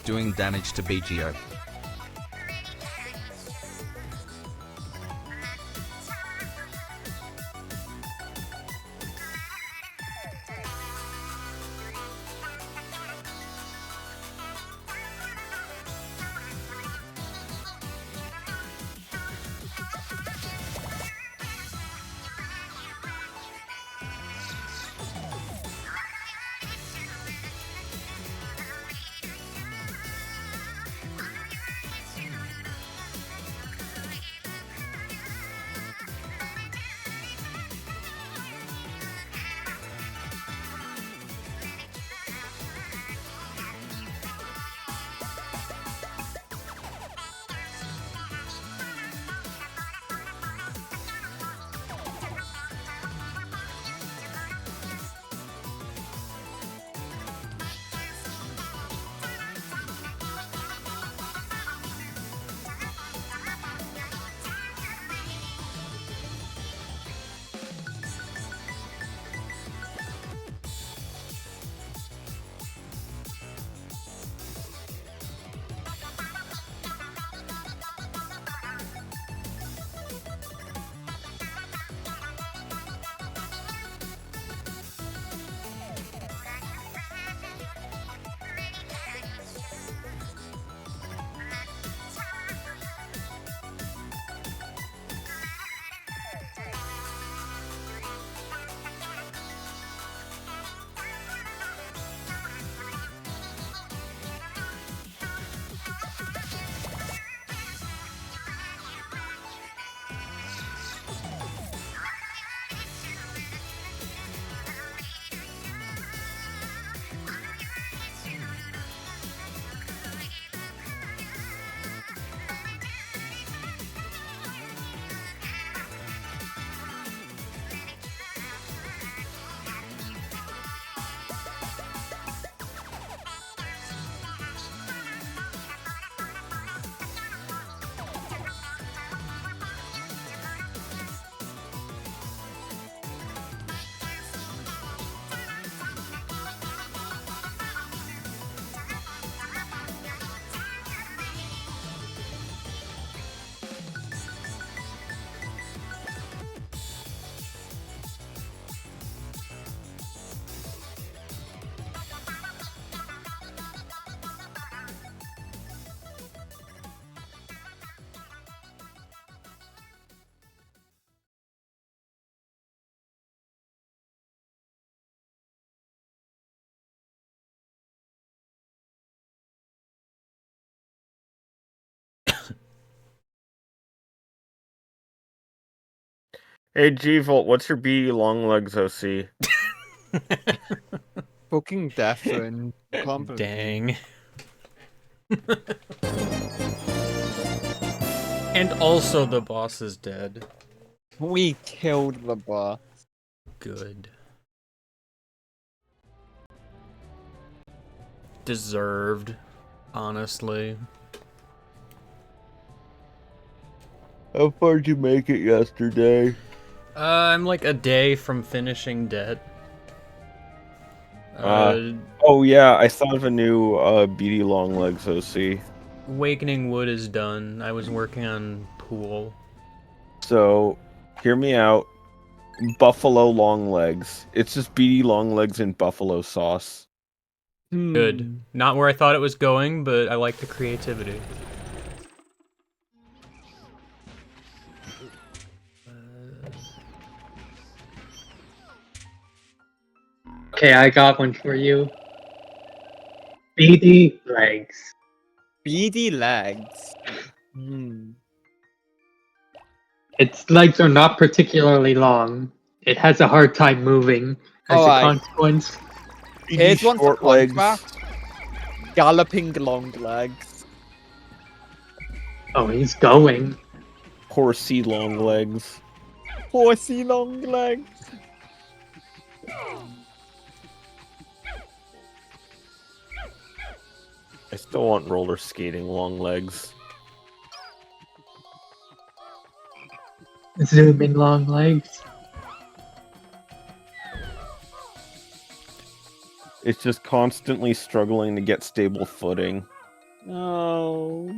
doing damage to BGO. Hey G-Volt, what's your B long legs OC? Fucking death and Dang. And also the boss is dead. We killed the boss. Good. Deserved, honestly. How far did you make it yesterday? I'm like a day from finishing Dead. Oh yeah, I thought of a new BD long legs OC. Awakening Wood is done. I was working on Pool. So, hear me out. Buffalo long legs. It's just BD long legs and buffalo sauce. Good. Not where I thought it was going, but I like the creativity. Okay, I got one for you. Beady legs. Beady legs. Hmm. Its legs are not particularly long. It has a hard time moving as a Alright. consequence. Here's one for short legs. contract. Galloping long legs. Oh, he's going. Horsey long legs. Horsey long legs. I still want roller skating long legs. Zooming long legs. It's just constantly struggling to get stable footing. Oh.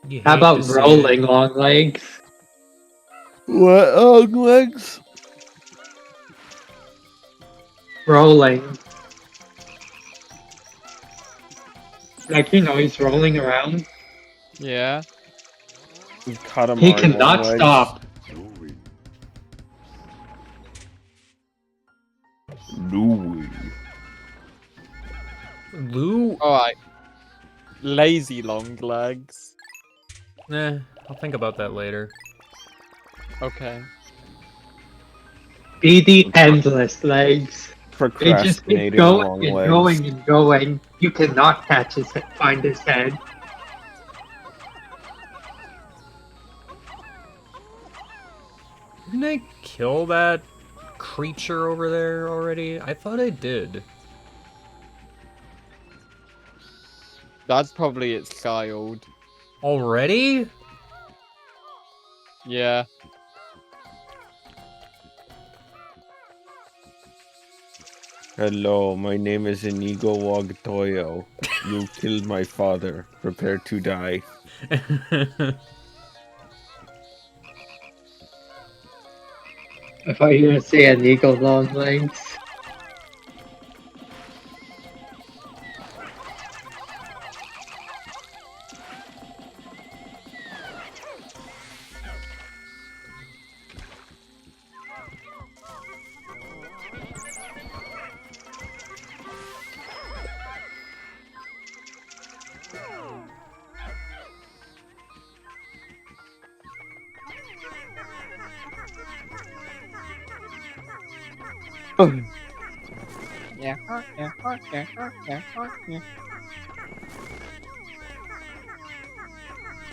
You How hate about to see rolling it. long legs? What? Oh, legs? Rolling. Like, he's rolling around. Yeah. Katamari He long cannot legs. stop. Louis. Lou? Alright. Lazy long legs. I'll think about that later. Okay. Beady endless legs. They just keep Procrastinating going long and legs. going and going. You cannot find his head. Didn't I kill that creature over there already? I thought I did. That's probably its child. Already? Yeah. Hello, my name is Inigo Wagtoyo. You killed my father. Prepare to die. I thought you were gonna say an eagle long legs.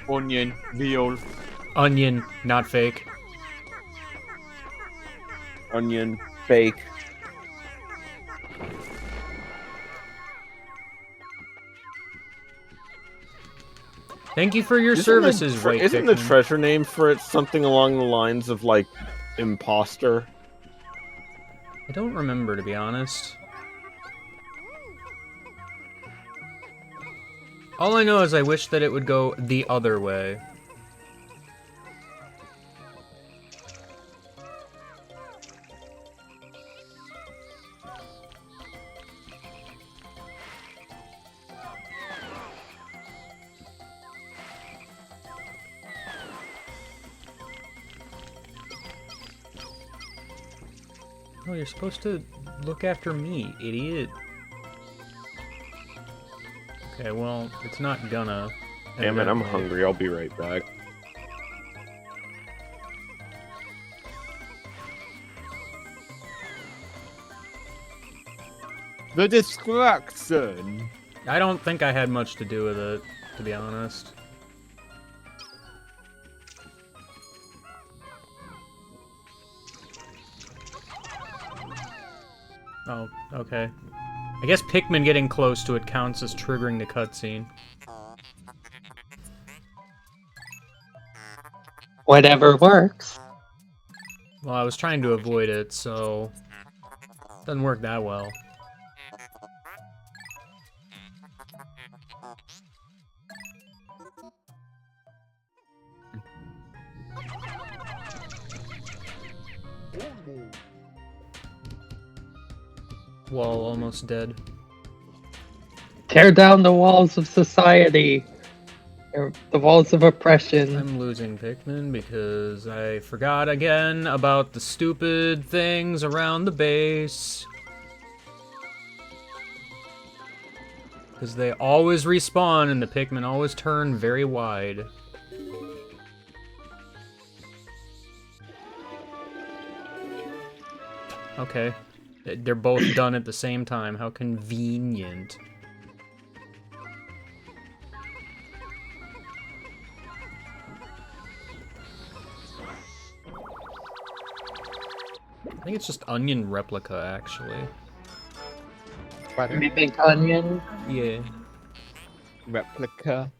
Onion, veal. Onion, not fake. Onion, fake. Thank you for your Isn't services, White Isn't the Pikmin. treasure name for it something along the lines of, like, imposter? I don't remember, to be honest. All I know is I wish that it would go the other way. Oh, you're supposed to look after me, idiot. Okay, well, it's not gonna. Damn it, I'm evidently. hungry. I'll be right back. The distraction. I don't think I had much to do with it, to be honest. Oh, okay. I guess Pikmin getting close to it counts as triggering the cutscene. Whatever works. Well, I was trying to avoid it, so... Doesn't work that well. Wall almost dead. Tear down the walls of society. Or the walls of oppression. I'm losing Pikmin because I forgot again about the stupid things around the base. Because they always respawn and the Pikmin always turn very wide. Okay. They're both done at the same time. How convenient. I think it's just onion replica, actually. Mimic onion. Yeah. Replica.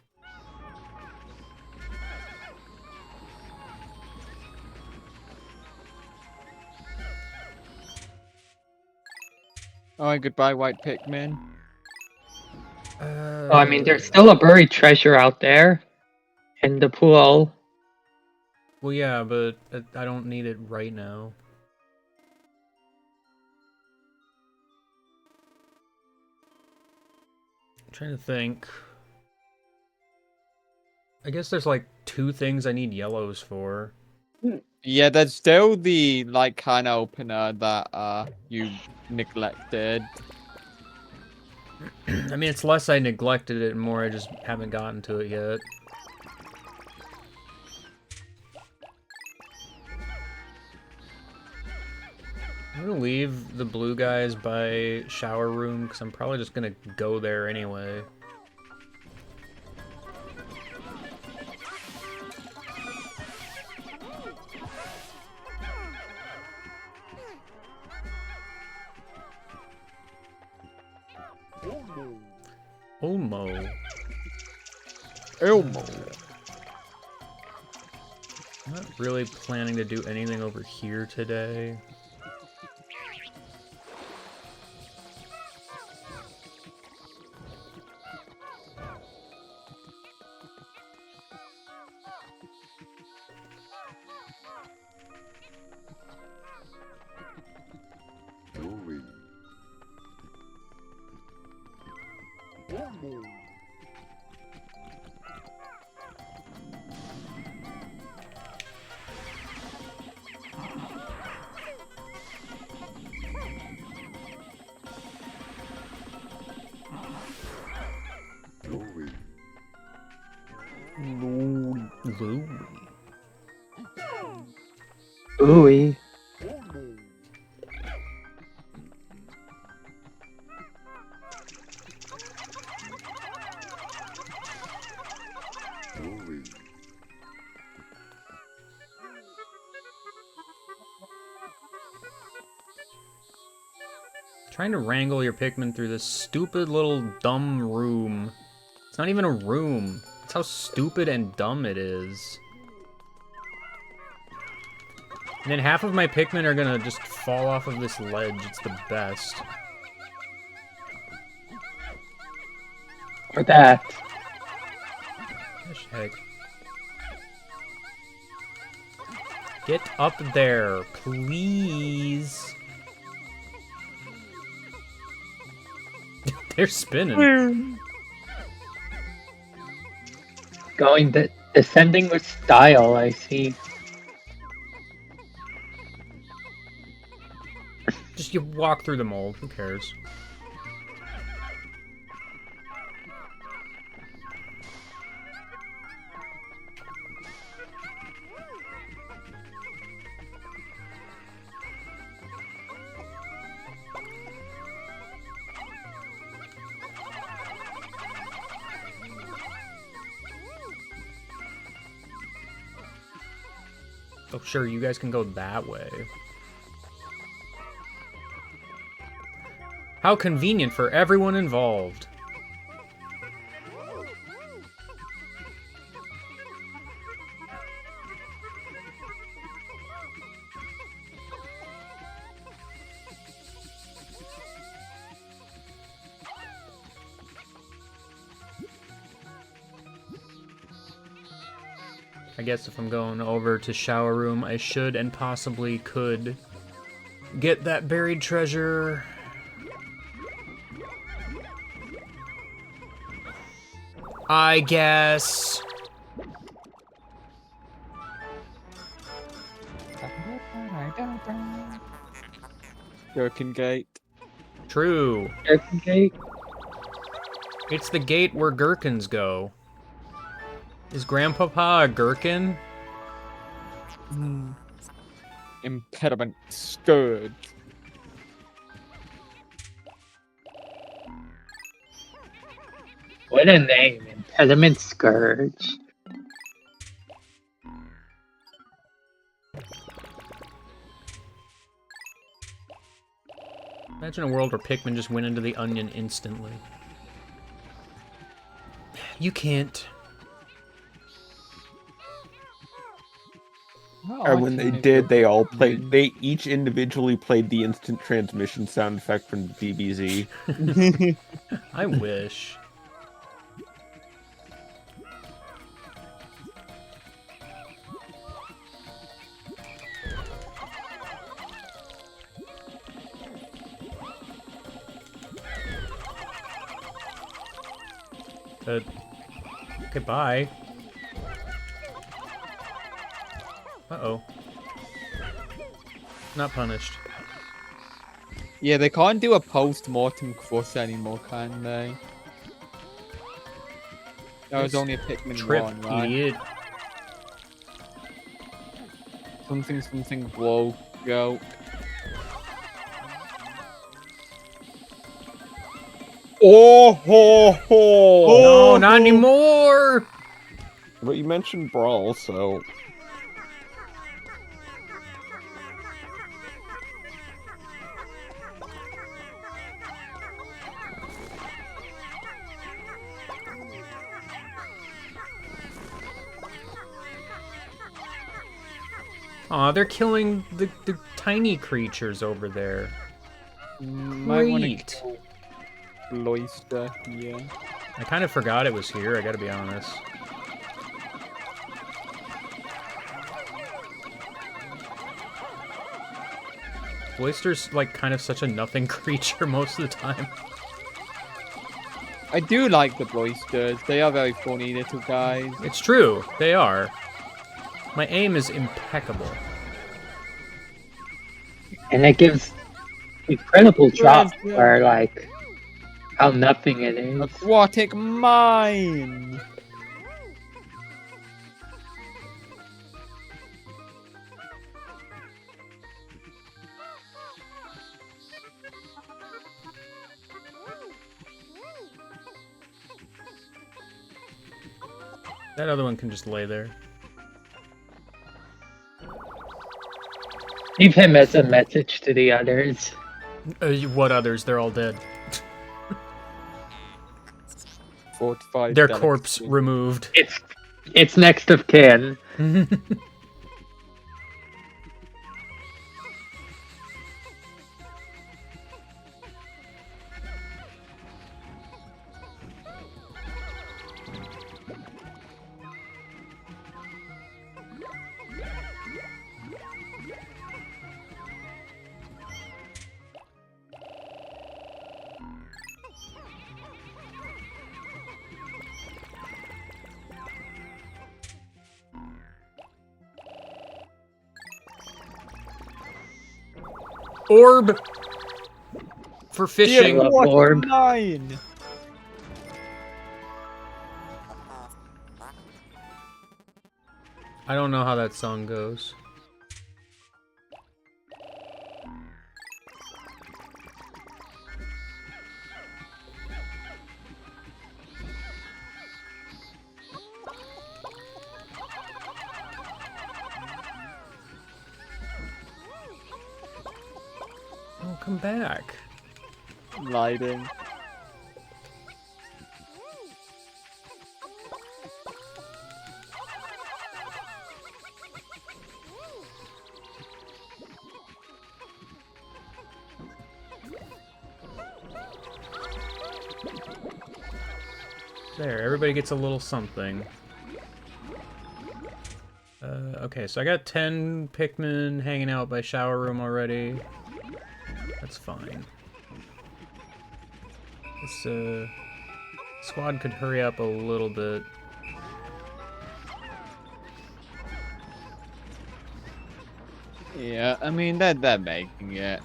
Alright, goodbye, White Pikmin. Oh, I mean, there's still a buried treasure out there in the pool. Well, yeah, but I don't need it right now. I'm trying to think. I guess there's like 2 things I need yellows for. Yeah, there's still the like can opener that you neglected. I mean, it's less I neglected it and more I just haven't gotten to it yet. I'm gonna leave the blue guys by shower room because I'm probably just gonna go there anyway. Olmo. Elmo. I'm not really planning to do anything over here today. Louie. Ooey. Trying to wrangle your Pikmin through this stupid little dumb room. It's not even a room. That's how stupid and dumb it is. And then half of my Pikmin are gonna just fall off of this ledge. It's the best. Or that. Gosh, heck. Get up there, please. They're spinning. Descending with style, I see. Just you walk through the mold. Who cares? Oh, sure, you guys can go that way. How convenient for everyone involved. I guess if I'm going over to shower room, I should and possibly could get that buried treasure. I guess. Gherkin Gate. True. Gherkin Gate? It's the gate where gherkins go. Is Grandpapa a gherkin? Impediment scourge. What a name, Impediment Scourge. Imagine a world where Pikmin just went into the onion instantly. You can't. And when they did, they all played. They each individually played the instant transmission sound effect from DBZ. I wish. Okay, bye. Uh-oh. Not punished. Yeah, they can't do a post-mortem crush anymore, can they? That was Yes. only a Pikmin Trip, 1, right? idiot. Something blow, go. Oh ho ho! No, not anymore! But you mentioned Brawl, so Aw, they're killing the tiny creatures over there. Might want to Great. kill Cloyster here. I kind of forgot it was here, I gotta be honest. Oyster's like kind of such a nothing creature most of the time. I do like the Cloysters. They are very funny little guys. It's true, they are. My aim is impeccable. And it gives incredible drop yeah. for like how nothing it is. Aquatic mine. That other one can just lay there. Leave him as a message to the others. What others? They're all dead. Fortified. Their delicacy. corpse removed. It's next of kin. Orb! For fishing. love Aquatic orb. mine. I don't know how that song goes. Oh, come back. Lighting. There, everybody gets a little something. Okay, so I got 10 Pikmin hanging out by shower room already. That's fine. This, squad could hurry up a little bit. Yeah, I mean they're making it.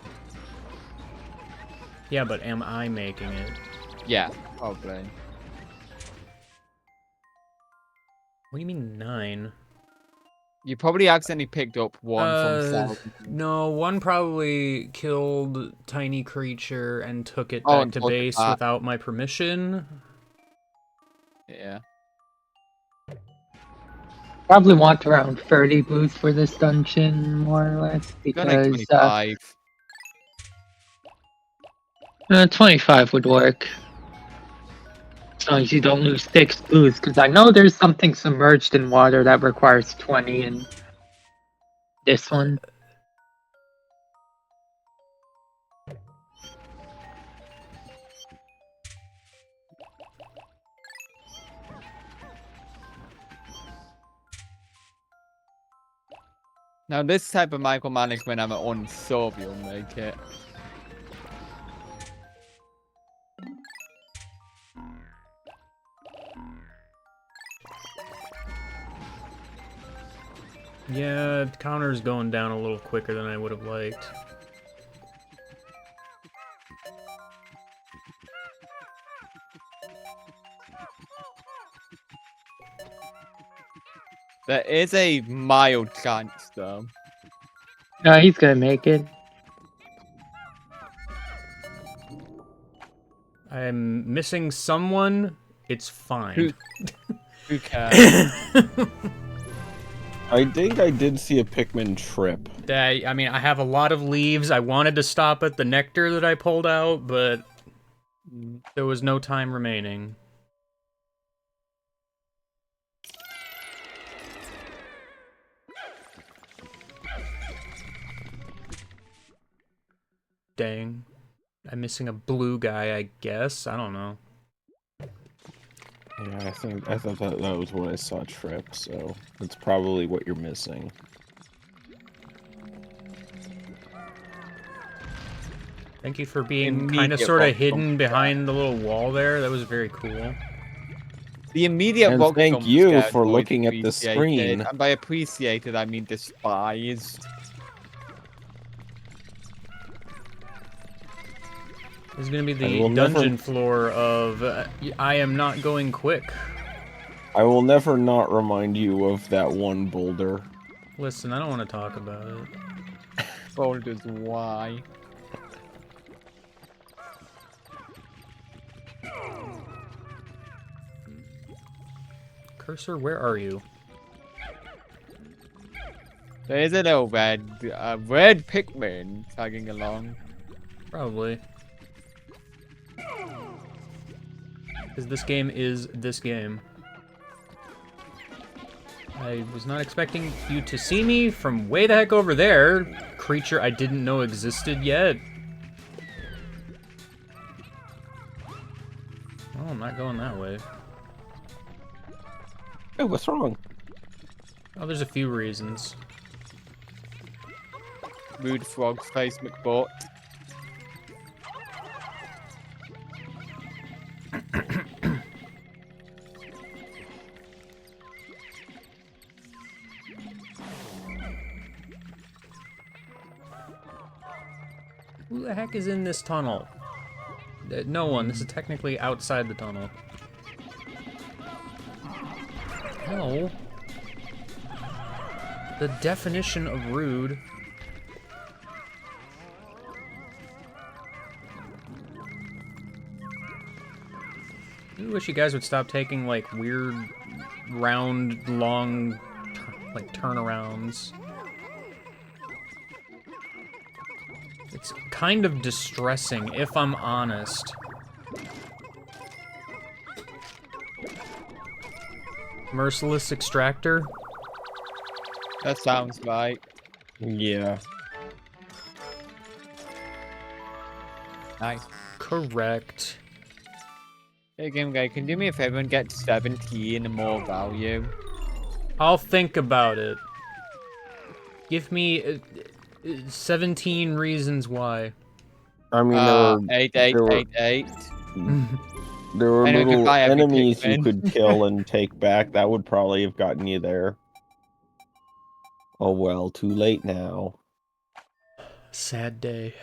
Yeah, but am I making it? Yeah, probably. What do you mean 9? You probably accidentally picked up one from South. No, one probably killed tiny creature and took it Oh, back and to took it base back. without my permission. Yeah. Probably want around 30 boosts for this dungeon, more or less, Got like because 25. 25 would work. As long as you don't lose 6 boosts, because I know there's something submerged in water that requires 20 in this one. Now this type of micromanagement I'm unsure you'll make it. Yeah, the counter's going down a little quicker than I would have liked. There is a mild chance, though. No, he's gonna make it. I'm missing someone. It's fine. Who cares? I think I did see a Pikmin trip. I mean, I have a lot of leaves. I wanted to stop at the nectar that I pulled out, but there was no time remaining. Dang. I'm missing a blue guy, I guess. I don't know. Yeah, I thought that was what I saw trip, so that's probably what you're missing. Thank you for being kind of Immediate sort of rock hidden thump. behind the little wall there. That was very cool. The immediate And rock thank thump you scare for is looking at the appreciated, screen. And by appreciated, I mean despised. This is gonna be I the will never- dungeon floor of I am not going quick. I will never not remind you of that one boulder. Listen, I don't want to talk about it. Boulders, why? Cursor, where are you? There is a little red Pikmin tagging along. Probably. Because this game is this game. I was not expecting you to see me from way the heck over there. Creature I didn't know existed yet. Oh, I'm not going that way. Hey, what's wrong? Oh, there's a few reasons. Rude frog face McButt. Who the heck is in this tunnel? No one. This is technically outside the tunnel. No. The definition of rude. I wish you guys would stop taking, like, weird, round, long, like, turnarounds. It's kind of distressing, if I'm honest. Merciless Extractor? That sounds right. Yeah. Nice. Correct. Hey, Game Guy, can you do me a favor and get 17 and more value? I'll think about it. Give me 17 reasons why. I mean, 8, there 8, were- 8, 8. there were Anyway, little goodbye, every enemies you Pikmin. could kill and take back. That would probably have gotten you there. Oh well, too late now. Sad day.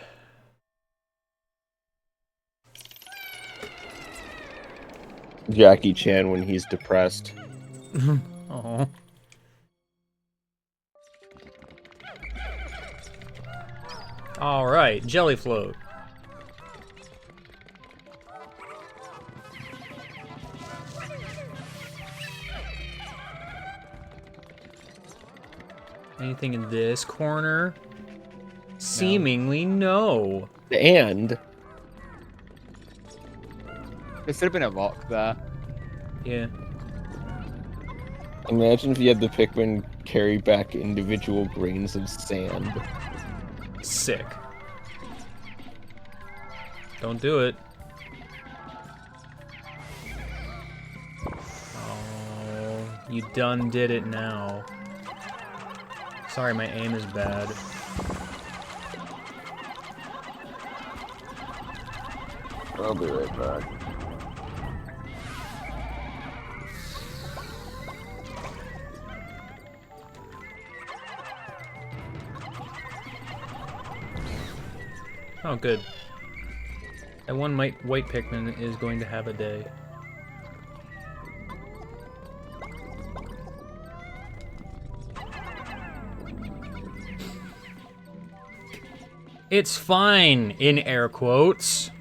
Jackie Chan when he's depressed. Oh. All right, jelly float. Anything in this corner? Seemingly no. And There should have been a rock there. Yeah. imagine if you had the Pikmin carry back individual grains of sand. Sick. Don't do it. Oh, you done did it now. Sorry, my aim is bad. I'll be right back. Oh, good. That one white Pikmin is going to have a day. It's fine, in air quotes.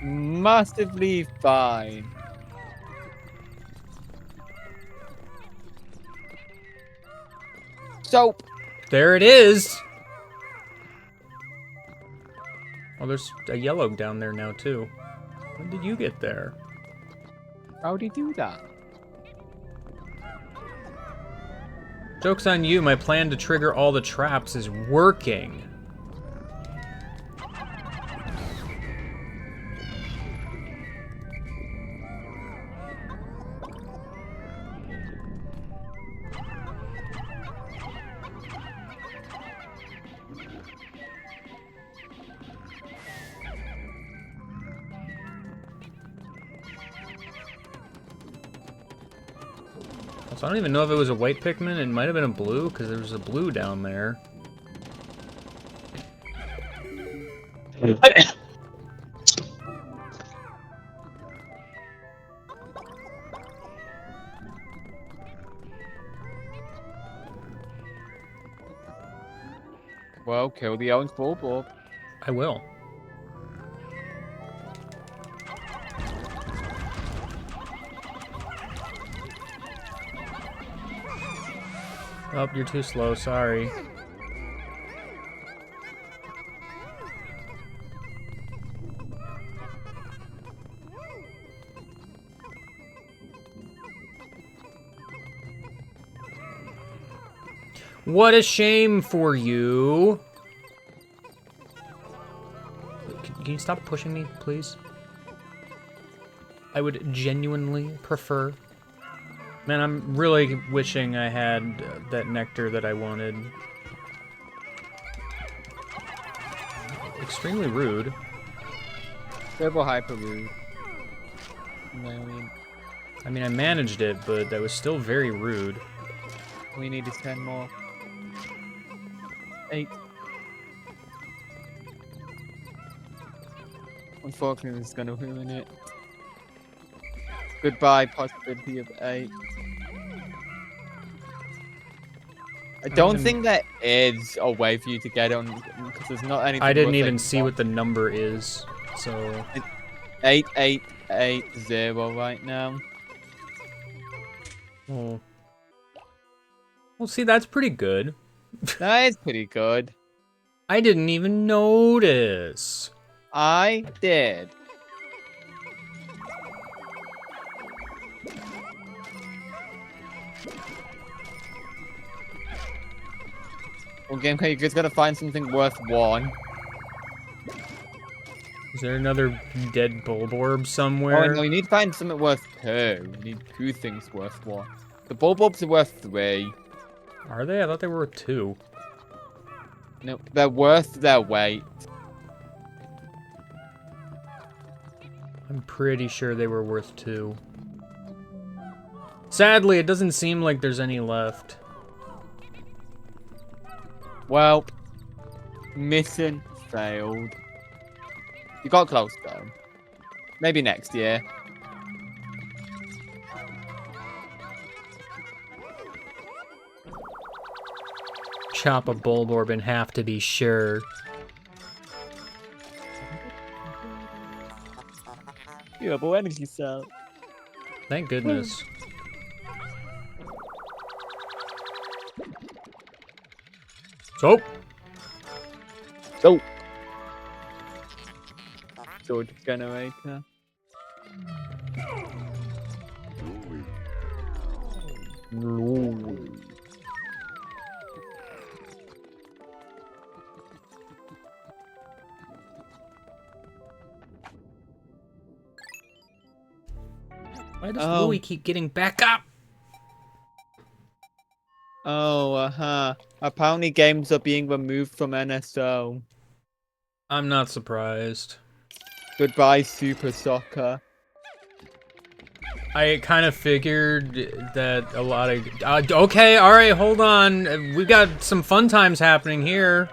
Massively fine. Soap. There it is! Oh, there's a yellow down there now, too. When did you get there? How'd he do that? Joke's on you, my plan to trigger all the traps is working. So I don't even know if it was a white Pikmin. It might have been a blue, because there was a blue down there. Well, kill the orange bulb. I will. Oh, you're too slow, sorry. What a shame for you! Can you stop pushing me, please? I would genuinely prefer. Man, I'm really wishing I had that nectar that I wanted. Extremely rude. Turbo hyper rude. I mean, I managed it, but that was still very rude. We need is 10 more. 8. Unfortunately, it's gonna ruin it. Goodbye, possibility of 8. I don't think there is a way for you to get on, because there's not anything. I didn't worth, even like, see what the number is, so... 8880 right now. Oh. Well, see, that's pretty good. That is pretty good. I didn't even notice. I did. Well, Gameplay, you guys gotta find something worth 1. Is there another dead Bulborb Oh, somewhere? no, you need to find something worth 2. You need 2 things worth 1. The Bulbobs are worth 3. Are they? I thought they were 2. No, they're worth their weight. I'm pretty sure they were worth 2. Sadly, it doesn't seem like there's any left. Well, mission failed. You got close, though. Maybe next year. Chop a Bulborb in half to be sure. You have an energy cell. Thank goodness. So, Sword generator. why does Louie keep getting back up? Oh, apparently games are being removed from NSO. I'm not surprised. Goodbye, Super Soccer. I kind of figured that a lot of... okay, alright, hold on. We got some fun times happening here.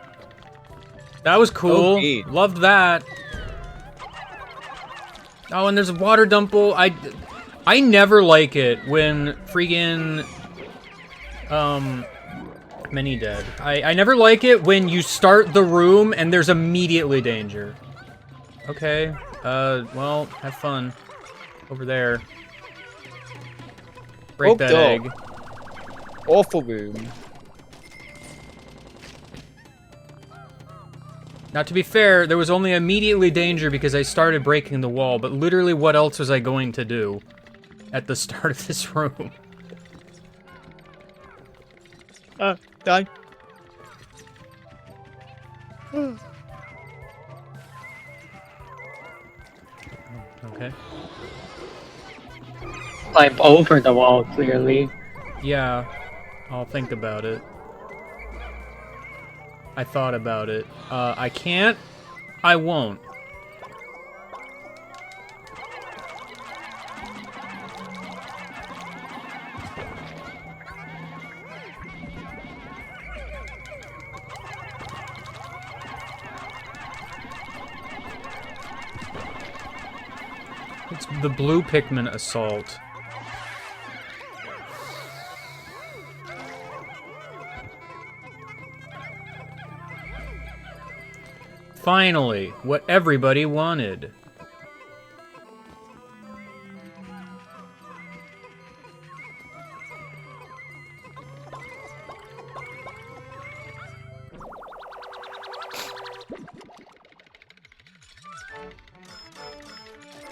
That was cool. Okay. Loved that. Oh, and there's a water dumple. I never like it when freaking Many dead. I never like it when you start the room and there's immediately danger. Okay. Well, have fun. Over there. Break that egg. Awful room. Now, to be fair, there was only immediately danger because I started breaking the wall, but literally what else was I going to do at the start of this room? Die. Okay. Climb over the wall, clearly. Yeah, I'll think about it. I thought about it. I can't. I won't. It's the blue Pikmin assault. Finally, what everybody wanted.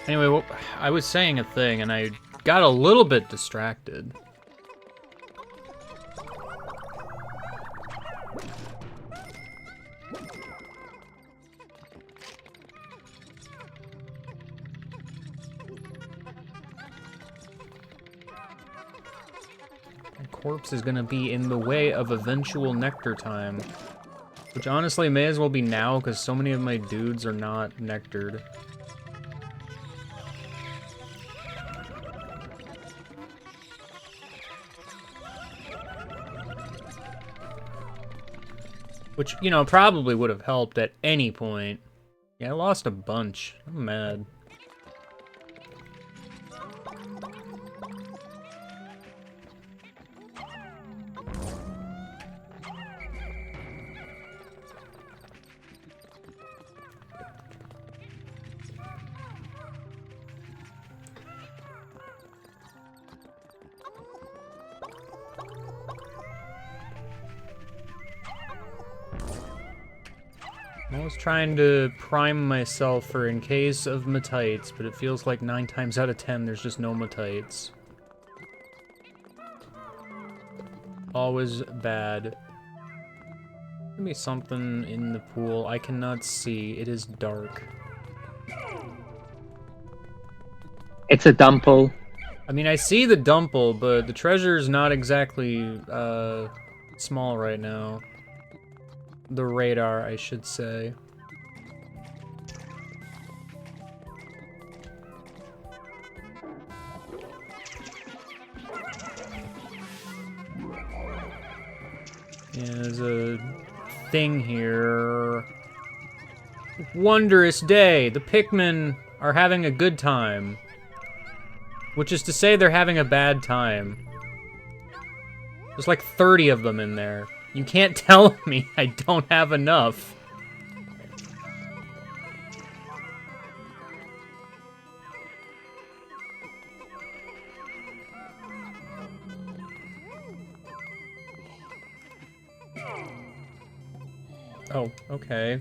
Anyway, well, I was saying a thing and I got a little bit distracted. My corpse is gonna be in the way of eventual nectar time. Which honestly may as well be now because so many of my dudes are not nectared. Which, you know, probably would have helped at any point. Yeah, I lost a bunch. I'm mad. I was trying to prime myself for in case of matites, but it feels like 9 times out of 10 there's just no matites. Always bad. Give me something in the pool. I cannot see. It is dark. It's a dumple. I mean, I see the dumple, but the treasure's not exactly small right now. The radar, I should say. Yeah, there's a thing here. Wondrous day. The Pikmin are having a good time. Which is to say they're having a bad time. There's like 30 of them in there. You can't tell me I don't have enough. Oh, okay.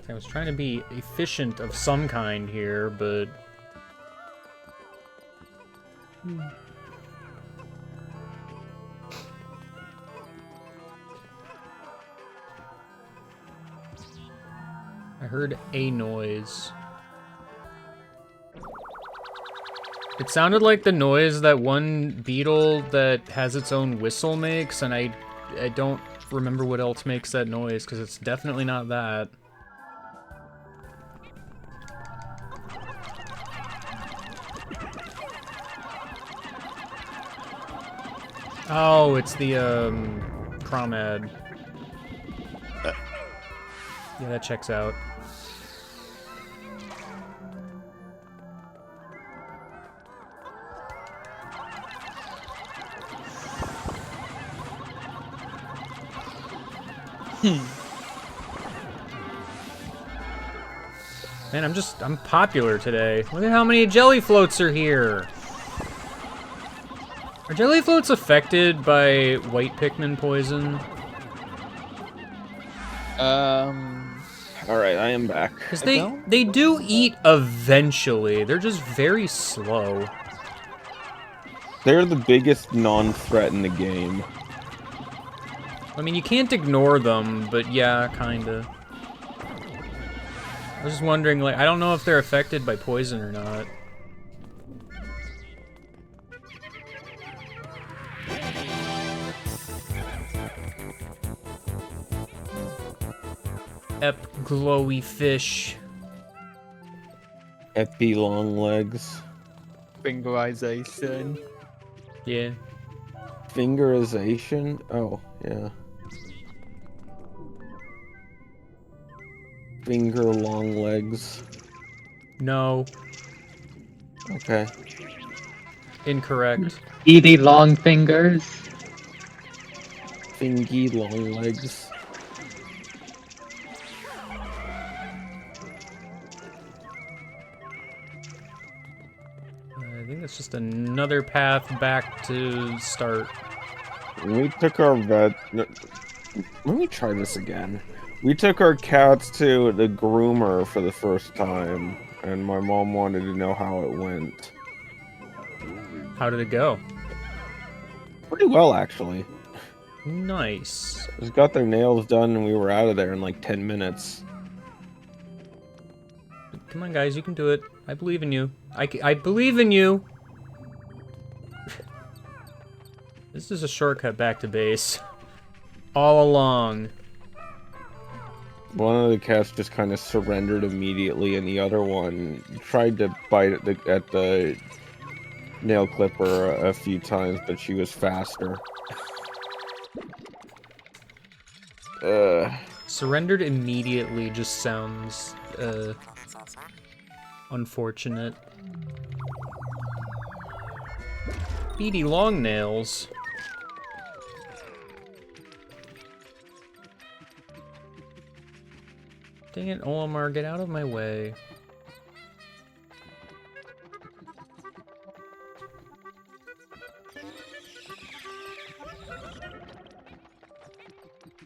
I was trying to be efficient of some kind here, but... I heard a noise. It sounded like the noise that one beetle that has its own whistle makes, and I don't remember what else makes that noise, because it's definitely not that. Oh, it's the Cromad. Yeah, that checks out. Man, I'm popular today. Look at how many jelly floats are here. Are jelly floats affected by white Pikmin poison? Alright, I am back. Because they do eat eventually. They're just very slow. They're the biggest non-threat in the game. I mean, you can't ignore them, but yeah, kinda. I was just wondering, like, I don't know if they're affected by poison or not. Glowy fish. Epi long legs. Fingerization. Yeah. Fingerization? Oh, yeah. Finger long legs. No. Okay. Incorrect. Eaty long fingers. Fingy long legs. I think it's just another path back to start. We took our vet. No, let me try this again. We took our cats to the groomer for the first time, and my mom wanted to know how it went. How did it go? Pretty well, actually. Nice. Just got their nails done, and we were out of there in like 10 minutes. Come on, guys, you can do it. I believe in you. I believe in you! This is a shortcut back to base. All along. One of the cats just kind of surrendered immediately, and the other one tried to bite at the nail clipper a few times, but she was faster. Surrendered immediately just sounds, unfortunate. Beady long nails. Dang it, Olimar, get out of my way.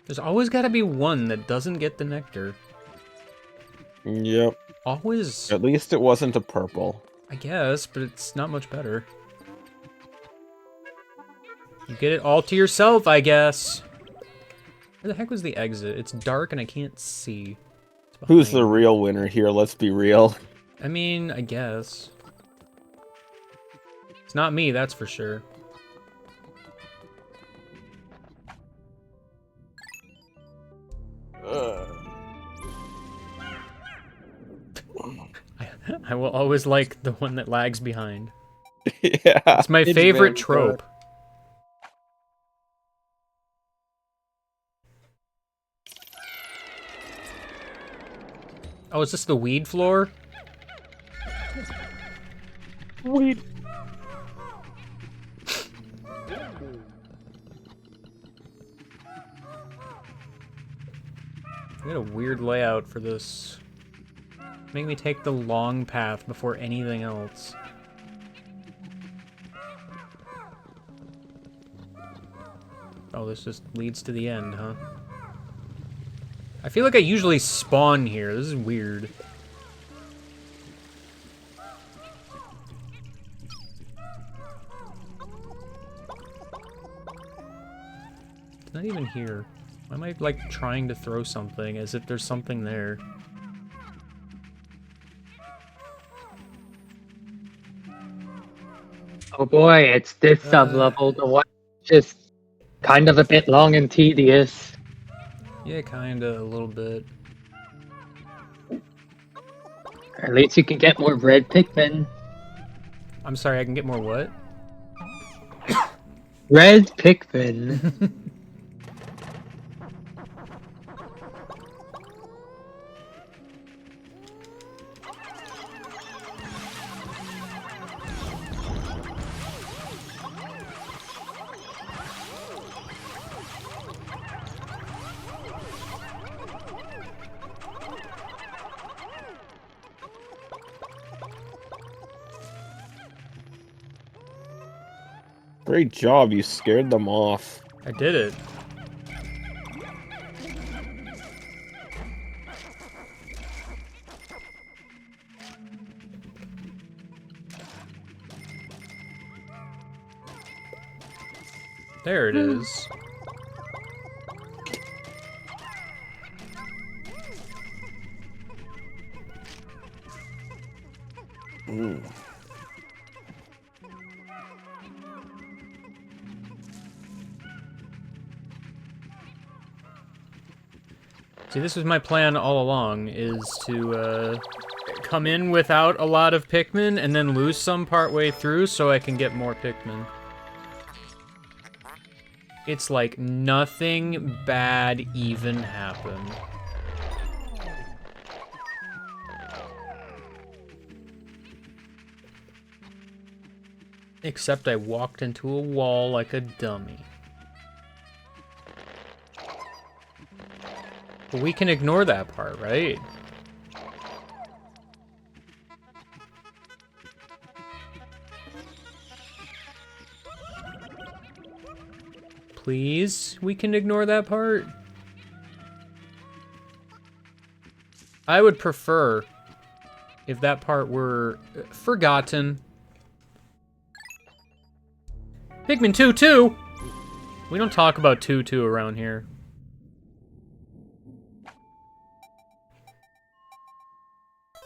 There's always gotta be one that doesn't get the nectar. Yep. Always. At least it wasn't a purple. I guess, but it's not much better. You get it all to yourself, I guess. Where the heck was the exit? It's dark and I can't see. Who's the real winner here? Let's be real. I mean, I guess. It's not me, that's for sure. I will always like the one that lags behind. Yeah. It's my favorite trope. Oh, is this the weed floor? Weed. I got a weird layout for this. Make me take the long path before anything else. Oh, this just leads to the end, huh? I feel like I usually spawn here. This is weird. It's not even here. Why am I, like, trying to throw something as if there's something there? Oh boy, it's this sub-level, the one just kind of a bit long and tedious. Yeah, kinda, a little bit. At least you can get more red Pikmin. I'm sorry, I can get more what? Red Pikmin. Great job, you scared them off. I did it. There it is. Mm. See, this was my plan all along, is to come in without a lot of Pikmin and then lose some partway through so I can get more Pikmin. It's like nothing bad even happened. Except I walked into a wall like a dummy. But we can ignore that part, right? Please, we can ignore that part? I would prefer if that part were forgotten. Pikmin 2-2! We don't talk about 2-2 around here.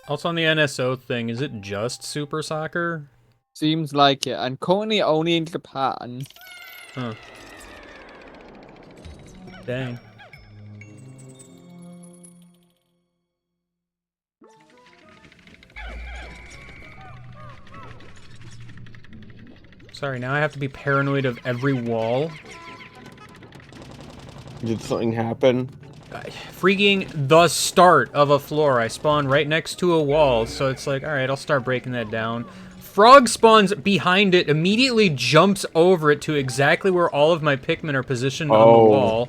Also on the NSO thing, is it just Super Soccer? Seems like it, and currently only in Japan. Huh. Dang. Sorry, now I have to be paranoid of every wall. Did something happen? Freaking the start of a floor. I spawn right next to a wall, so it's like, alright, I'll start breaking that down. Frog spawns behind it, immediately jumps over it to exactly where all of my Pikmin are positioned on the wall.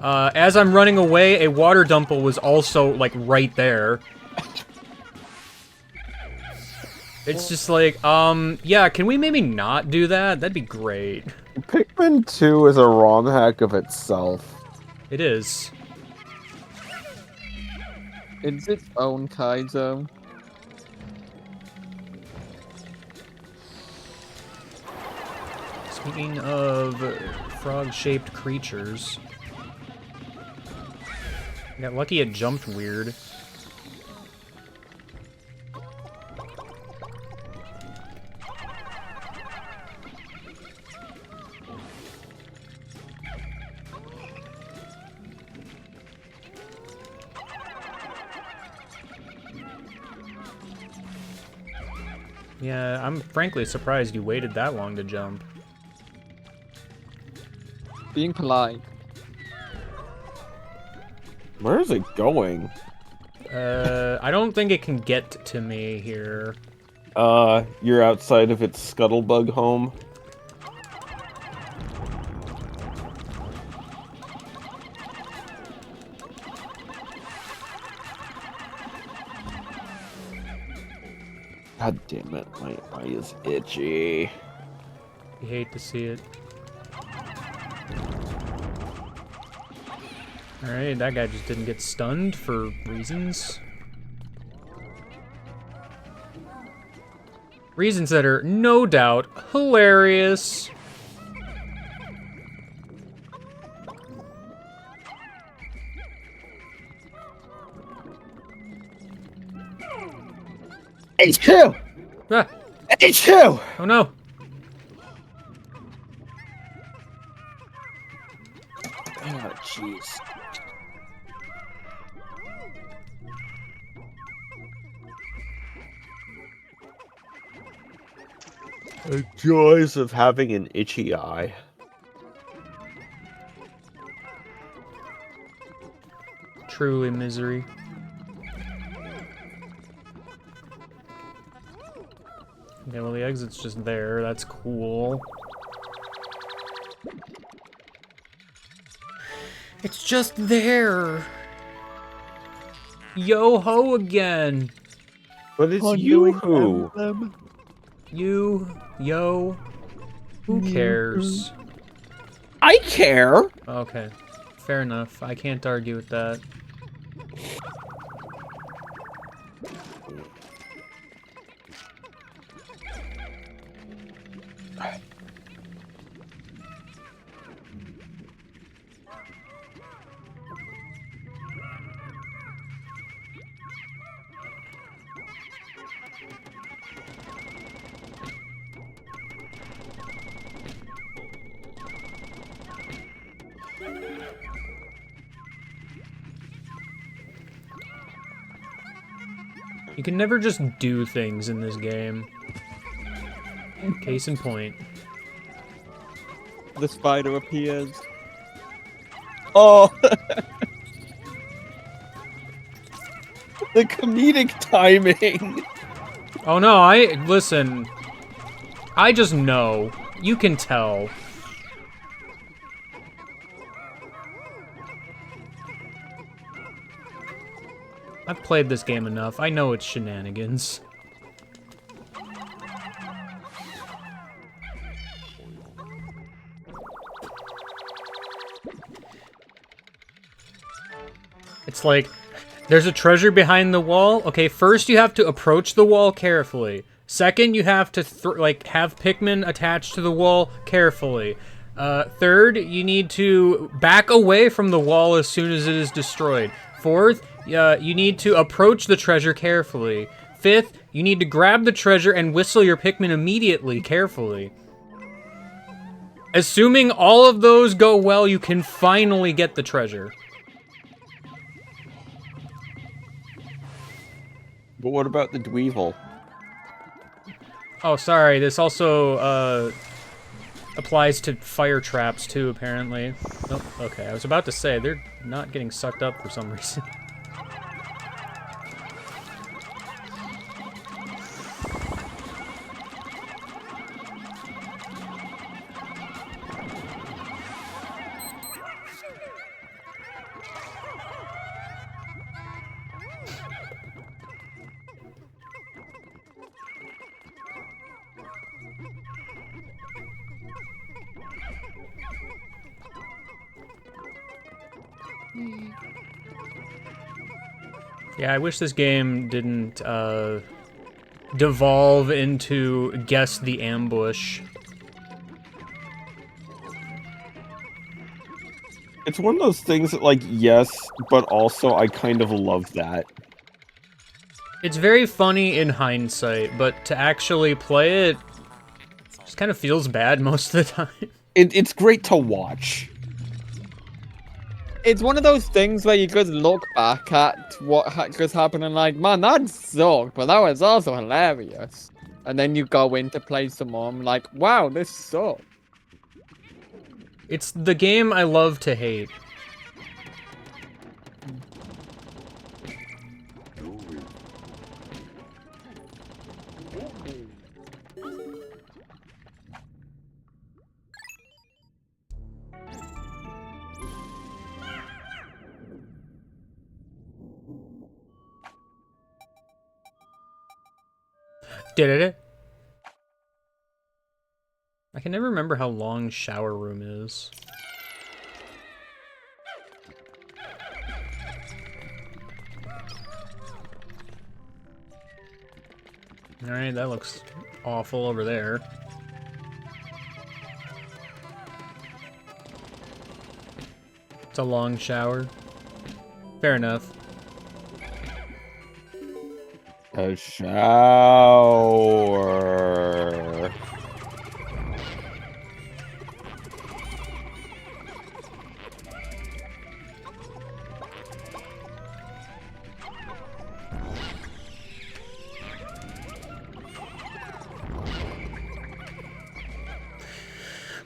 As I'm running away, a water dumple was also, like, right there. It's just like, yeah, can we maybe not do that? That'd be great. Pikmin 2 is a ROM hack of itself. It is. It's its own Kaizo. Speaking of frog-shaped creatures, I got lucky it jumped weird. Yeah, I'm frankly surprised you waited that long to jump. Being polite. Where is it going? I don't think it can get to me here. You're outside of its scuttlebug home. God damn it, my eye is itchy. You hate to see it. Alright, that guy just didn't get stunned for reasons. Reasons that are, no doubt, hilarious. H2! Ah, H2! oh no. Oh, jeez. The joys of having an itchy eye. truly misery. Okay, well the exit's just there. That's cool. It's just there. Yo ho again. But it's Ongoing Yoo-hoo. anthem. Yo. Who cares? I care. Okay, fair enough. I can't argue with that. You can never just do things in this game. Case in point. The spider appears. Oh! The comedic timing. Oh no, listen. I just know. You can tell. I've played this game enough. I know it's shenanigans. It's like, there's a treasure behind the wall. Okay, first you have to approach the wall carefully. Second, you have to have Pikmin attached to the wall carefully. Third, you need to back away from the wall as soon as it is destroyed. Fourth, you need to approach the treasure carefully. Fifth, you need to grab the treasure and whistle your Pikmin immediately, carefully. Assuming all of those go well, you can finally get the treasure. But what about the Dweevil? Oh, sorry, this also, applies to fire traps, too, apparently. Oh, okay, I was about to say, they're not getting sucked up for some reason. Yeah, I wish this game didn't, devolve into Guess the Ambush. It's one of those things that, like, yes, but also I kind of love that. It's very funny in hindsight, but to actually play it just kind of feels bad most of the time. It's great to watch. It's one of those things where you just look back at what just happened and like, man, that sucked, but that was also hilarious. And then you go in to play some more and like, wow, this sucked. It's the game I love to hate. Did it? I can never remember how long shower room is. Alright, that looks awful over there. It's a long shower. Fair enough. A shower.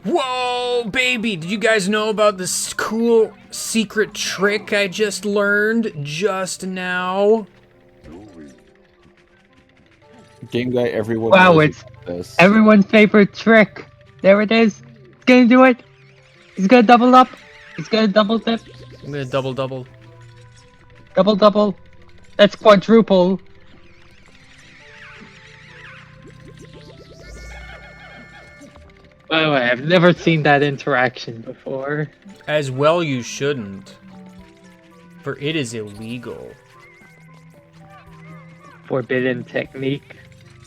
Whoa! Oh, baby, did you guys know about this cool secret trick I just learned just now? Game guy, everyone Wow, knows it's about this. everyone's favorite trick. There it is. He's gonna do it. He's gonna double up. He's gonna double dip. I'm gonna double. Double double. That's quadruple. By the way, I've never seen that interaction before. As well you shouldn't. For it is illegal. Forbidden technique.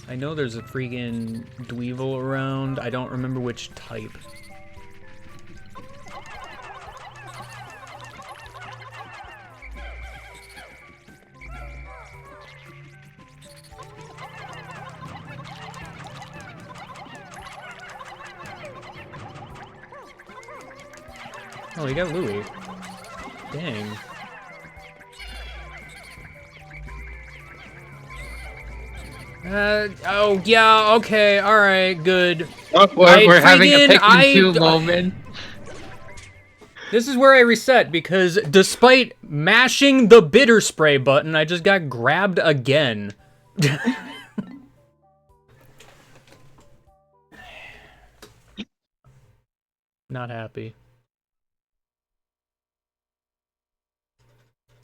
I know there's a freaking Dweevil around. I don't remember which type. Oh, you got Louie. Dang. Oh, yeah, okay, alright, good. We're having a freaking- Pikmin 2 moment. This is where I reset, because despite mashing the bitter spray button, I just got grabbed again. Not happy.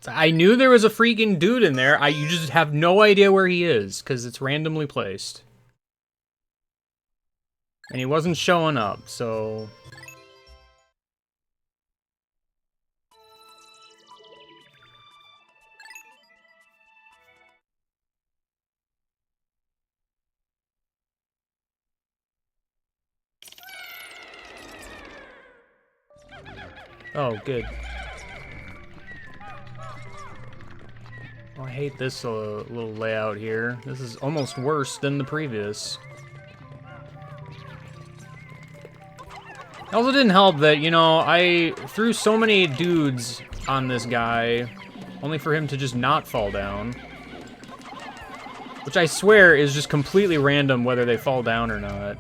I knew there was a freaking dude in there. You just have no idea where he is, because it's randomly placed. And he wasn't showing up, so... Oh, good. Oh, I hate this little layout here. This is almost worse than the previous. It also didn't help that, you know, I threw so many dudes on this guy, only for him to just not fall down. Which I swear is just completely random whether they fall down or not.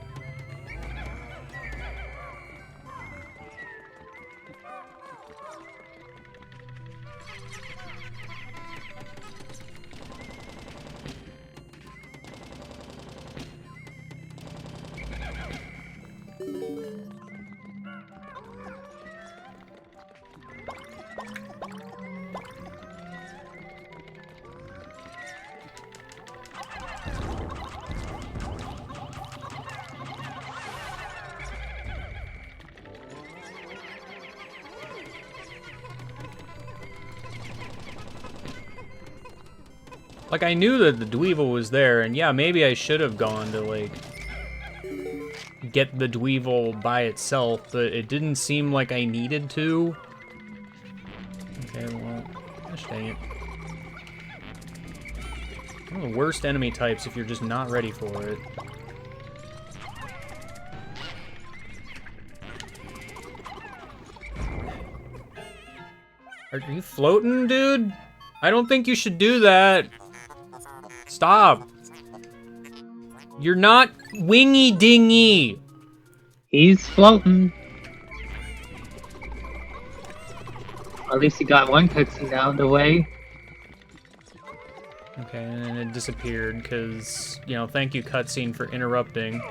Like, I knew that the Dweevil was there, and yeah, maybe I should have gone to, like, get the Dweevil by itself, but it didn't seem like I needed to. Okay, well, gosh dang it. One of the worst enemy types if you're just not ready for it. Are you floating, dude? I don't think you should do that. Stop. You're not wingy dingy. He's floating. At least he got one cutscene out of the way. Okay, and then it disappeared because, you know, thank you cutscene for interrupting.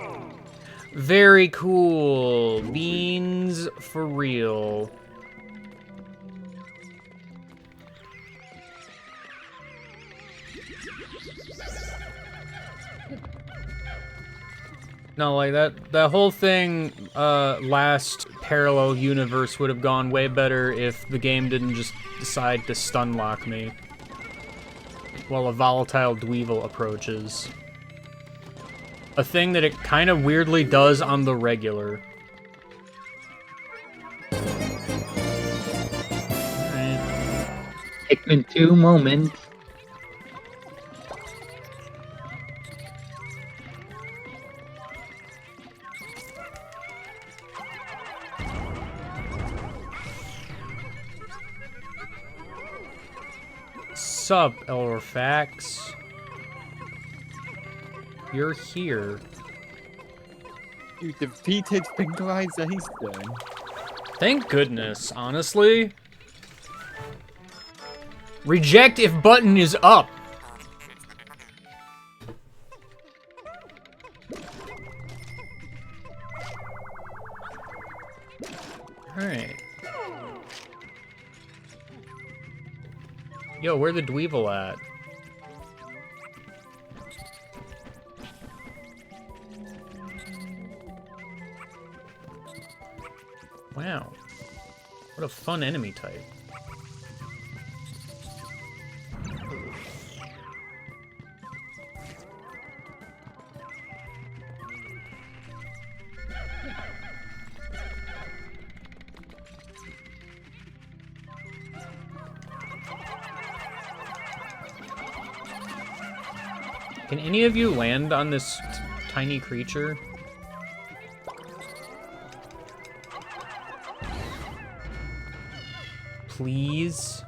Very cool. Beans for real. No, like that whole thing, last parallel universe would have gone way better if the game didn't just decide to stun lock me while a volatile Dweevil approaches. A thing that it kind of weirdly does on the regular. Alright. Pikmin 2 moment. Sup, Elorfax? You're here. You defeated Fingerization. Thank goodness, honestly. Reject if button is up. Alright. Yo, where the Dweevil at? Wow. What a fun enemy type. Can any of you land on this tiny creature? Please?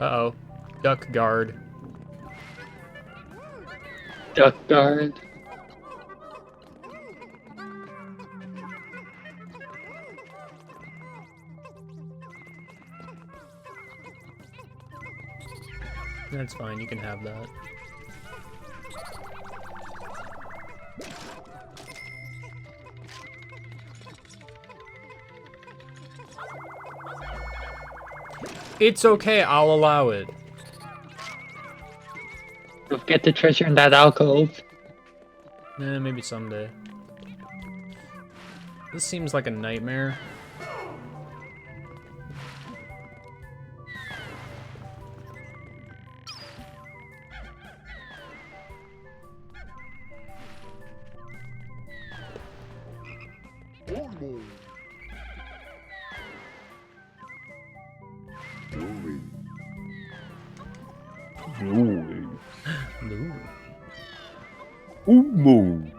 Uh-oh. Duck guard. Duck guard. That's fine, you can have that. It's okay, I'll allow it. You'll get the treasure in that alcove. Maybe someday. This seems like a nightmare. No. No. Umo.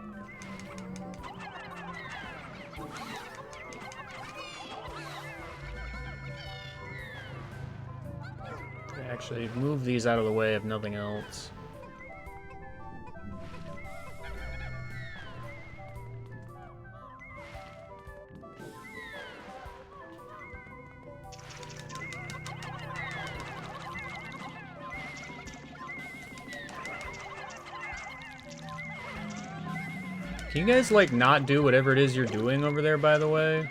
Actually, move these out of the way if nothing else. Can you guys, like, not do whatever it is you're doing over there, by the way?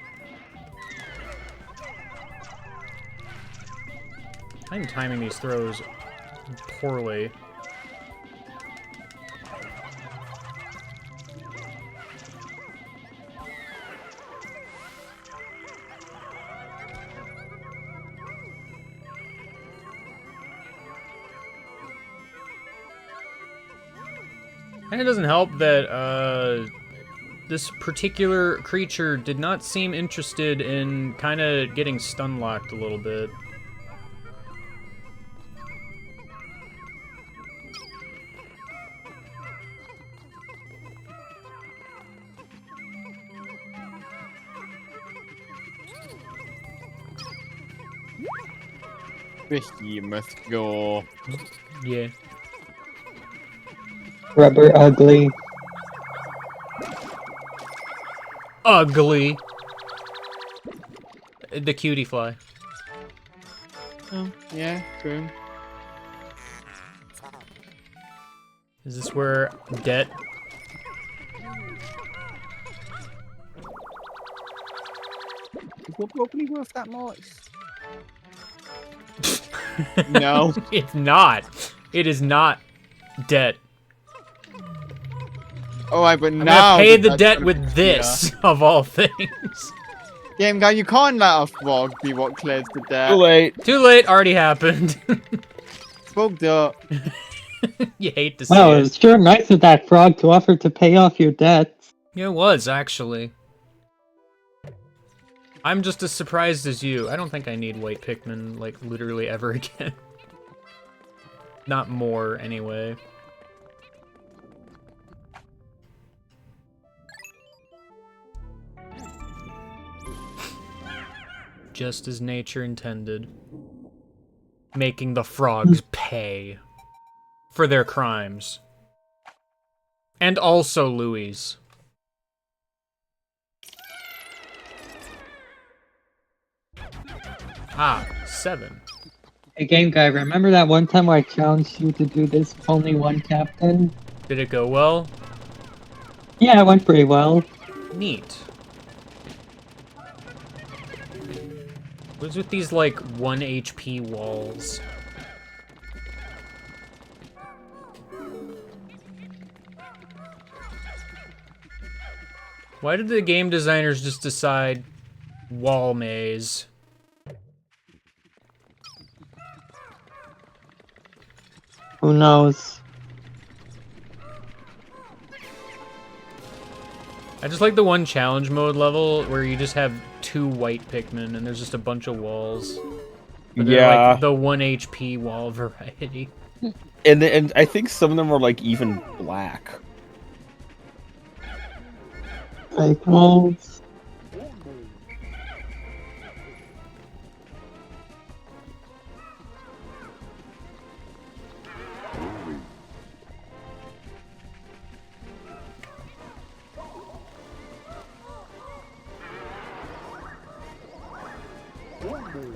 I'm timing these throws poorly. And it doesn't help that, this particular creature did not seem interested in kind of getting stun-locked a little bit. You must go. Yeah. Rubber ugly. Ugly. The cutie fly. Oh, yeah, true. Is this where debt? Is what probably worth that much? No. It's not. It is not debt. Alright, but I'm now gonna pay the that's debt gonna with be this, of all things. Game guy, you can't let a frog be what clears the debt. Too late. Too late, already happened. Fucked up. You hate to see Well, it it. was sure nice of that frog to offer to pay off your debts. Yeah, it was, actually. I'm just as surprised as you. I don't think I need white Pikmin, like, literally ever again. Not more, anyway. Just as nature intended. making the frogs pay for their crimes. And also Louis. Ah, 7. Hey, game guy, remember that one time where I challenged you to do this with only one captain? Did it go well? Yeah, it went pretty well. Neat. What's with these, like, 1 HP walls? Why did the game designers just decide wall maze? Who knows? I just like the one challenge mode level where you just have 2 white Pikmin and there's just a bunch of walls. But they're Yeah. like the 1 HP wall variety. And I think some of them are like even black. Fake walls.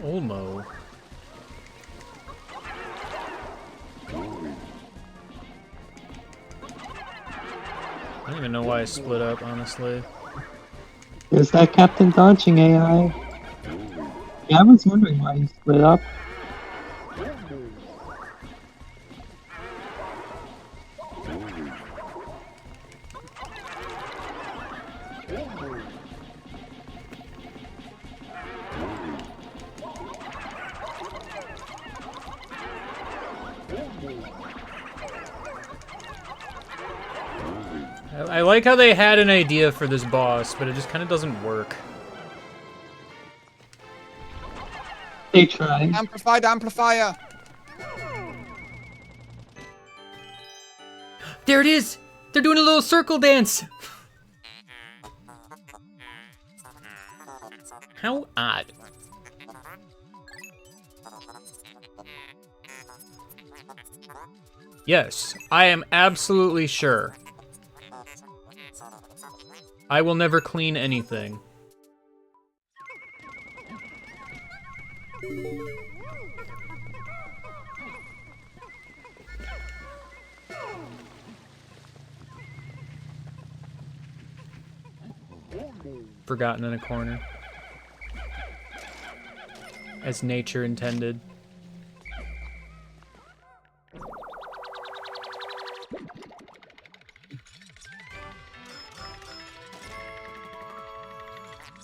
Olmo. I don't even know why I split up, honestly. There's that Captain Dodging AI. Yeah, I was wondering why he split up. I like how they had an idea for this boss, but it just kind of doesn't work. They tried. Amplified amplifier. There it is! They're doing a little circle dance! How odd. Yes, I am absolutely sure. I will never clean anything. Forgotten in a corner. As nature intended.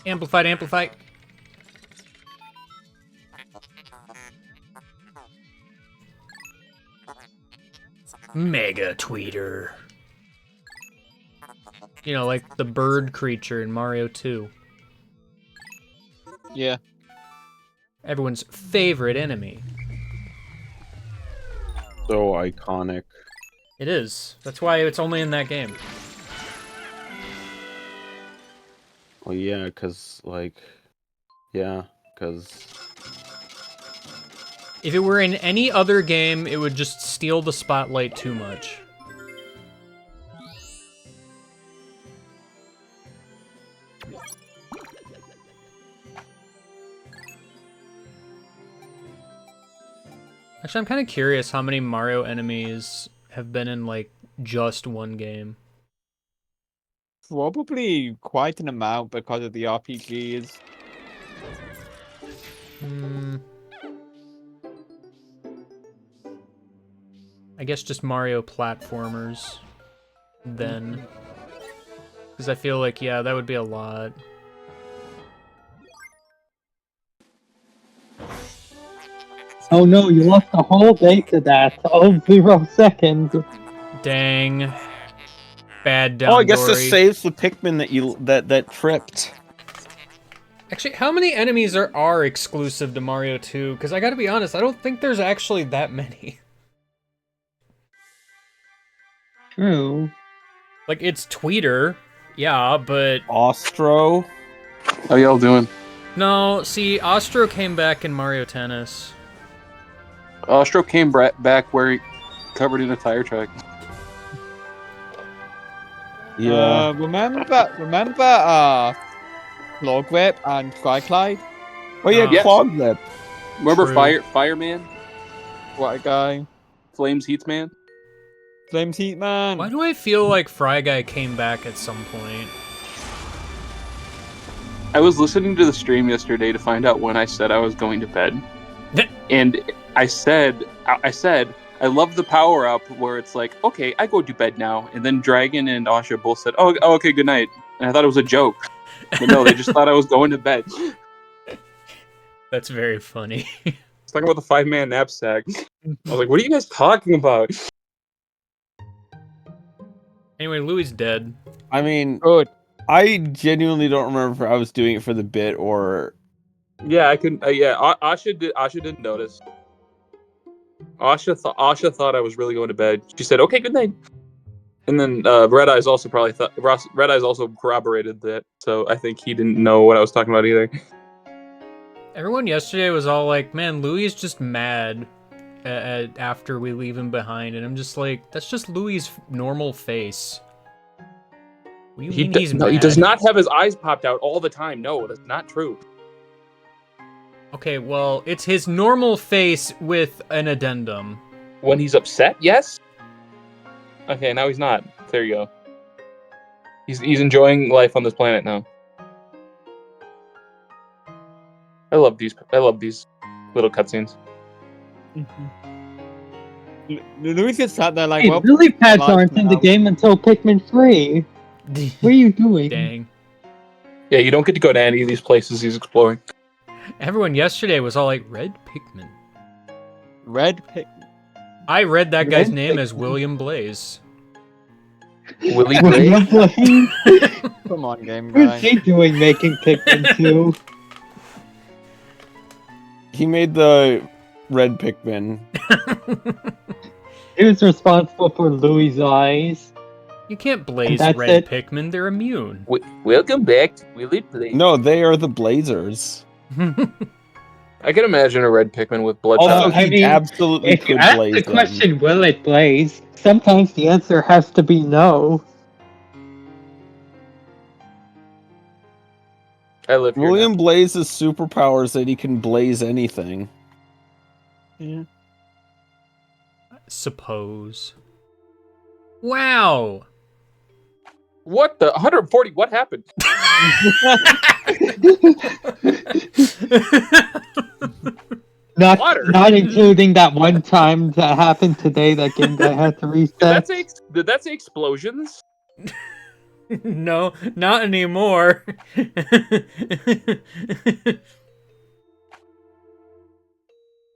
Amplified, amplified. Mega Tweeter. You know, like the bird creature in Mario 2. Yeah. Everyone's favorite enemy. So iconic. It is. That's why it's only in that game. Well, yeah, because, like... Yeah, because... If it were in any other game, it would just steal the spotlight too much. Actually, I'm kind of curious how many Mario enemies have been in, like, just one game. Probably quite an amount because of the RPGs. I guess just Mario platformers, then. Because I feel like, yeah, that would be a lot. Oh no, you lost the whole day to that. Oh, 0 seconds. Dang. Bad down Oh, I guess this Dory. saves the Pikmin that tripped. Actually, how many enemies are exclusive to Mario 2? Because I gotta be honest, I don't think there's actually that many. True. Like, it's Tweeter, yeah, but... Ostro. How y'all doing? No, see, Ostro came back in Mario Tennis. Ostro came back where he covered in a tire track. Yeah. Remember, Log Whip and Skyclide? Oh yeah, Yes. Clog Lip. Remember True. Fireman? What a guy. Flames Heatsman? Flames Heat Man. Why do I feel like Fry Guy came back at some point? I was listening to the stream yesterday to find out when I said I was going to bed. And I said, I love the power up where it's like, okay, I go to bed now. And then Dragon and Asha both said, oh okay, good night. And I thought it was a joke. But no, they just thought I was going to bed. That's very funny. It's talking about the 5-man knapsack. I was like, what are you guys talking about? Anyway, Louis dead. I mean, Good. I genuinely don't remember if I was doing it for the bit or. Yeah, I couldn't. Asha didn't notice. Asha thought I was really going to bed. She said, "Okay, good night." And then Red Eyes also probably thought. Red Eyes also corroborated that, so I think he didn't know what I was talking about either. Everyone yesterday was all like, man, Louis is just mad after we leave him behind. And I'm just like, that's just Louis' normal face. What do you mean he's mad? He does not have his eyes popped out all the time. No, that's not true. Okay, well, it's his normal face with an addendum. When he's upset, yes. Okay, now he's not. There you go. He's enjoying life on this planet now. I love these little cutscenes. Louis just sat there like, Hey, well, lily pads life aren't in the now. game until Pikmin 3. What are you doing? Dang. Yeah, you don't get to go to any of these places he's exploring. Everyone yesterday was all like, Red Pikmin. Red Pick. I read that guy's Red name as Pikmin. William Blaze. Willie What are Blaze? you playing? Come on, game What's guy. he doing making Pikmin 2? He made the red Pikmin. He was responsible for Louis' eyes. You can't blaze that's Red it. Pikmin, they're immune. Welcome back to Willie Blaze. No, they are the Blazers. I can imagine a red Pikmin with bloodshot. Also, I he mean, absolutely If you could ask blaze the them. question, will it blaze? Sometimes the answer has to be no. I live here. William Blaze's superpowers that he can blaze anything. Yeah. Suppose. Wow! What the 140? What happened? Water. Not including that one time that happened today that game that had to reset. Did that say explosions? No, not anymore.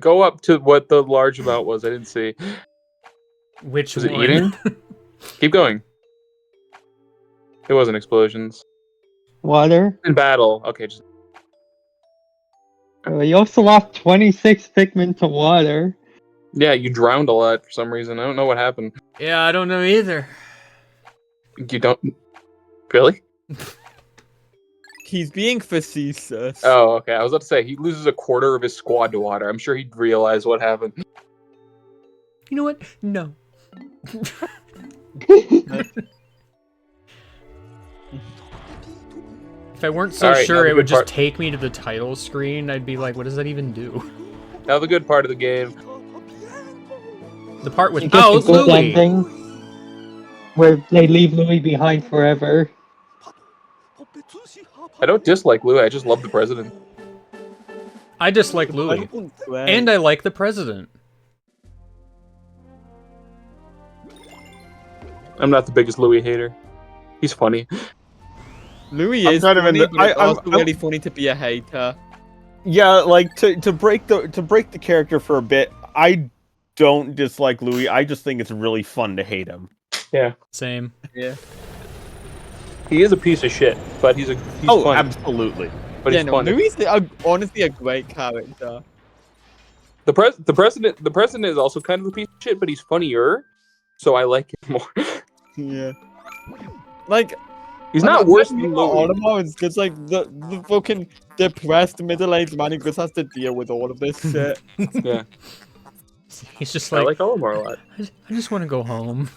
Go up to what the large amount was. I didn't see. Which Was it one? eating? Keep going. It wasn't explosions. Water. In battle. Okay, just You also lost 26 Pikmin to water. yeah, you drowned a lot for some reason. I don't know what happened. Yeah, I don't know either. You don't really? He's being facetious. Oh, okay. I was about to say he loses a quarter of his squad to water. I'm sure he'd realize what happened. You know what? No. If I weren't so Alright, now sure the it would good just part. take me to the title screen, I'd be like, what does that even do? Now the good part of the game. The part You with get oh, the good Louis. ending where they leave Louis behind forever. I don't dislike Louis. I just love the president. I dislike Louis, and I like the president. I'm not the biggest Louis hater. He's funny. Louis I'm is kind of funny, in the- but it's I'm- also really funny to be a hater. Yeah, like to break the character for a bit. I don't dislike Louis. I just think it's really fun to hate him. Yeah, Same. Yeah. he is a piece of shit, but he's Oh, funny. absolutely. But Yeah, he's no, funny. Louis is honestly a great character. The president is also kind of a piece of shit, but he's funnier, so I like him more. Yeah. Like, He's not worse than Louis. Automo is just like the fucking depressed middle-aged man who just has to deal with all of this shit. Yeah. He's just I like, like Olimar a lot. I just want to go home.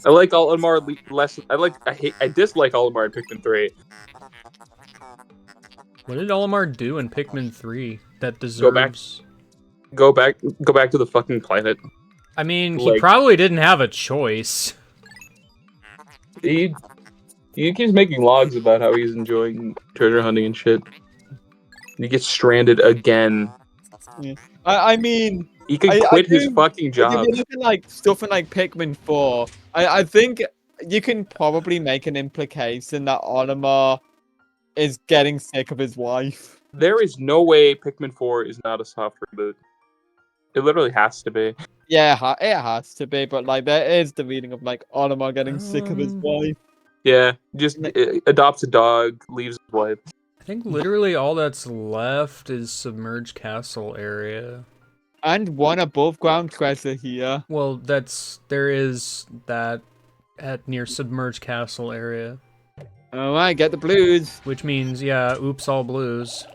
I like Olimar less. I dislike Olimar in Pikmin 3. What did Olimar do in Pikmin 3 that Go back. deserves... Go back to the fucking planet. I mean, he Like- probably didn't have a choice. He keeps making logs about how he's enjoying treasure hunting and shit. He gets stranded again. I mean, He could I quit his do- fucking if job. you look at like stuff in like Pikmin 4, I think you can probably make an implication that Olimar is getting sick of his wife. There is no way Pikmin 4 is not a soft reboot. It literally has to be. Yeah, it has to be, but like there is the reading of like Olimar getting sick of his wife. Yeah, just adopts a dog, leaves his wife. I think literally all that's left is Submerged Castle area. And one above ground treasure here. Well, there is that at near Submerged Castle area. Alright, get the blues. Which means, yeah, oops, all blues.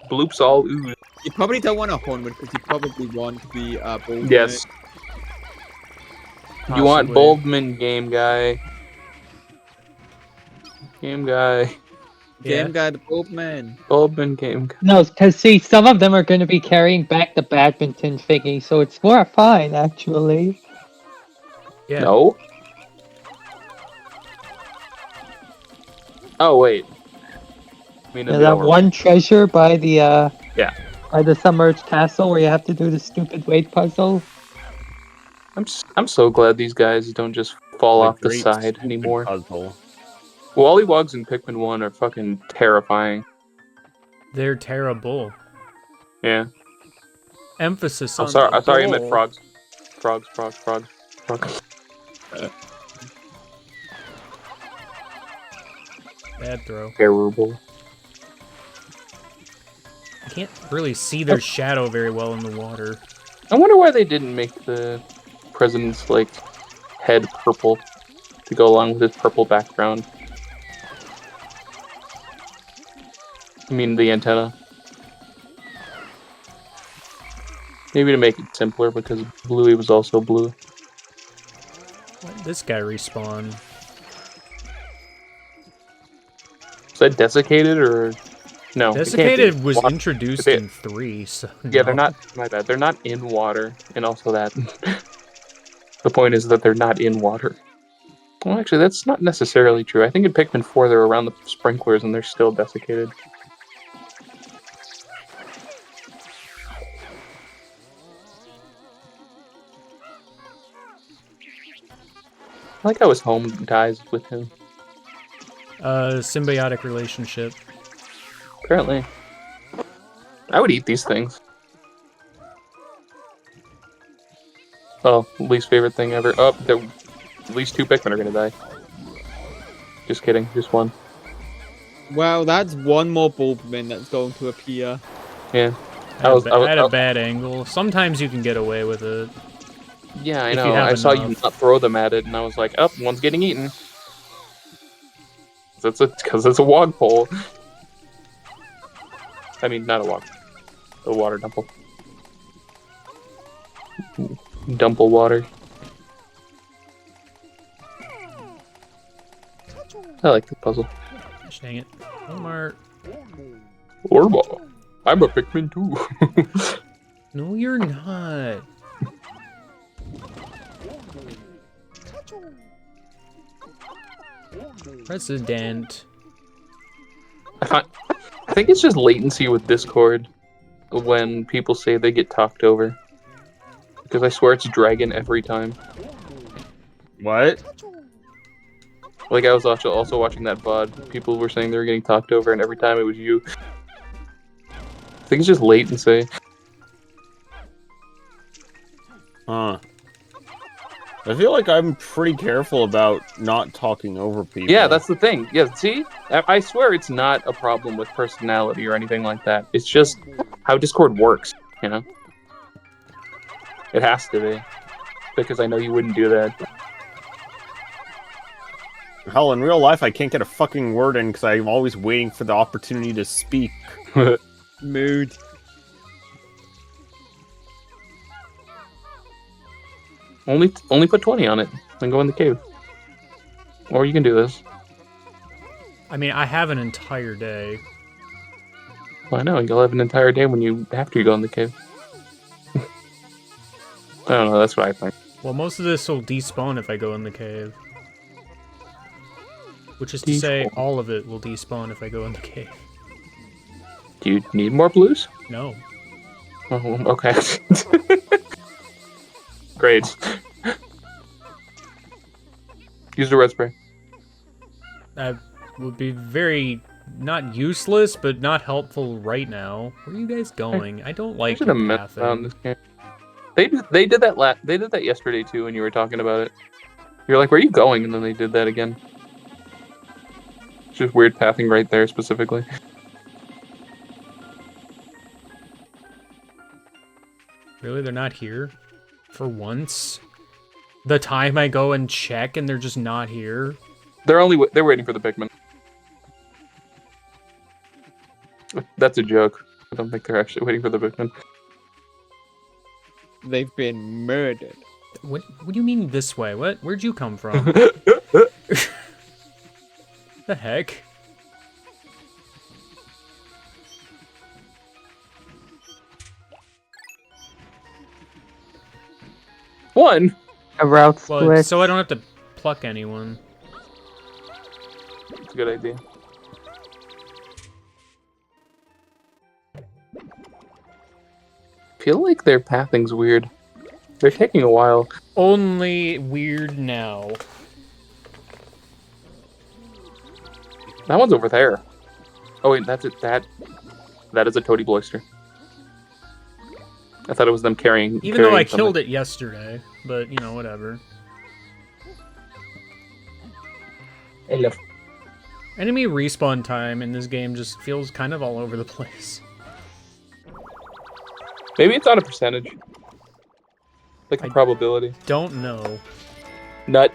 Bloops all ooze. You probably don't want a Hornwood because you probably want to be bold. Yes. You want Possibly. Bulbman game guy. Game guy. Yeah. Game guy, the Bulbman. Bulbman game guy. No, because see, some of them are going to be carrying back the badminton thingy, so it's more fine, actually. Yeah. No. Oh wait. I mean, There's that one treasure by the by the submerged castle where you have to do the stupid weight puzzle. I'm so glad these guys don't just fall off the great side stupid anymore. Puzzle. Wallywogs in Pikmin 1 are fucking terrifying. They're terrible. Yeah. Emphasis I'm on sorry. the I'm sorry. I meant bull. frogs. Frogs. Bad throw. Terrible. I can't really see their shadow very well in the water. I wonder why they didn't make the president's head purple to go along with his purple background. I mean the antenna. Maybe to make it simpler because Bluey was also blue. Why did this guy respawn? Is that desiccated or no? it can't be. Desiccated was Water- introduced they- in 3, so Yeah, they're no. not. My bad. They're not in water, and also that. The point is that they're not in water. Well, actually, that's not necessarily true. I think in Pikmin 4 they're around the sprinklers and they're still desiccated. I like how his home dies with him. Symbiotic relationship. Apparently. I would eat these things. Oh, least favorite thing ever. Oh, at least 2 Pikmin are gonna die. Just kidding, just 1. Well, that's one more Bulbman that's going to appear. Yeah. I had a bad angle. Sometimes you can get away with it. Yeah, I if you know. have I saw you enough. not throw them at it, and I was like, "Oh, one's getting eaten." Because it's a wogpole. I mean, not a wog. A water dumple. Dumple water. I like the puzzle. Gosh dang it. Walmart. Orba. I'm a Pikmin too. No, you're not. President. I think it's just latency with Discord when people say they get talked over. Because I swear it's Dragon every time. What? Like, I was also watching that VOD. People were saying they were getting talked over, and every time it was you. I think it's just latency. Huh. I feel like I'm pretty careful about not talking over people. Yeah, that's the thing. Yeah, see? I swear it's not a problem with personality or anything like that. It's just how Discord works, you know? It has to be. Because I know you wouldn't do that. Hell, in real life, I can't get a fucking word in because I'm always waiting for the opportunity to speak. Mood. Only put 20 on it, then go in the cave. Or you can do this. I mean, I have an entire day. Well, I know, you'll have an entire day when you after you go in the cave. I don't know, that's what I think. Well, most of this will despawn if I go in the cave. Which is to say, Despawn. all of it will despawn if I go in the cave. Do you need more blues? No. Oh, okay. Great. Use the red spray. That would be very, not useless, but not helpful right now. Where are you guys going? I don't like There's your a mess around pathing. this game. They did that they did that yesterday too when you were talking about it. You're like, where are you going? And then they did that again. It's just weird pathing right there specifically. Really? They're not here? For once? The time I go and check and they're just not here? They're waiting for the Pikmin. That's a joke. I don't think they're actually waiting for the Pikmin. They've been murdered. What do you mean this way? What? Where'd you come from? The heck? One. A route Well, split. so I don't have to pluck anyone. It's a good idea. Feel like their pathing's weird. They're taking a while. Only weird now. That one's over there. Oh wait, that's it. That is a toady bloister. I thought it was them carrying. Even though I killed it yesterday, but you know, whatever. Hello. Enemy respawn time in this game just feels kind of all over the place. Maybe it's on a percentage. Like a probability. Don't know. Nut.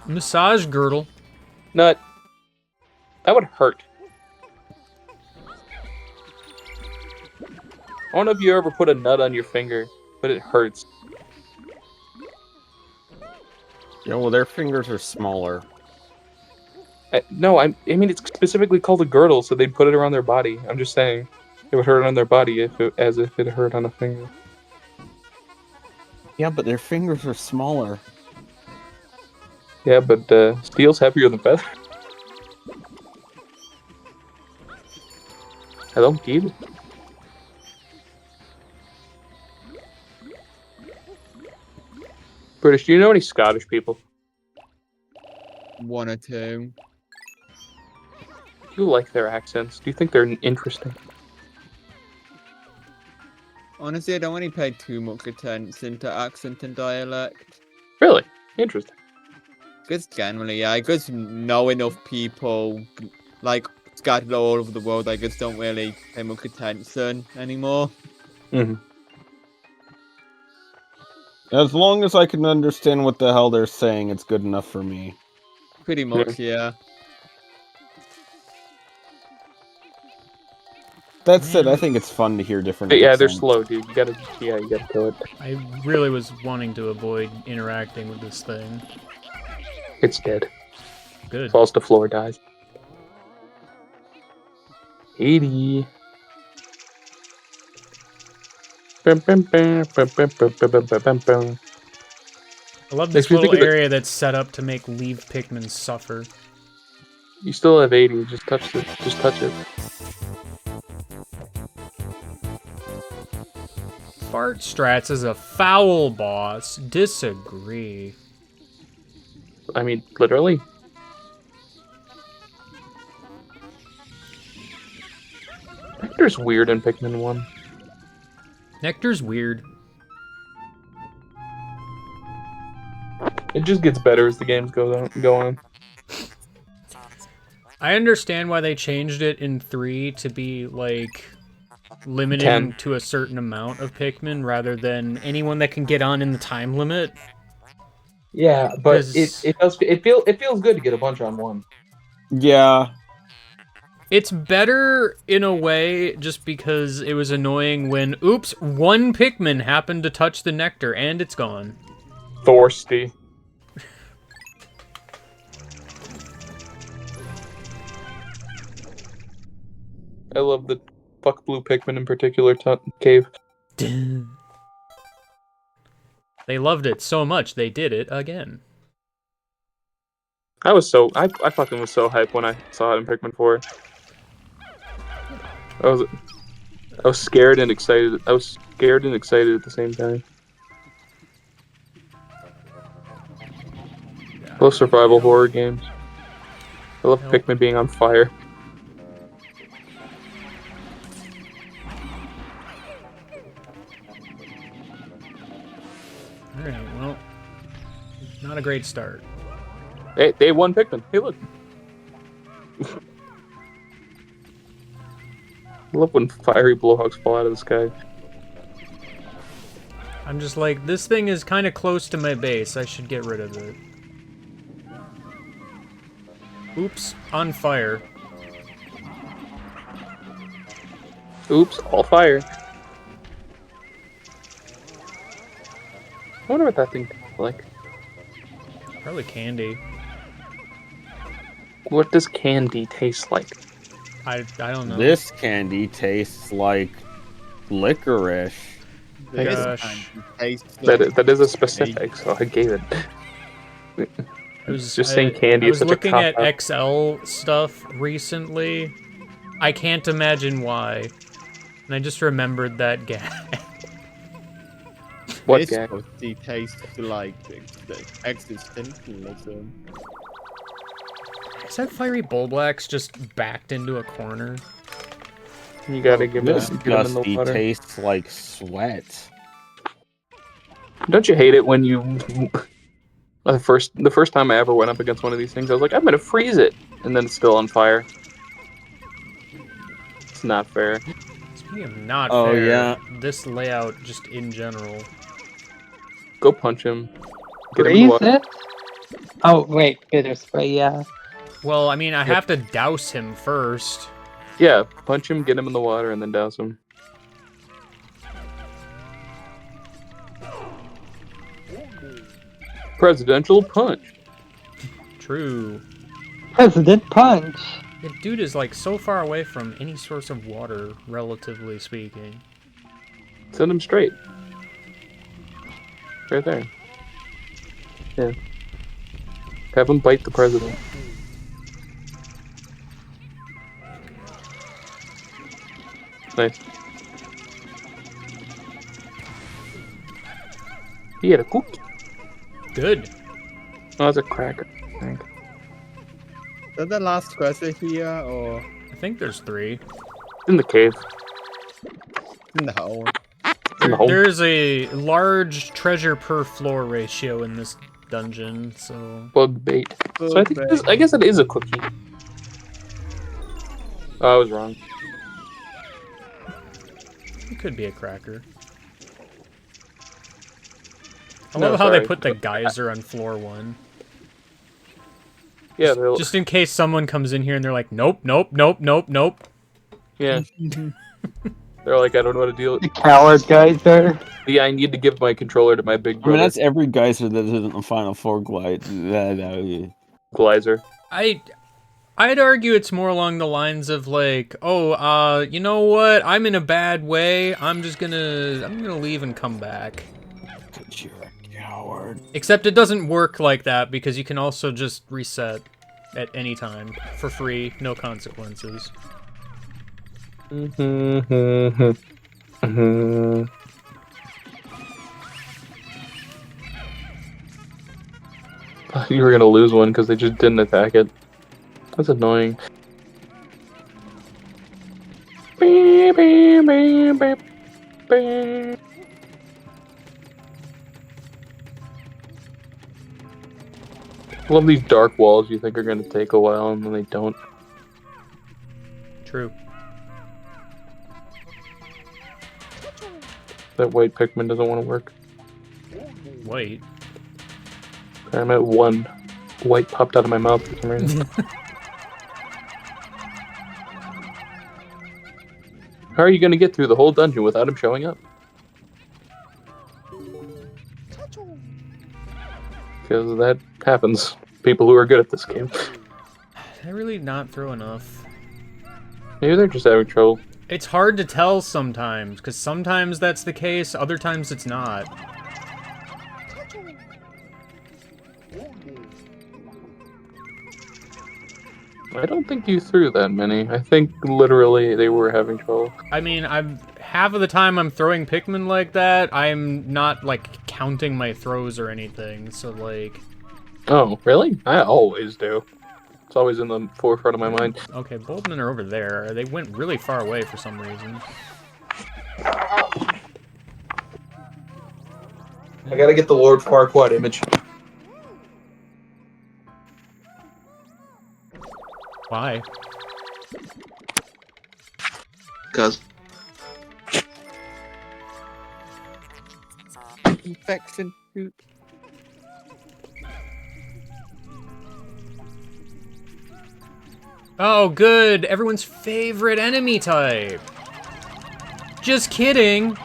Massage girdle. Nut. That would hurt. I don't know if you ever put a nut on your finger, but it hurts. Yeah, well, their fingers are smaller. No, I mean it's specifically called a girdle, so they'd put it around their body. I'm just saying, it would hurt on their body as if it hurt on a finger. Yeah, but their fingers are smaller. Yeah, but steel's heavier than feather. Hello, kid. British, do you know any Scottish people? One or two. Do you like their accents? Do you think they're interesting? Honestly, I don't really pay too much attention to accent and dialect. Really? Interesting. Because generally, I just know enough people, like, scattered all over the world, I just don't really pay much attention anymore. Mm-hmm. As long as I can understand what the hell they're saying, it's good enough for me. Pretty much, yeah. That said, I think it's fun to hear different But yeah, they're accents. slow, dude. You gotta kill it. I really was wanting to avoid interacting with this thing. It's dead. Good. Falls to floor, dies. 80. Bum, bum, bum, bum, bum, bum, bum, bum, bum, bum. I love this Makes me little think of the- area that's set up to make leave Pikmin suffer. You still have 80. Just touch it. Just touch it. Fart Strats is a foul boss. Disagree. I mean, literally. Nectar's weird in Pikmin 1. Nectar's weird. It just gets better as the games go on. I understand why they changed it in 3 to be, like, limiting 10. to a certain amount of Pikmin rather than anyone that can get on in the time limit. Yeah, but 'Cause- it feels good to get a bunch on one. Yeah. It's better in a way just because it was annoying when, oops, one Pikmin happened to touch the nectar and it's gone. Thirsty. I love the fuck blue Pikmin in particular cave. They loved it so much they did it again. I fucking was so hyped when I saw it in Pikmin 4. I was scared and excited. I was scared and excited at the same time. I love survival horror games. I love Pikmin being on fire. Alright, well, not a great start. Hey, they won Pikmin. Hey, look. I love when fiery blowhawks fall out of the sky. I'm just like, this thing is kind of close to my base. I should get rid of it. Oops, on fire. Oops, all fire. I wonder what that thing tastes like. Probably candy. What does candy taste like? I don't know. This candy tastes like licorice. Gosh. That is a specific, so I gave it. I was just saying candy I is was such a looking at cop-out. XL stuff recently. I can't imagine why. And I just remembered that gag. What This gag? pussy tastes like existentialism. Is that fiery bullblacks just backed into a corner? You gotta get them This in the dusty water. tastes like sweat. Don't you hate it when you... The first time I ever went up against one of these things, I was like, I'm gonna freeze it! And then it's still on fire. It's not fair. Speaking of not Oh, fair, yeah. this layout just in general. Go punch him. Get him in the Freeze water. it? Oh, wait, bitter spray, yeah. Well, I mean, I have to douse him first. Yeah, punch him, get him in the water, and then douse him. Presidential punch. True. President Punch! The dude is like so far away from any source of water, relatively speaking. Send him straight. Right there. Yeah. Have him bite the president. Nice. He had a cookie. Good. Oh, that's a cracker. I think. Is that the last treasure here, or I think there's 3. In the cave. in the hole? In the hole. There's a large treasure per floor ratio in this dungeon, so... Bug bait. So I guess it is a cookie. Oh, I was wrong. It could be a cracker. I No, love how they sorry. put the geyser on floor 1. Yeah, they're Just in case someone comes in here and they're like, nope, nope, nope, nope, nope. yeah. They're like, I don't know how to deal with The coward geyser. Yeah, I need to give my controller to my big I mean, brother. that's every geyser that isn't the Final Four glide. Glizer. I'd argue it's more along the lines of like, oh, you know what? I'm in a bad way. I'm gonna leave and come back. You're a coward. Except it doesn't work like that because you can also just reset at any time for free, no consequences. You were gonna lose one because they just didn't attack it. That's annoying. I love these dark walls you think are gonna take a while and then they don't. True. That white Pikmin doesn't want to work. Wait. I'm at one. White popped out of my mouth for some reason. How are you gonna get through the whole dungeon without him showing up? because that happens. People who are good at this game. Did I really not throw enough? Maybe they're just having trouble. It's hard to tell sometimes, because sometimes that's the case, other times it's not. I don't think you threw that many. I think literally they were having trouble. I mean, half of the time I'm throwing Pikmin like that, I'm not, like, counting my throws or anything, so, like... Oh, really? I always do. It's always in the forefront of my mind. Okay, Boldmen are over there. They went really far away for some reason. I gotta get the Lord Farquaad image. Why? Cause Infection. Oh, good! Everyone's favorite enemy type! Just kidding!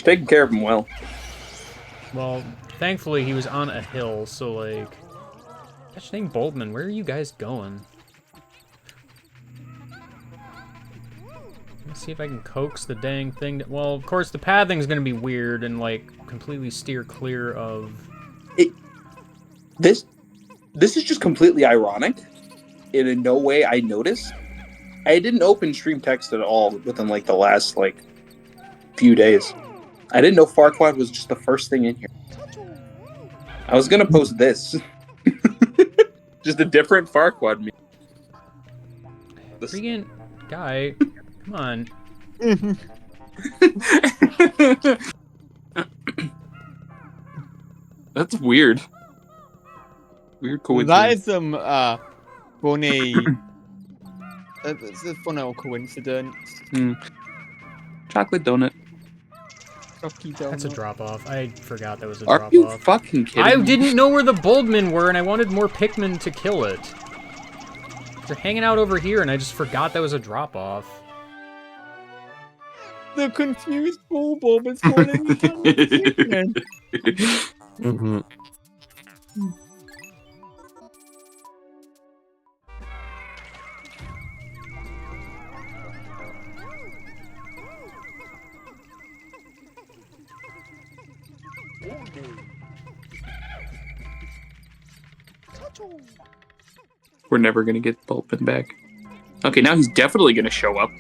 he's taking care of him well. Well, thankfully he was on a hill, so like... Gosh dang Boldman, where are you guys going? Let's see if I can coax the dang thing. Well, of course, the pathing's gonna be weird and, like, completely steer clear of... This is just completely ironic. In no way I noticed. I didn't open stream text at all within, like, the last, like, few days. I didn't know Farquaad was just the first thing in here. I was gonna post this. Just a different Farquaad meme. Freaking guy, come on. That's weird. Weird coincidence. That is some funny. It's a fun little coincidence. Chocolate donut. Rocky That's a donut. drop-off. I forgot that was a Are drop-off. you fucking kidding I me? didn't know where the Boldmen were, and I wanted more Pikmin to kill it. They're hanging out over here, and I just forgot that was a drop-off. The confused Bulbob is calling me Pikmin. Mm-hmm. We're never gonna get Bulpin back. Okay, now he's definitely gonna show up.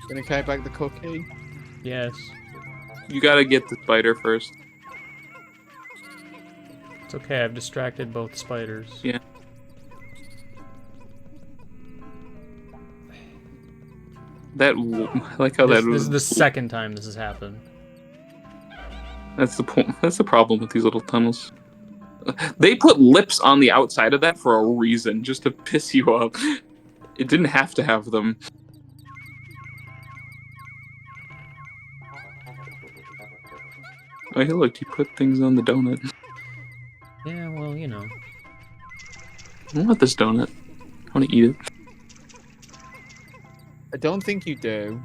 Gonna carry back the cookie. Yes. You gotta get the spider first. It's okay, I've distracted both spiders. Yeah. I like how This that was. is the second time this has happened. That's the point. That's the problem with these little tunnels. They put lips on the outside of that for a reason, just to piss you off. It didn't have to have them. Oh, hey, look, you put things on the donut. Yeah, well, you know. I want this donut. I want to eat it. I don't think you do.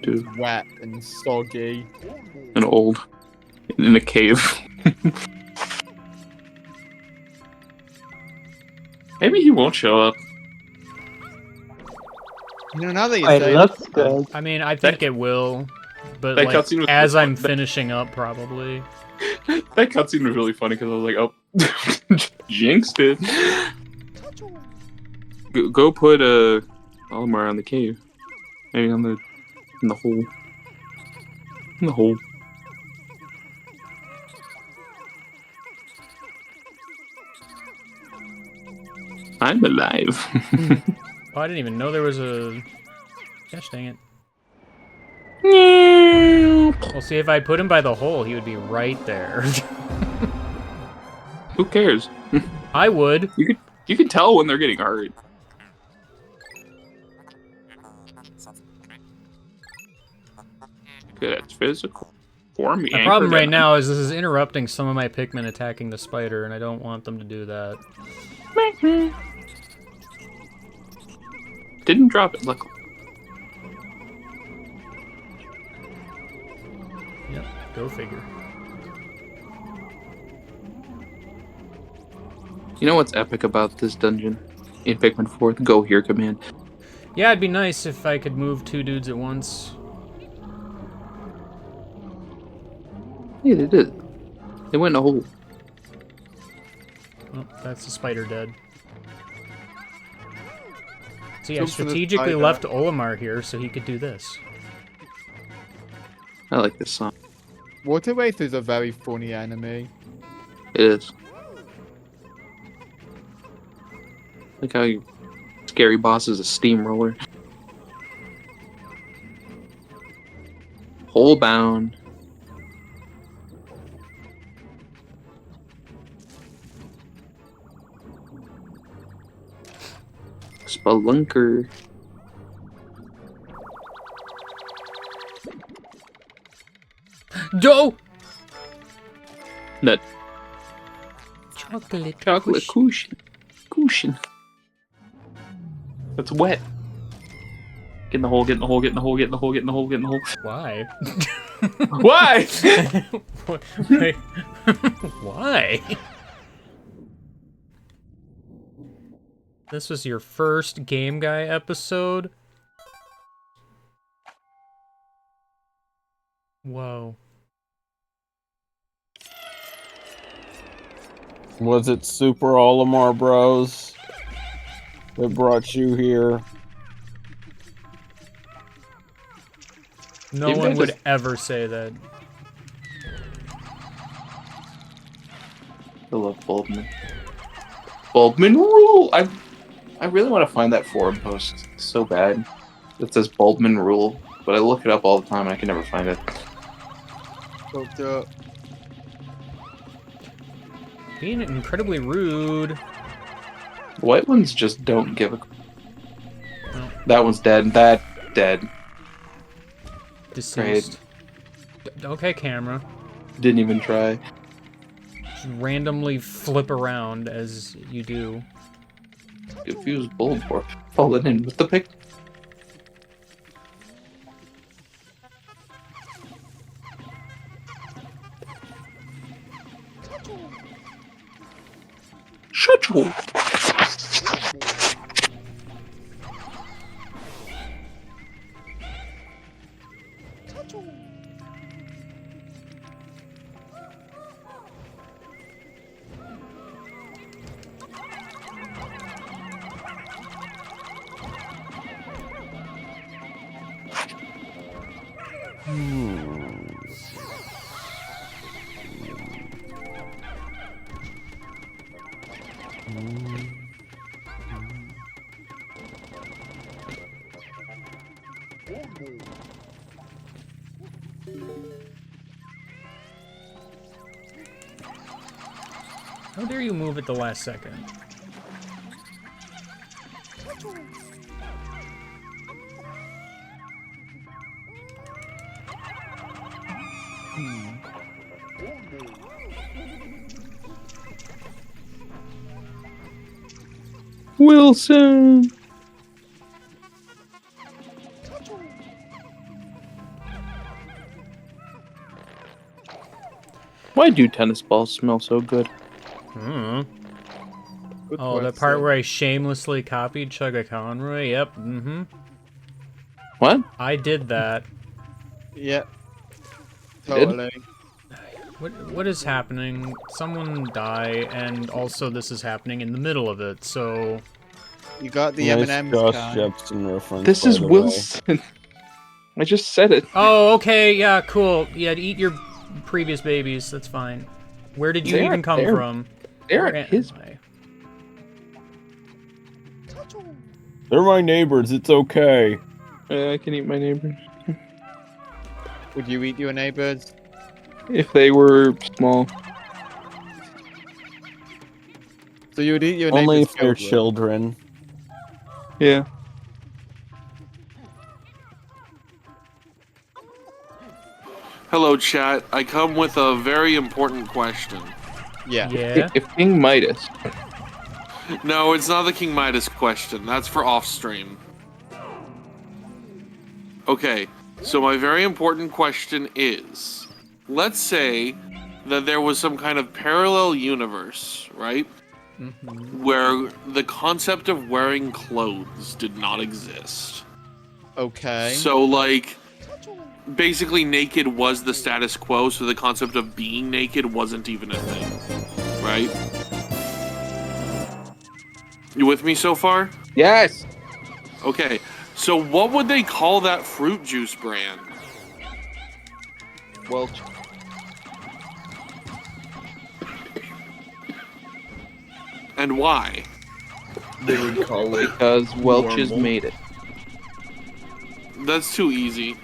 Dude, It's wet and soggy. and old. In a cave. Maybe he won't show up. You know, now that you It say looks good. I mean, I think it will, but that like, cutscene was as really I'm fun. finishing up, probably. That cutscene was really funny because I was like, oh, jinxed it. Go put Olimar on the cave. Maybe on the in the hole. In the hole. I'm alive. Oh, I didn't even know there was a... Gosh dang it. Well, see, if I put him by the hole, he would be right there. Who cares? I would. You can tell when they're getting hurt. Okay, that's physical. For me. My problem right now is this is interrupting some of my Pikmin attacking the spider, and I don't want them to do that. Didn't drop it. Look. Yep, go figure. You know what's epic about this dungeon? In Pikmin 4, the go here command. Yeah, it'd be nice if I could move 2 dudes at once. Yeah, they did. They went in a hole. Oh, that's the spider dead. See, I Jump for the strategically spider. left Olimar here so he could do this. I like this song. Water Wraith is a very funny enemy. It is. Like how you scary boss is a steamroller. Hole bound. Spelunker. Go! Nut. Chocolate. Chocolate cushion. Cushion. It's wet. Get in the hole, get in the hole, get in the hole, get in the hole, get in the hole, get in the hole. Why? Why? Wait. Why? This was your first Game Guy episode? Whoa. Was it Super Olimar Bros that brought you here? No Maybe one I would just- ever say that. I love Bulbman. Bulbman rule! I really want to find that forum post so bad. It says Bulbman rule, but I look it up all the time and I can never find it. Fucked up. Being incredibly rude. White ones just don't give a. No. That one's dead. That dead. Deceased. Okay, camera. Didn't even try. Just randomly flip around as you do. Confused bulb for falling in with the pick. Shut you. How dare you move at the last second? Wilson. Why do tennis balls smell so good? Hmm. Good Oh, the question. part where I shamelessly copied Chugga Conroy? Yep, mm-hmm. What? I did that. Yep. You did? Totally. What is happening? Someone die, and also this is happening in the middle of it, so... You got the Nice M&M's Josh can. Jepson reference. This by is the way. Wilson. I just said it. Oh, okay, yeah, cool. Yeah, eat your previous babies, that's fine. Where did you They even aren't come there. from? They're Where at his. am I? They're my neighbors. It's okay. I can eat my neighbors Would you eat your neighbors? if they were small. So you would eat your Only neighbors' if they're children? children. Yeah. Hello, chat. I come with a very important question. Yeah. Yeah. If King Midas, No, it's not the King Midas question. That's for off stream. Okay, so my very important question is, let's say that there was some kind of parallel universe, right? Mm-hmm. Where the concept of wearing clothes did not exist. Okay. So, like, basically naked was the status quo, so the concept of being naked wasn't even a thing, right? You with me so far? yes, Okay, so what would they call that fruit juice brand? Welch. And why? They would call it Because Welch's normal. made it. That's too easy.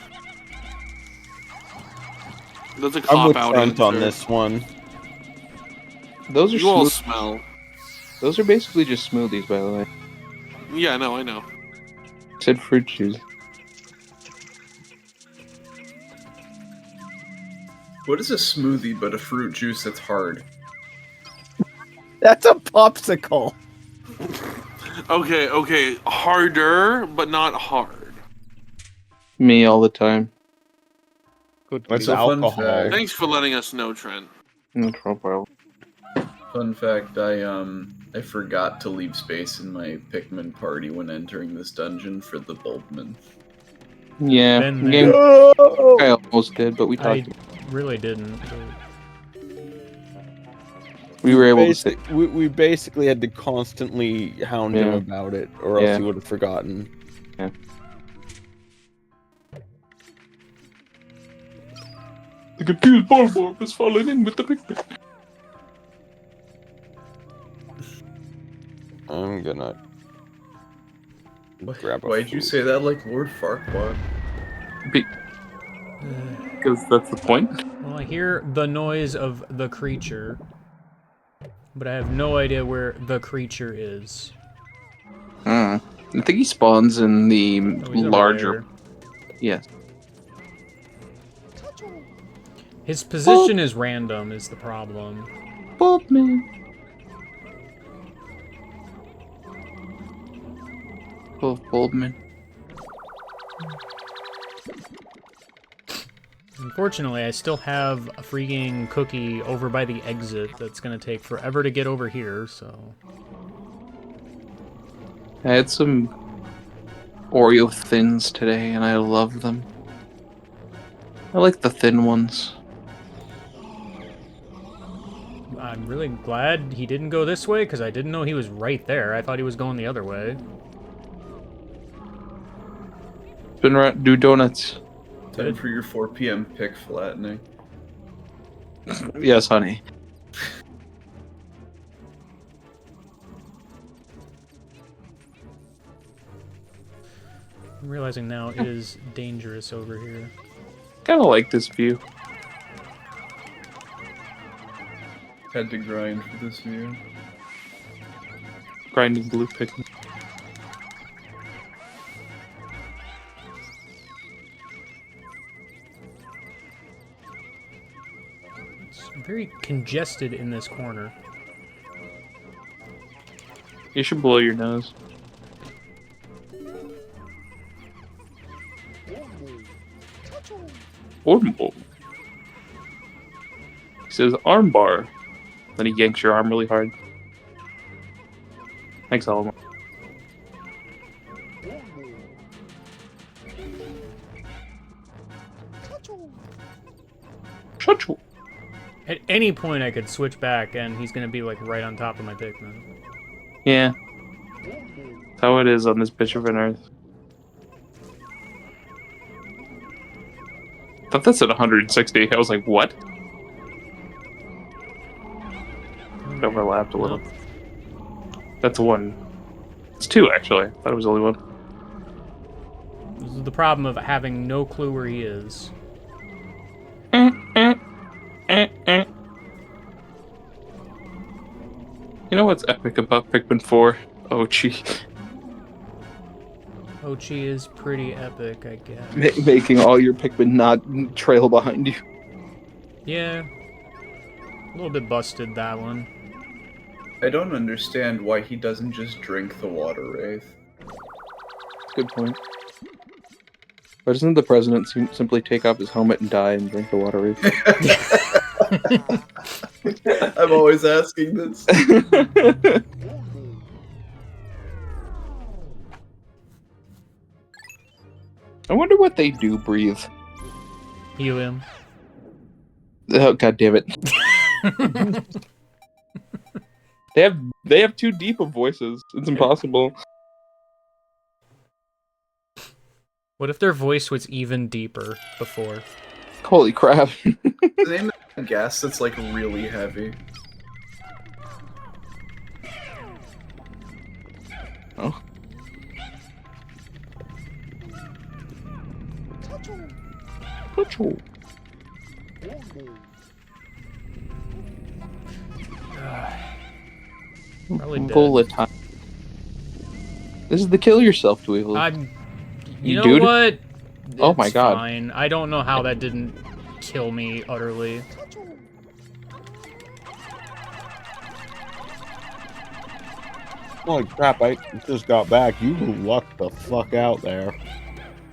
That's a I'm cop with out Trent answer. on this one. Those are You all smooth. smell. Those are basically just smoothies, by the way. Yeah, no, I know. I said fruit juice. What is a smoothie but a fruit juice that's hard? That's a popsicle. Okay, harder, but not hard. Me all the time. Good. What's grief. a fun alcohol. fact? Thanks for letting us know, Trent. No trouble. Fun fact: I forgot to leave space in my Pikmin party when entering this dungeon for the Bulbman. Yeah, Been game. there. I almost did, but we I talked. really didn't. We were able to say. We basically had to constantly hound him Yeah. about it, or Yeah. else he would have forgotten. The confused Bulborb is falling in with the Pikmin. I'm gonna grab a Why'd you food. say that like Lord Farquaad? Because that's the point. Well, I hear the noise of the creature, but I have no idea where the creature is. I think he spawns in the Oh, he's over larger. there. Yes. His position is random, is the problem. Bulbman. Bulbman. Unfortunately, I still have a freaking cookie over by the exit that's gonna take forever to get over here, so... I had some Oreo thins today, and I love them. I like the thin ones. I'm really glad he didn't go this way, because I didn't know he was right there. I thought he was going the other way. Spin around, do donuts. Time for your 4 p.m. pick flattening. Yes, honey. I'm realizing now it is dangerous over here. Kind of like this view. Had to grind for this view. Grinding blue Pikmin. It's very congested in this corner. You should blow your nose. Ormble. He says armbar. Then he yanks your arm really hard. Thanks, Alamo. Chachoo. At any point I could switch back and he's gonna be like right on top of my Pikmin. Yeah. That's how it is on this bitch of an earth. I thought that's at 160. I was like, what? It overlapped a little. Nope. That's one. It's two, actually. I thought it was only one. This is the problem of having no clue where he is. You know what's epic about Pikmin 4? Oh, gee. Ochi is pretty epic, I guess. Making all your Pikmin not trail behind you. Yeah. A little bit busted, that one. I don't understand why he doesn't just drink the water wraith. Good point. Why doesn't the president simply take off his helmet and die and drink the water wraith? I'm always asking this. I wonder what they do breathe. Helium. Oh, God damn it. They have too deep of voices. It's impossible. What if their voice was even deeper before? Holy crap. Name a gas that's like really heavy. Oh. Probably dead. Volatile. This is the kill yourself dweevil. You know Dude? what? Oh my It's God. Fine. I don't know how that didn't kill me utterly. Holy crap, I just got back. You lucked the fuck out there.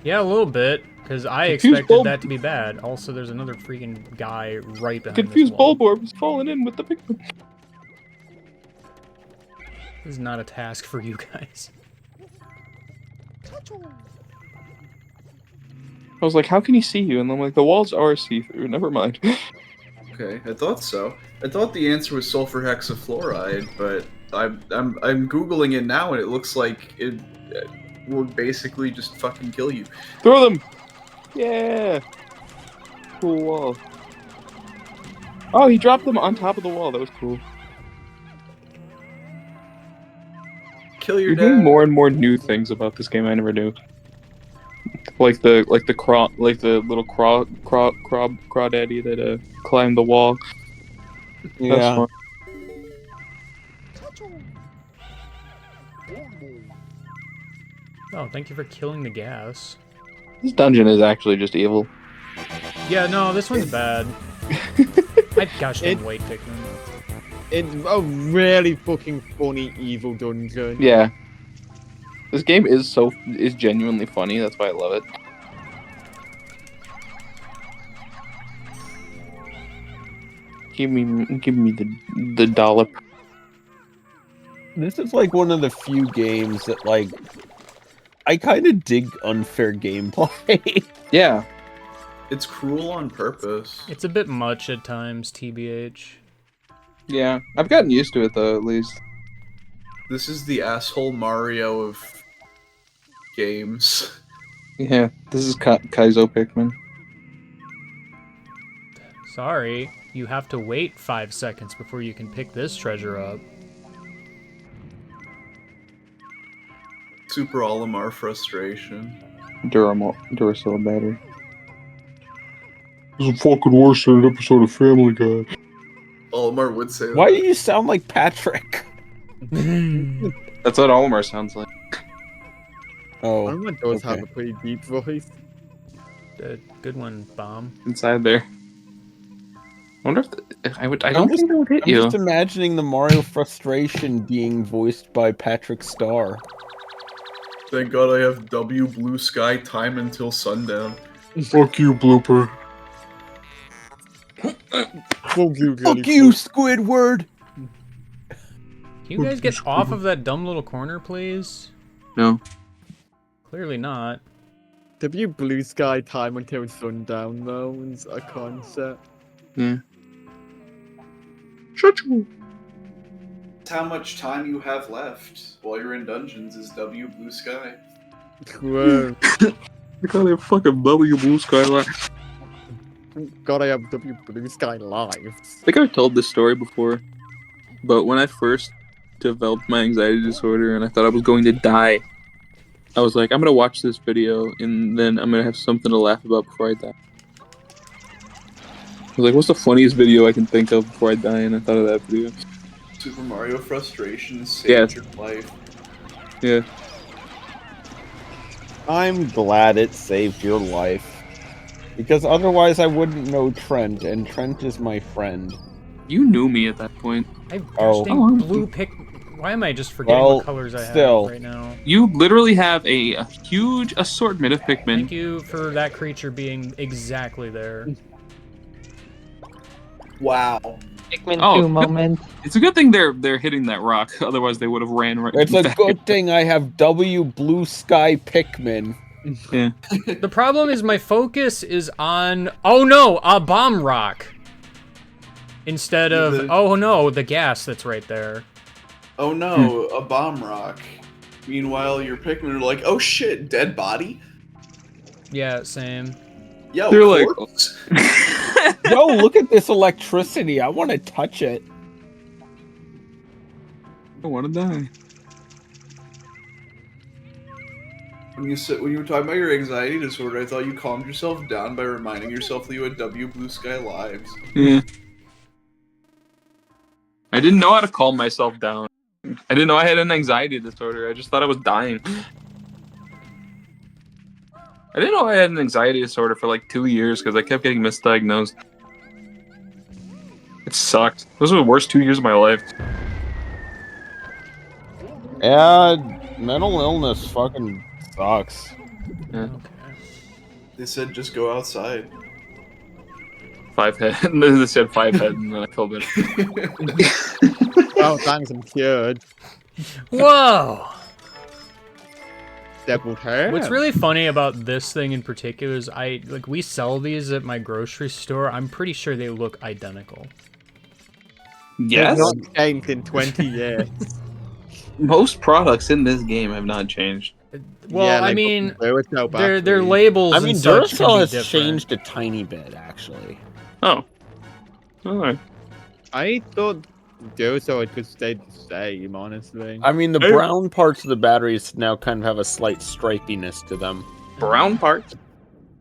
Yeah, a little bit, because I Confused expected bulb. that to be bad. Also, there's another freaking guy right behind Confused this wall. Bulborb is falling in with the Pikmin. This is not a task for you guys. I was like, how can he see you? And I'm like, the walls are see-through. Never mind. Okay, I thought so. I thought the answer was sulfur hexafluoride, but I'm googling it now, and it looks like it will basically just fucking kill you. Throw them! Yeah! Cool wall. Oh, he dropped them on top of the wall. That was cool. Kill your You're dad. doing more and more new things about this game I never knew. Like the little crawdaddy that climbed the wall. That's Yeah. fun. Oh, thank you for killing the gas. This dungeon is actually just evil. Yeah, no, this one's bad. Gosh, dang white Pikmin. It's a really fucking funny evil dungeon. Yeah. This game is genuinely funny. That's why I love it. Give me the dollop. This is like one of the few games that like I kind of dig unfair gameplay. Yeah. It's cruel on purpose. It's a bit much at times, TBH. Yeah. I've gotten used to it though, at least. This is the asshole Mario of games. Yeah. This is Kaizo Pikmin. Sorry, you have to wait 5 seconds before you can pick this treasure up. Super Olimar frustration. Duracell battery. This is fucking worse than an episode of Family Guy. Olimar would say that. Why do you sound like Patrick? That's what Olimar sounds like. Oh, Olimar does have okay. a pretty deep voice. Good one, Bomb. Inside there. I wonder if I don't I'm think that would hit I'm you. just imagining the Mario frustration being voiced by Patrick Starr. Thank God I have W Blue Sky time until sundown. Fuck you, Blooper. Fuck you, Fuck you, Squidward! Can you guys get off of that dumb little corner, please? No. Clearly not. W Blue Sky time until sundown, though, is a concept. Yeah. Shut you. That's how much time you have left while you're in dungeons is W Blue Sky. Whoa. Look how they fucking W Blue Skyline. God, I have W Blue Sky live. I think I've told this story before, but when I first developed my anxiety disorder and I thought I was going to die, I was like, I'm gonna watch this video and then I'm gonna have something to laugh about before I die. I was like, what's the funniest video I can think of before I die? And I thought of that video. Super Mario frustration saved your life. Yeah. I'm glad it saved your life. Because otherwise I wouldn't know Trent, and Trent is my friend. You knew me at that point. I Oh. blue pick. Why am I just forgetting Well, what colors I still. have right now? You literally have a huge assortment of Pikmin. Thank you for that creature being exactly there. Wow. Pikmin Oh, 2 moment. It's a good thing they're hitting that rock, otherwise they would have ran right. It's a back. good thing I have W Blue Sky Pikmin. Yeah. The problem is my focus is on, oh no, a bomb rock. Instead of, oh no, the gas that's right there. Oh no, a bomb rock. Meanwhile, your Pikmin are like, oh shit, dead body? Yeah, same. Yo, They're like, corpse? Yo, look at this electricity. I want to touch it. I want to die. When you were talking about your anxiety disorder, I thought you calmed yourself down by reminding yourself that you had W Blue Sky lives. Yeah. I didn't know how to calm myself down. I didn't know I had an anxiety disorder. I just thought I was dying. I didn't know I had an anxiety disorder for like 2 years because I kept getting misdiagnosed. It sucked. Those were the worst 2 years of my life. Yeah, mental illness fucking sucks. Yeah. Okay. They said just go outside. 5 head. They said 5 head, and then I felt better. Oh, thanks, I'm cured. Whoa! Doubled hair. What's really funny about this thing in particular is we sell these at my grocery store. I'm pretty sure they look identical. Yes. They've not changed in 20 years. Most products in this game have not changed. Well, Yeah, I like, mean, there is no their battery. labels I mean, and such can Duracell be has different. changed a tiny bit, actually. Oh. Alright. I thought Duracell had just stayed the same, honestly. I mean, the brown parts of the batteries now kind of have a slight stripiness to them. Brown parts?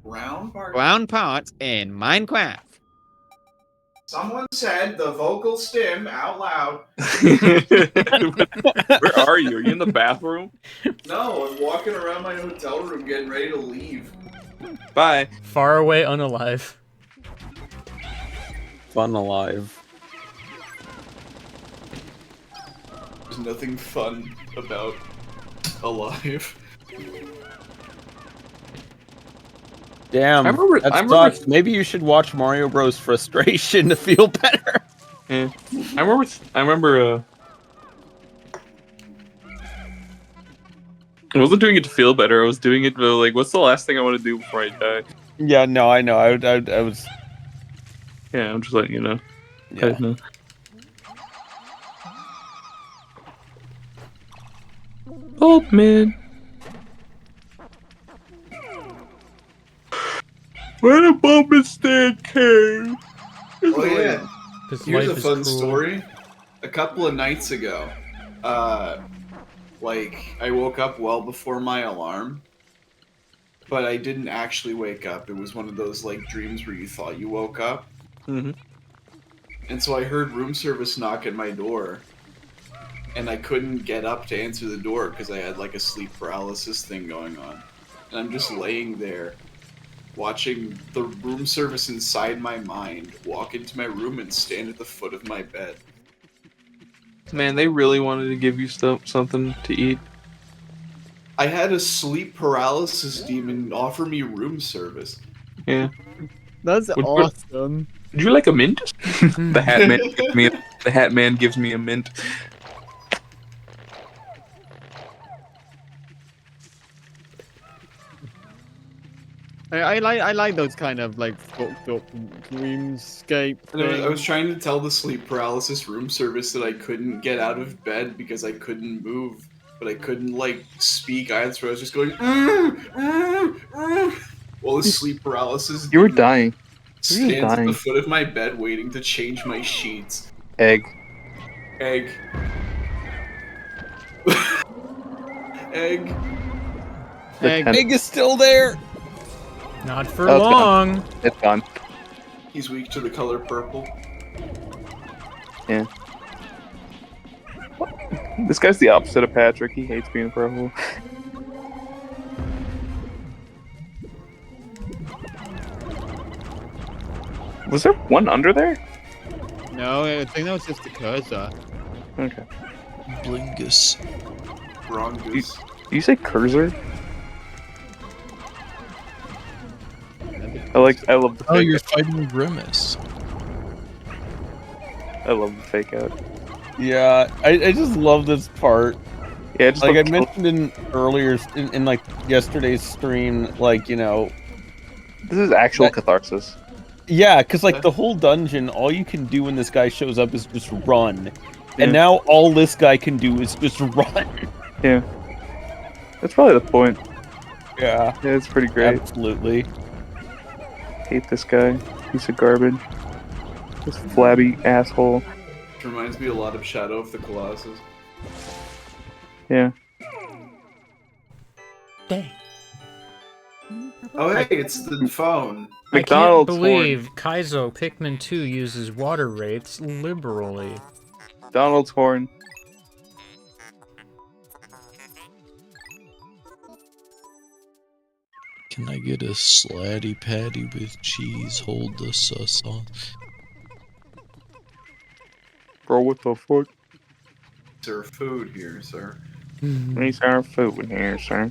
Brown part? Brown parts in Minecraft. Someone said the vocal stim out loud. Where are you? Are you in the bathroom? No, I'm walking around my hotel room getting ready to leave. Bye. Far away, unalive. Fun alive. There's nothing fun about alive. Damn, I remember- that I remember- sucks. Maybe you should watch Mario Bros. Frustration to feel better. Yeah. I remember, I wasn't doing it to feel better. I was doing it to, like, what's the last thing I want to do before I die? Yeah, no, I know. I was... Yeah, I'm just letting you know. Yeah. I know. Oh, man. What a moment stand cave. Oh yeah. 'Cause Here's life a is fun cruel. story. A couple of nights ago, like I woke up well before my alarm, but I didn't actually wake up. It was one of those like dreams where you thought you woke up. Mm-hmm. And so I heard room service knock at my door, and I couldn't get up to answer the door because I had like a sleep paralysis thing going on. And I'm just laying there, watching the room service inside my mind walk into my room and stand at the foot of my bed. Man, they really wanted to give you something to eat. I had a sleep paralysis demon offer me room service. Yeah. That's Would- awesome. Would you like a mint? The hat man gives me a mint. I like those kind of like fucked up dreamscape And I was things. trying to tell the sleep paralysis room service that I couldn't get out of bed because I couldn't move, but I couldn't like speak either. So I was just going while the sleep paralysis You were demon dying. stands at dying. the foot of my bed waiting to change my sheets. Egg. Egg. Egg. Egg. Egg is still there. Not for Oh, it's long. It's gone. He's weak to the color purple. Yeah. This guy's the opposite of Patrick. He hates being purple. Was there one under there? No, I think that was just the cursor. Okay. Blingus. Wrong goose. You say cursor? I love the fake Oh, you're out. fighting Grimace. I love the fake out. Yeah, I just love this part. Yeah, just Like I mentioned in earlier in like yesterday's stream, like, you know, this is actual catharsis. yeah, because like the whole dungeon, all you can do when this guy shows up is just run. Yeah. And now all this guy can do is just run. Yeah. That's probably the point. Yeah. Yeah, it's pretty great. Absolutely. Hate this guy. Piece of garbage. This flabby asshole. Which reminds me a lot of Shadow of the Colossus. Yeah. Dang. Oh, hey, it's the phone. McDonald's I can't believe Kaizo Pikmin 2 uses water wraiths liberally. Donald's horn. Can I get a slatty patty with cheese? Hold the sauce on. Bro, what the fuck? Sir, food here, sir. These are food in here, sir.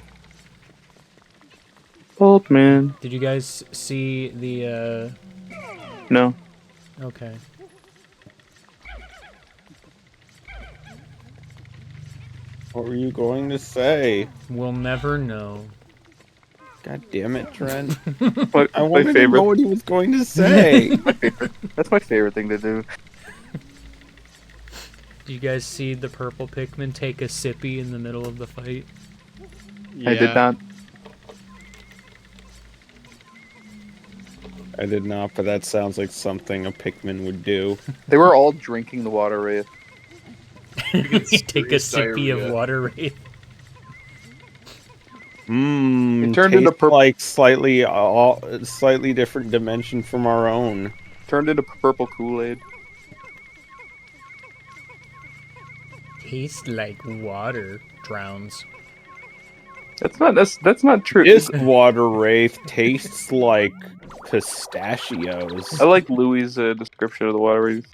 Old man. Did you guys see the, No. Okay. What were you going to say? We'll never know. God damn it, Trent. What, I wanted to know what he was going to say. That's my favorite thing to do. Did you guys see the purple Pikmin take a sippy in the middle of the fight? Yeah. I did not. I did not, but that sounds like something a Pikmin would do. They were all drinking the water wraith. Take a sippy of diarrhea. water wraith. Mmm. It turned into purple. like slightly different dimension from our own. Turned into purple Kool-Aid. Tastes like water. Drowns. That's not true. This water wraith tastes like pistachios. I like Louis' description of the water wraith.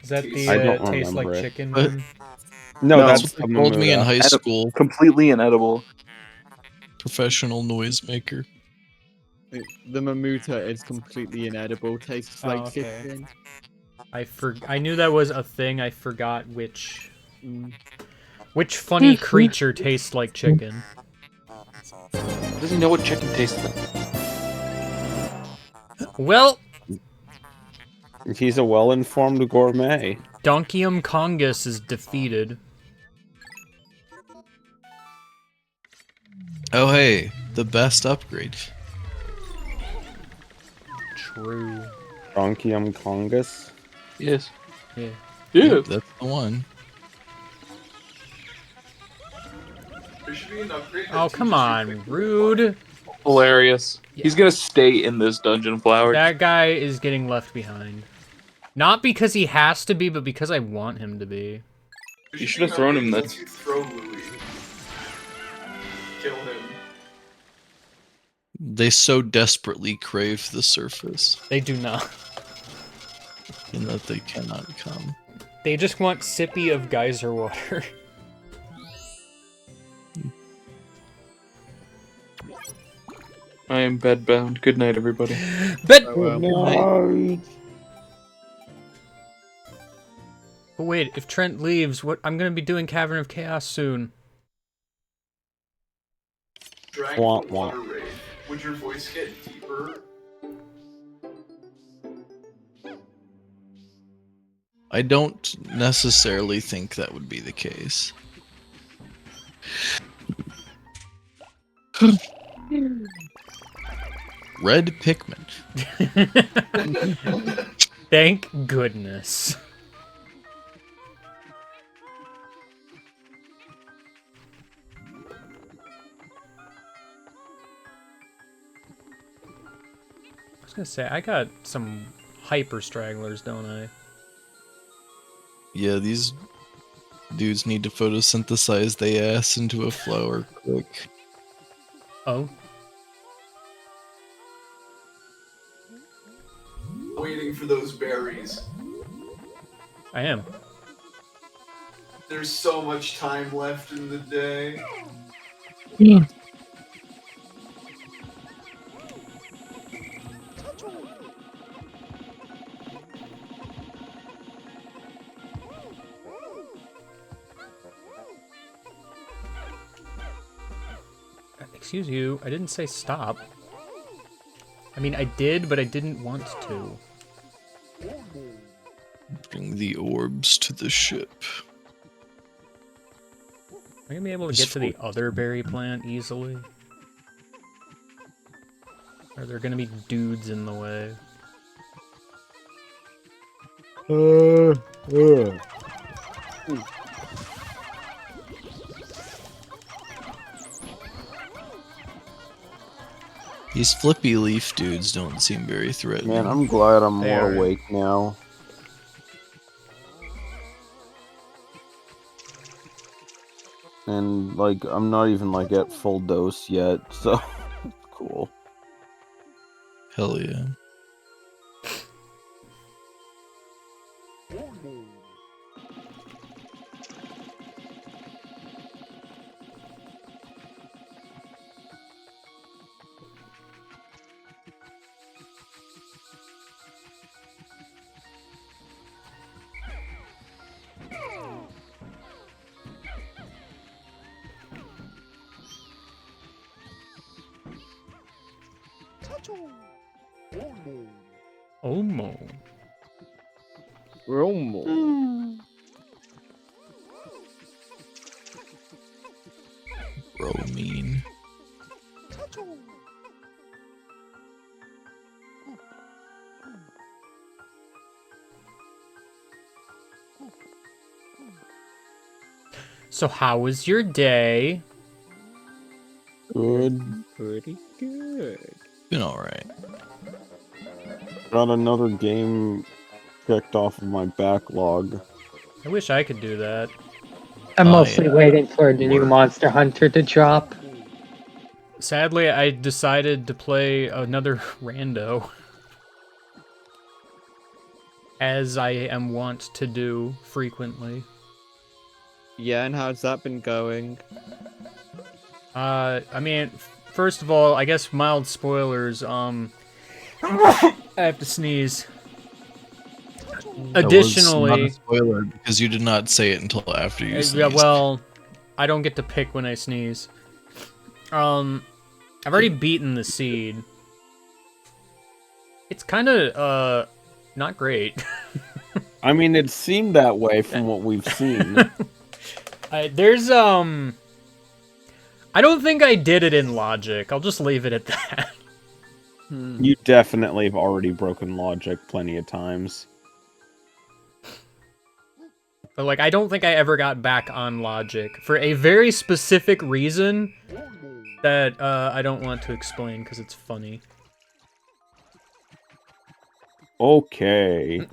Is that the I don't taste like remember it. chicken What? one? No, No, that's That's the what they told me in Mamuda. high school. Completely inedible. Professional noisemaker. The Mamuta is completely inedible. Tastes Oh, like okay. chicken. I knew that was a thing. I forgot which funny creature tastes like chicken. Does he know what chicken tastes like? Well, He's a well-informed gourmet. Donkium Congus is defeated. Oh hey, the best upgrade. True. Bronchium congus. Yes. Yeah. Yeah. That's the one. There should be an upgrade. Oh, come on, rude. Hilarious. Yeah. He's gonna stay in this dungeon flower. That guy is getting left behind. Not because he has to be, but because I want him to be. There You should should be have an thrown upgrade him once that. you throw Louis. Kill him. They so desperately crave the surface, They do not. in that they cannot come. They just want sippy of geyser water. I am bedbound. Good night, everybody. But Well, But wait, if Trent leaves, what? I'm gonna be doing Cavern of Chaos soon. Drank Womp the water wraith. Would your voice get deeper? I don't necessarily think that would be the case. Red Pikmin. Thank goodness. I was gonna say, I got some hyper stragglers, don't I? Yeah, these dudes need to photosynthesize they ass into a flower quick. Oh, waiting for those berries. I am. There's so much time left in the day. Yeah. Excuse you, I didn't say stop. I mean, I did, but I didn't want to. Bring the orbs to the ship. Am I gonna be able to get to the other berry plant easily? Are there gonna be dudes in the way? These flippy leaf dudes don't seem very threatening. Man, I'm glad I'm They more are. awake now. And, like, I'm not even, like, at full dose yet, so... cool. Hell yeah. Omo. Romo. Bro mean. So how was your day? Good. Pretty good. Been alright. Got another game checked off of my backlog. I wish I could do that. I'm Oh, mostly yeah. waiting for the new Work. Monster Hunter to drop. Sadly, I decided to play another rando. As I am wont to do frequently. Yeah, and how's that been going? I mean, first of all, I guess mild spoilers, I have to sneeze. Additionally, That was not a spoiler because you did not say it until after you sneezed. yeah, well, I don't get to pick when I sneeze. I've already beaten the seed. It's kind of, not great. I mean, it seemed that way from what we've seen. There's, I don't think I did it in logic. I'll just leave it at that. You definitely have already broken logic plenty of times. But, like, I don't think I ever got back on logic for a very specific reason that, I don't want to explain because it's funny. Okay.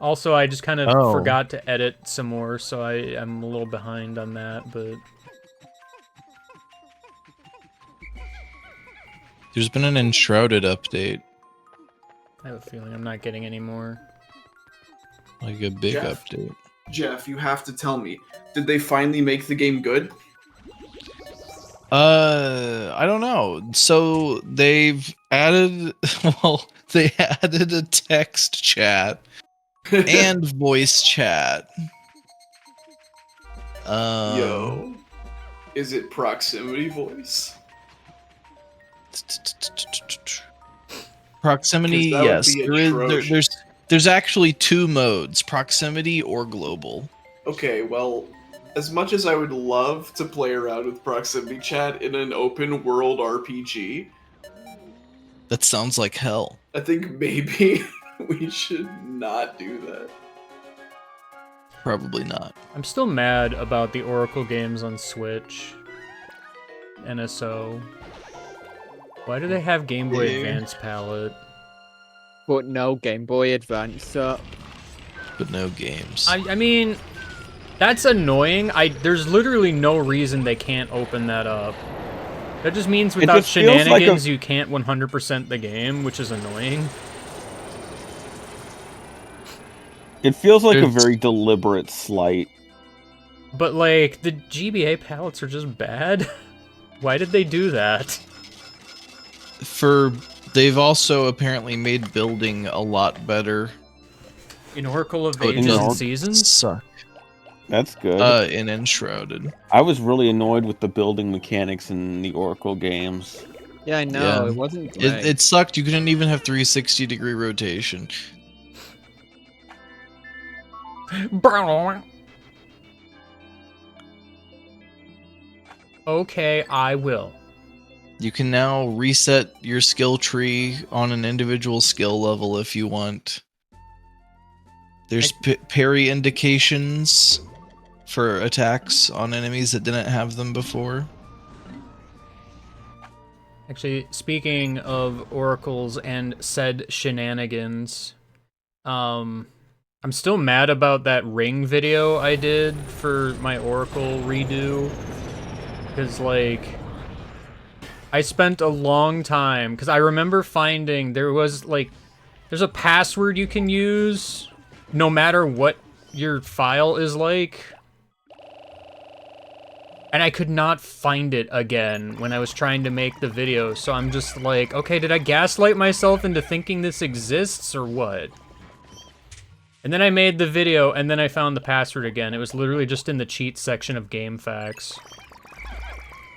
Also, I just kind of Oh. forgot to edit some more, so I'm a little behind on that, but... There's been an Enshrouded update. I have a feeling I'm not getting any more. Like a big Jeff? update. Jeff, you have to tell me. Did they finally make the game good? I don't know. So they've added, well, they added a text chat and voice chat. Yo. Is it proximity voice? Proximity, 'Cause that would yes. be There's actually two modes: proximity or global. Okay, well, as much as I would love to play around with proximity chat in an open world RPG, That sounds like hell. I think maybe we should not do that. Probably not. I'm still mad about the Oracle games on Switch. NSO. Why do they have Game Boy Yeah. Advance palette? But no Game Boy Advance up. But no games. I mean, that's annoying. There's literally no reason they can't open that up. That just means It without just feels like shenanigans, you can't 100% the game, which is annoying. It feels like a It's- very deliberate slight. But, like, the GBA palettes are just bad. Why did they do that? They've also apparently made building a lot better. In Oracle of So it Ages and doesn't Seasons? suck. That's good. In Enshrouded. I was really annoyed with the building mechanics in the Oracle games. Yeah, I know. It wasn't great. It sucked. You couldn't even have 360-degree rotation. Okay, I will. You can now reset your skill tree on an individual skill level if you want. There's parry indications for attacks on enemies that didn't have them before. Actually, speaking of oracles and said shenanigans, I'm still mad about that ring video I did for my oracle redo. Because, like, I spent a long time, because I remember finding there's a password you can use no matter what your file is like. And I could not find it again when I was trying to make the video, so I'm just like, okay, did I gaslight myself into thinking this exists, or what? And then I made the video, and then I found the password again. It was literally just in the cheat section of GameFAQs.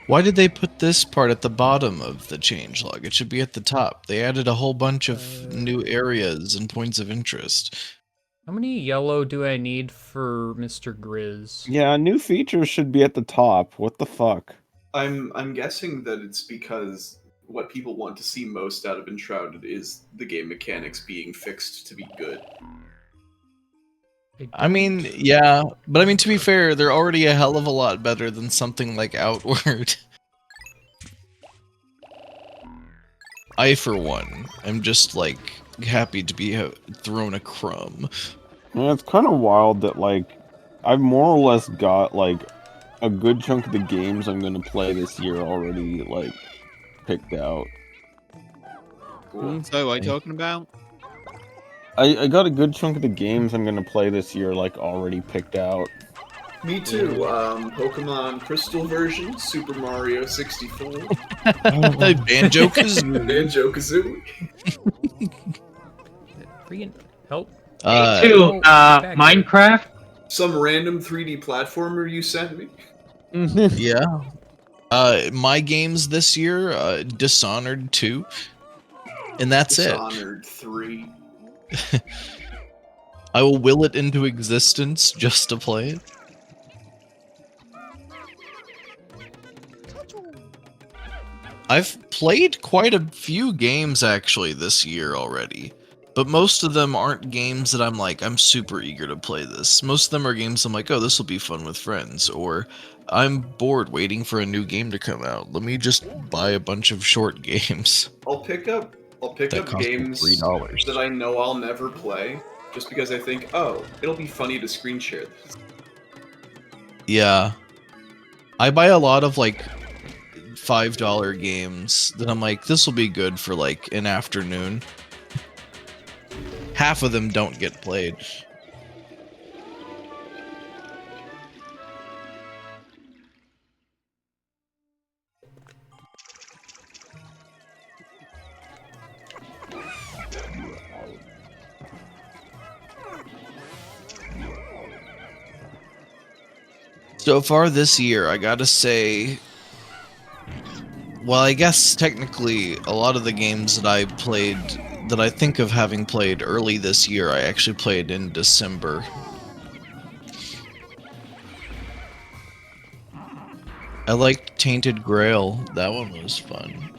Why did they put this part at the bottom of the changelog? It should be at the top. They added a whole bunch of new areas and points of interest. How many yellow do I need for Mr. Grizz? Yeah, new features should be at the top. What the fuck? I'm guessing that it's because what people want to see most out of Enshrouded is the game mechanics being fixed to be good. I mean, yeah, but I mean, to be fair, they're already a hell of a lot better than something like Outward. I, for one, am just, like, happy to be thrown a crumb. Yeah, it's kind of wild that, like, I've more or less got, like, a good chunk of the games I'm going to play this year already, like, picked out. So, what are you talking about? I got a good chunk of the games I'm going to play this year, like, already picked out. Me too. Pokemon Crystal version, Super Mario 64, Banjo-Kazooie. Banjo-Kazooie. Freaking help. Two, Minecraft. Some random 3D platformer you sent me. Yeah. My games this year, Dishonored 2. And that's Dishonored 3. I will will it into existence just to play it. I've played quite a few games actually this year already, but most of them aren't games that I'm super eager to play this. Most of them are games I'm like, oh, this will be fun with friends, or I'm bored waiting for a new game to come out. Let me just buy a bunch of short games. I'll pick up games $3. that I know I'll never play, just because I think, oh, it'll be funny to screen share this. Yeah. I buy a lot of like $5 games that I'm like, this will be good for like an afternoon. Half of them don't get played. So far this year, I gotta say, well, I guess technically a lot of the games that I played, that I think of having played early this year, I actually played in December. I liked Tainted Grail. That one was fun.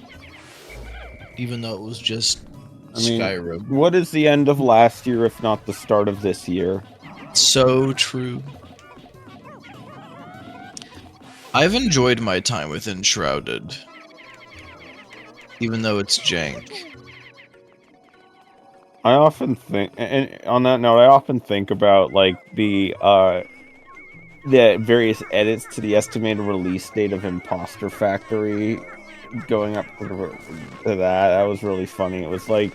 Even though it was just Skyrim. What is the end of last year if not the start of this year? So true. I've enjoyed my time with Enshrouded. Even though it's jank. I often think, and on that note, I often think about like the various edits to the estimated release date of Imposter Factory going up to that. That was really funny. It was like,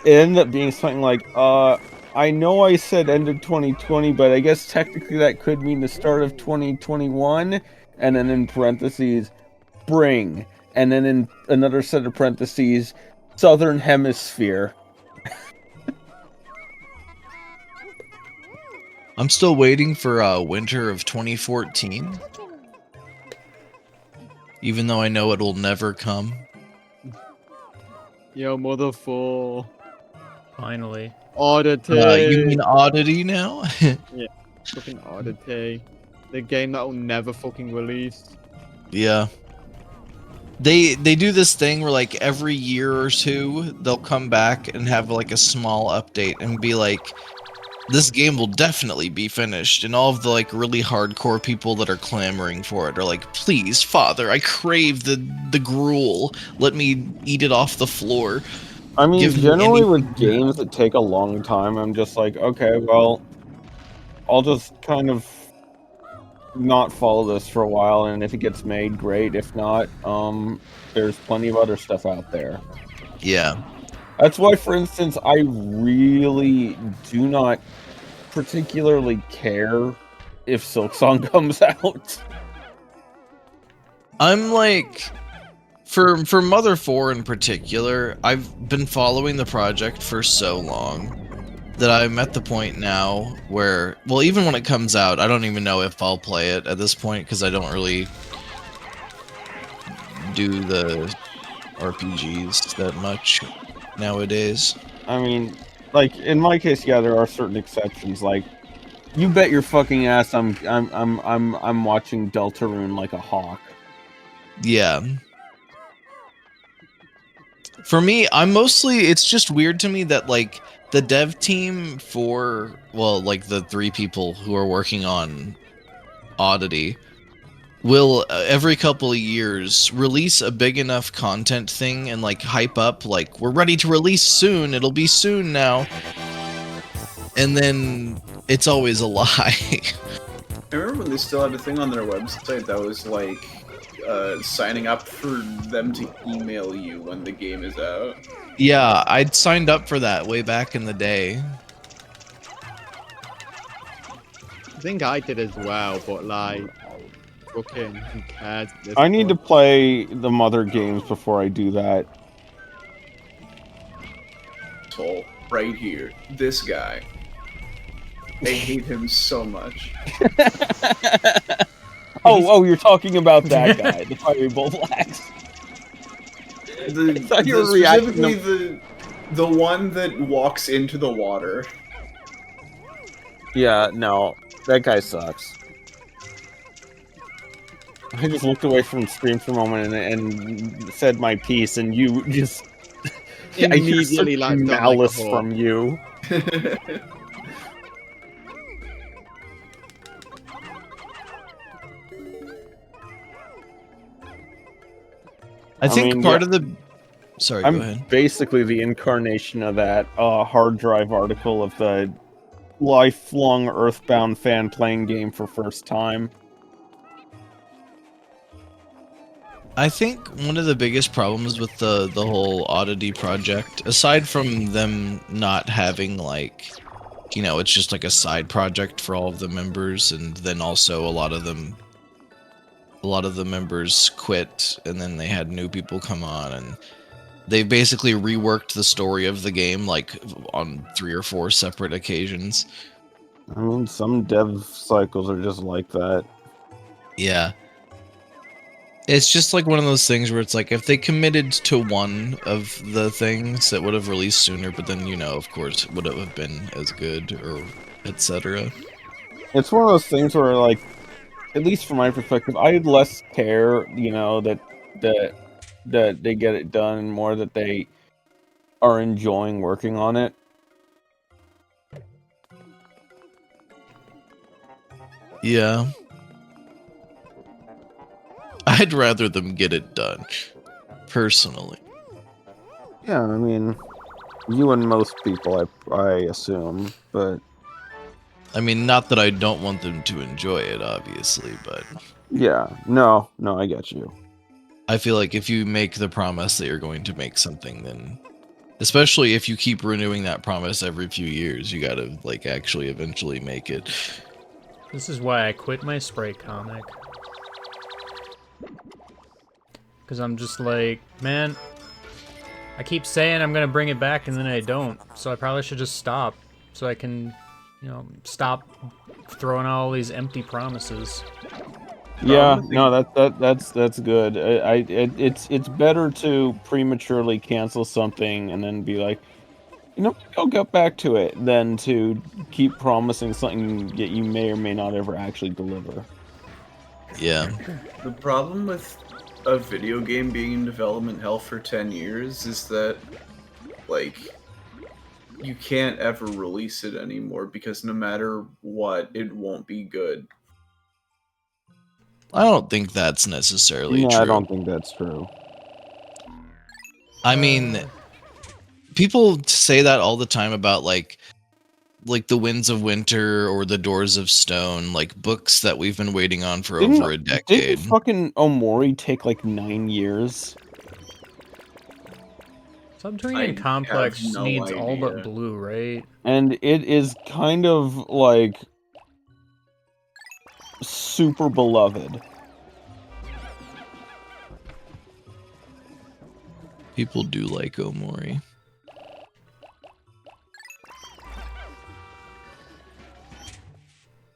it ended up being something like, I know I said end of 2020, but I guess technically that could mean the start of 2021, and then in parentheses, spring, and then in another set of parentheses, Southern Hemisphere. I'm still waiting for winter of 2014. Even though I know it'll never come. Yo, mother 4. Finally. Oddity. You mean Oddity now? Yeah, fucking Oddity. The game that will never fucking release. Yeah. They do this thing where like every year or two they'll come back and have like a small update and be like, this game will definitely be finished, and all of the like really hardcore people that are clamoring for it are like, please, Father, I crave the gruel. Let me eat it off the floor. I mean, Give me generally anything with games that take a long time, I'm just like, okay, well, I'll just kind of not follow this for a while, and if it gets made, great. If not, there's plenty of other stuff out there. Yeah. That's why, for instance, I really do not particularly care if Silksong comes out. I'm like, for Mother 4 in particular, I've been following the project for so long that I'm at the point now where, well, even when it comes out, I don't even know if I'll play it at this point because I don't really do the RPGs that much nowadays. I mean, like in my case, yeah, there are certain exceptions. Like, you bet your fucking ass, I'm watching Deltarune like a hawk. Yeah. For me, it's just weird to me that like the dev team for, well, like the 3 people who are working on Oddity will every couple of years release a big enough content thing and like hype up like, we're ready to release soon, it'll be soon now, and then it's always a lie. I remember when they still had a thing on their website that was like signing up for them to email you when the game is out. Yeah, I'd signed up for that way back in the day. I think I did as well, but like, fucking, who cares at this I need to point? play the Mother games before I do that. So, right here, this guy. I hate him so much. Oh, you're talking about that guy, the Fiery Bullflax. I thought you were reacting Specifically the one that walks into the water. Yeah, no, that guy sucks. I just looked away from the stream for a moment and said my piece, and you just I hear such Immediately latched on like a malice hawk. from you. I think mean, part yeah, of the... Sorry, I'm go ahead. basically the incarnation of that hard drive article of the lifelong Earthbound fan playing game for first time. I think one of the biggest problems with the whole Oddity project, aside from them not having like, you know, it's just like a side project for all of the members, and then also a lot of the members quit, and then they had new people come on, and they basically reworked the story of the game like on 3 or 4 separate occasions. I mean, some dev cycles are just like that. Yeah. It's just like one of those things where it's like, if they committed to one of the things, that would have released sooner, but then, you know, of course, would it have been as good, or etc. It's one of those things where, like, at least from my perspective, I'd less care, you know, that they get it done, and more that they are enjoying working on it. Yeah. I'd rather them get it done, personally. Yeah, I mean, you and most people, I assume, but... I mean, not that I don't want them to enjoy it, obviously, but... Yeah, no, I get you. I feel like if you make the promise that you're going to make something, then especially if you keep renewing that promise every few years, you gotta like actually eventually make it. This is why I quit my Sprite comic. Because I'm just like, man, I keep saying I'm gonna bring it back and then I don't. So I probably should just stop. So I can, you know, stop throwing out all these empty promises. Yeah, no, that's good. It's better to prematurely cancel something and then be like, you know, I'll get back to it, than to keep promising something that you may or may not ever actually deliver. Yeah. The problem with a video game being in development hell for 10 years is that, like, you can't ever release it anymore because no matter what, it won't be good. I don't think that's necessarily No, true. I don't think that's true. I mean, people say that all the time about like The Winds of Winter or The Doors of Stone, like books that we've been waiting on for over a decade. Didn't fucking Omori take like 9 years? Subterranean I Complex have no needs all but idea. blue, right? And it is kind of like super beloved. People do like Omori.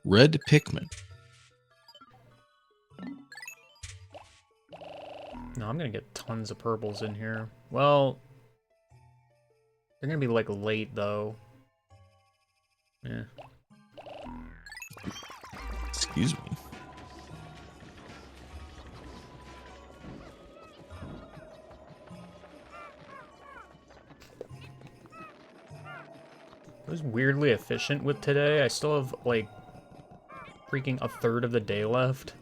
Red Pikmin. No, I'm gonna get tons of purples in here. Well, they're gonna be like late though. Yeah. Excuse me. I was weirdly efficient with today. I still have like freaking a third of the day left.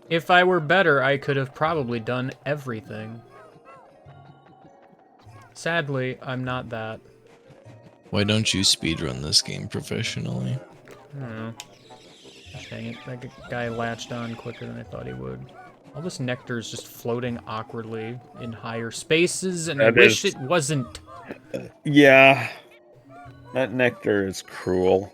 If I were better, I could have probably done everything. Sadly, I'm not that. Why don't you speedrun this game professionally? I don't know. Dang it, that guy latched on quicker than I thought he would. All this nectar is just floating awkwardly in higher spaces, and I wish it wasn't. Yeah. That nectar is cruel.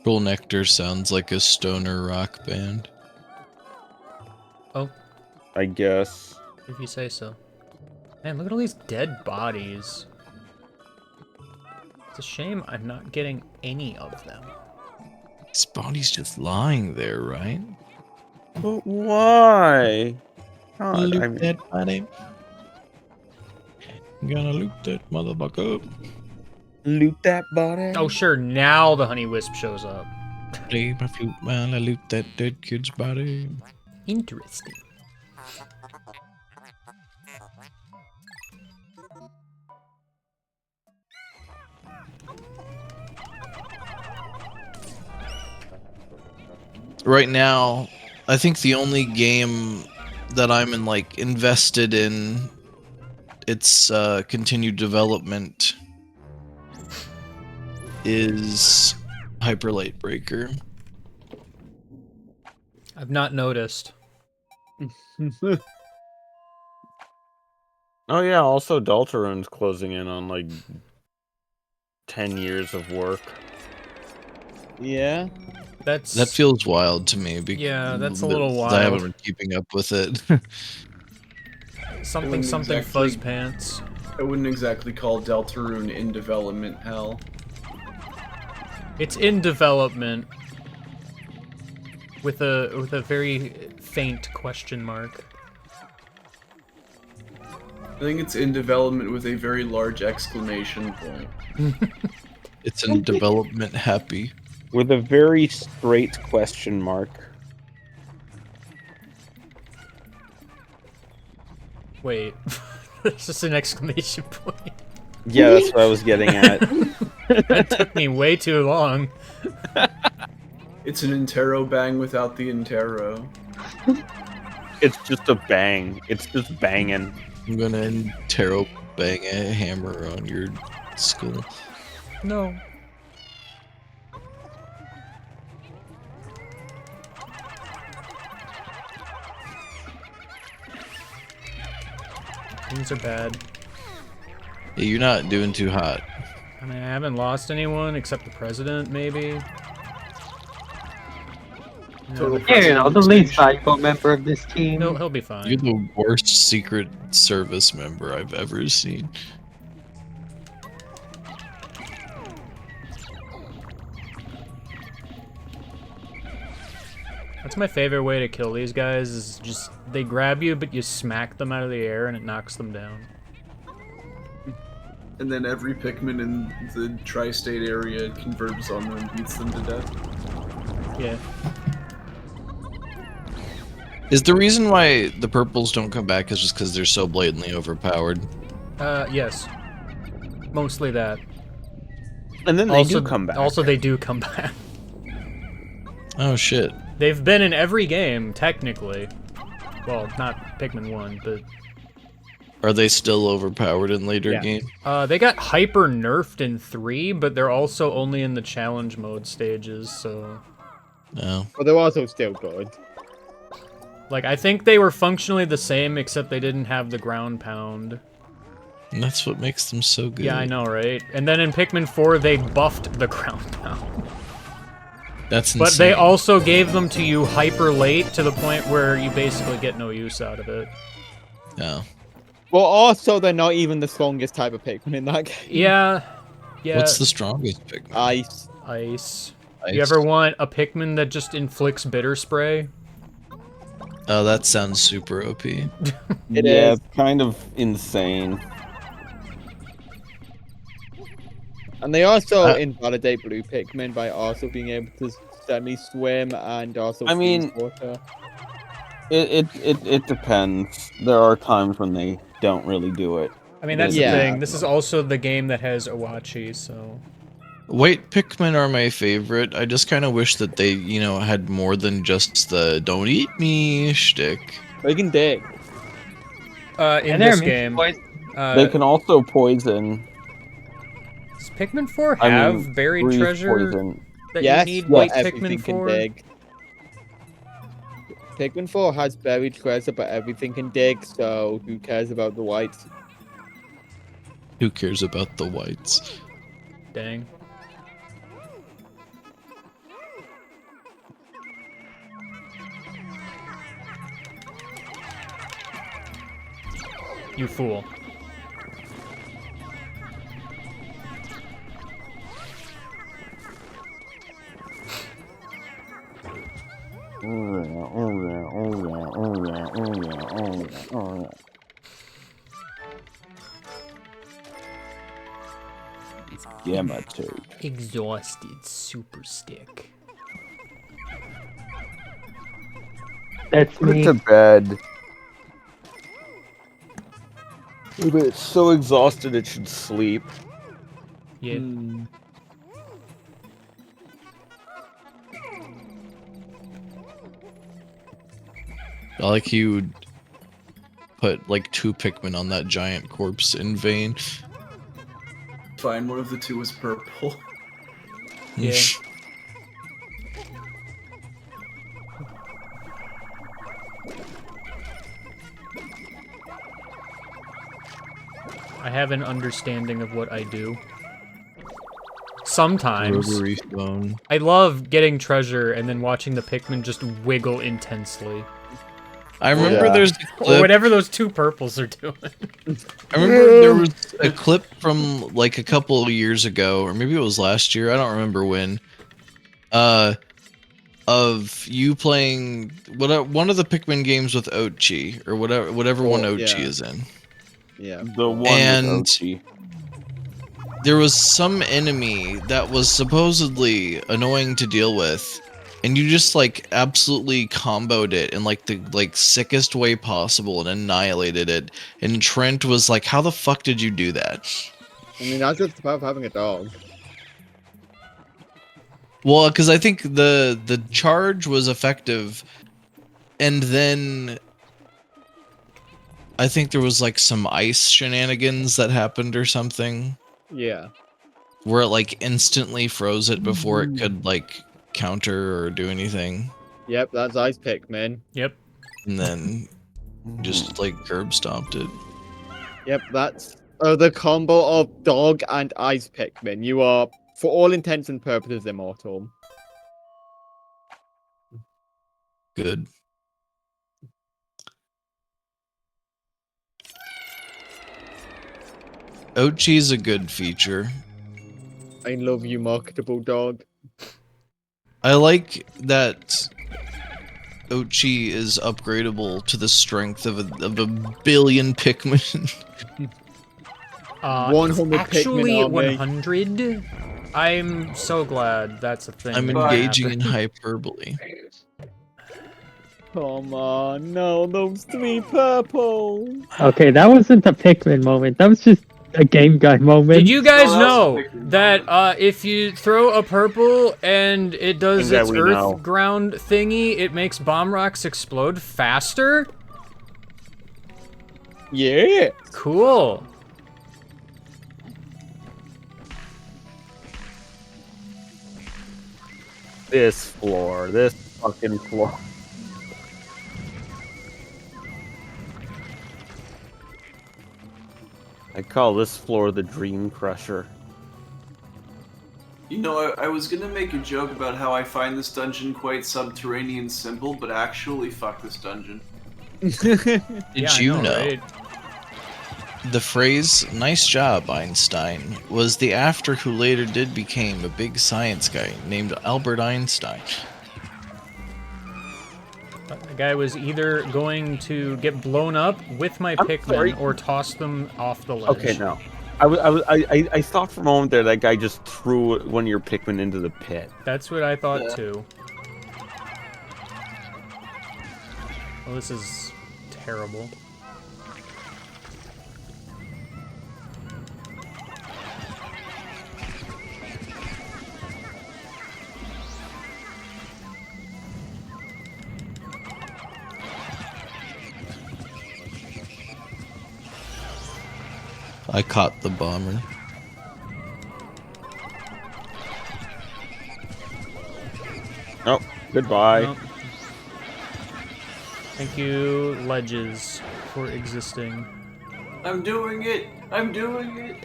Cruel Nectar sounds like a stoner rock band. Oh, I guess. if you say so. Man, look at all these dead bodies. It's a shame I'm not getting any of them. This body's just lying there, right? But why? God, Loot that body. Gonna loot that motherfucker. Loot that body? Oh, sure, now the honey wisp shows up. Play my flute while I loot that dead kid's body. Interesting. Right now, I think the only game that I'm invested in its continued development is Hyper Light Breaker. I've not noticed. Oh yeah, also Deltarune's closing in on like 10 years of work. Yeah. That feels wild to me. Yeah, that's a little I haven't wild. been keeping up with it. Something fuzz pants. I wouldn't exactly call Deltarune in development hell. It's in development with a very faint question mark. I think it's in development with a very large exclamation point. It's in development happy. With a very straight question mark. Wait, it's just an exclamation point. Yeah, that's what I was getting at. That took me way too long. It's an Intero bang without the Intero. It's just a bang. It's just banging. I'm gonna interro bang a hammer on your skull. No. Things are bad. Yeah, you're not doing too hot. I mean, I haven't lost anyone except the president, maybe. Total Yeah, you know, the president least extinction. valuable member of this team. He'll be fine. You're the worst Secret Service member I've ever seen. That's my favorite way to kill these guys, is just, they grab you, but you smack them out of the air and it knocks them down. And then every Pikmin in the tri-state area converges on them and beats them to death. Yeah. Is the reason why the purples don't come back is just because they're so blatantly overpowered? Yes. Mostly that. And then they Also, do come back. Also, they do come back. Oh shit. They've been in every game, technically. Well, not Pikmin 1, but... Are they still overpowered in later Yeah. games? They got hyper nerfed in 3, but they're also only in the challenge mode stages, so... No. But they're also still good. Like, I think they were functionally the same, except they didn't have the ground pound. And that's what makes them so good. Yeah, I know, right? And then in Pikmin 4, they buffed the ground pound. That's insane. But they also gave them to you hyper late, to the point where you basically get no use out of it. No. Well, also, they're not even the strongest type of Pikmin in that game. Yeah. Yeah. What's the strongest Pikmin? Ice. Ice. Ice. You ever want a Pikmin that just inflicts bitter spray? Oh, that sounds super OP. It yeah, is. it's kind of insane. And they also invalidate blue Pikmin by also being able to semi-swim and also freeze water. It depends. There are times when they don't really do it. I mean, that's the thing. This is also the game that has Awachi, so... White Pikmin are my favorite. I just kind of wish that they, you know, had more than just the "don't eat me" shtick. They can dig. In this game... they can also poison. Does Pikmin 4 have buried breathe treasure poison. that Yes, you need but White everything Pikmin can 4? dig. Pikmin 4 has buried treasure, but everything can dig, so who cares about the whites? Who cares about the whites? Dang. You fool. Gamma turd. Exhausted super stick. That's Put it me. to bed. But it's so exhausted it should sleep. Yeah. I like you put like 2 Pikmin on that giant corpse in vain. Fine, one of the two was purple. Yeah. I have an understanding of what I do. Sometimes. Rotary phone. I love getting treasure and then watching the Pikmin just wiggle intensely. I remember there's a Or clip. whatever those 2 purples are doing. I remember there was a clip from like a couple of years ago, or maybe it was last year. I don't remember when. Of you playing one of the Pikmin games with Ochi, or whatever one Ochi is in. Yeah. The one And with Ochi. there was some enemy that was supposedly annoying to deal with, and you just like absolutely comboed it in like the sickest way possible and annihilated it. And Trent was like, "How the fuck did you do that?" I mean, that's just about having a dog. Well, because I think the charge was effective, and then I think there was like some ice shenanigans that happened or something. Yeah. Where it like instantly froze it before it could like counter or do anything. Yep, that's Ice Pikmin. Yep. And then just like curb stomped it. Yep, that's the combo of dog and Ice Pikmin. You are, for all intents and purposes, immortal. Good. Ochi's a good feature. I love you, marketable dog. I like that Ochi is upgradable to the strength of a billion Pikmin. 100 it's actually Pikmin army. 100. I'm so glad that's a thing. I'm that can engaging in happen. hyperbole. Come on, no, those 3 purple. Okay, that wasn't a Pikmin moment. That was just a game guy moment. Did you guys that was know a Pikmin that if you throw a purple and it does Thing that its we earth know. ground thingy, it makes bomb rocks explode faster? Yeah. Cool. This fucking floor. I call this floor the Dream Crusher. You know, I was gonna make a joke about how I find this dungeon quite subterranean simple, but actually, fuck this dungeon. Did Yeah, you I know? right? The phrase "nice job, Einstein" was the after who later did become a big science guy named Albert Einstein. The guy was either going to get blown up with my I'm Pikmin sorry. or toss them off the ledge. Okay, no. I thought for a moment there that guy just threw one of your Pikmin into the pit. That's what I thought too. Well, this is terrible. I caught the bomber. Oh, goodbye. Nope. Thank you, ledges, for existing. I'm doing it! I'm doing it!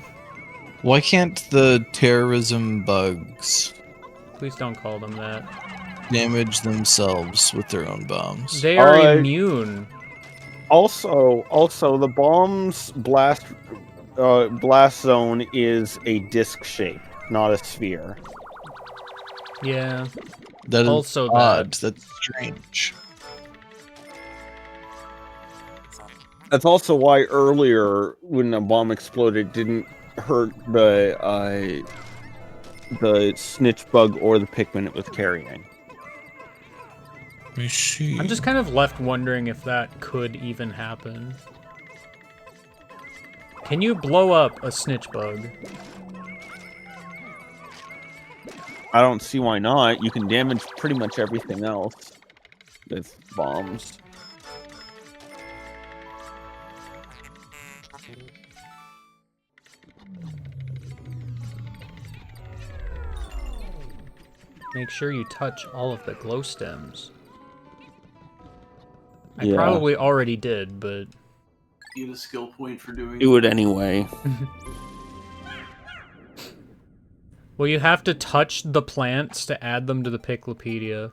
Why can't the terrorism bugs Please don't call them that. damage themselves with their own bombs? They are immune. Also, the bomb's blast zone is a disc shape, not a sphere. Yeah. That is Also that. odd. That's strange. That's also why earlier, when a bomb exploded, it didn't hurt the snitch bug or the Pikmin it was carrying. Let me see. I'm just kind of left wondering if that could even happen. Can you blow up a snitch bug? I don't see why not. You can damage pretty much everything else with bombs. Make sure you touch all of the glow stems. I Yeah. probably already did, but... You get a skill point for doing Do it anyway. Well, you have to touch the plants to add them to the Piklopedia.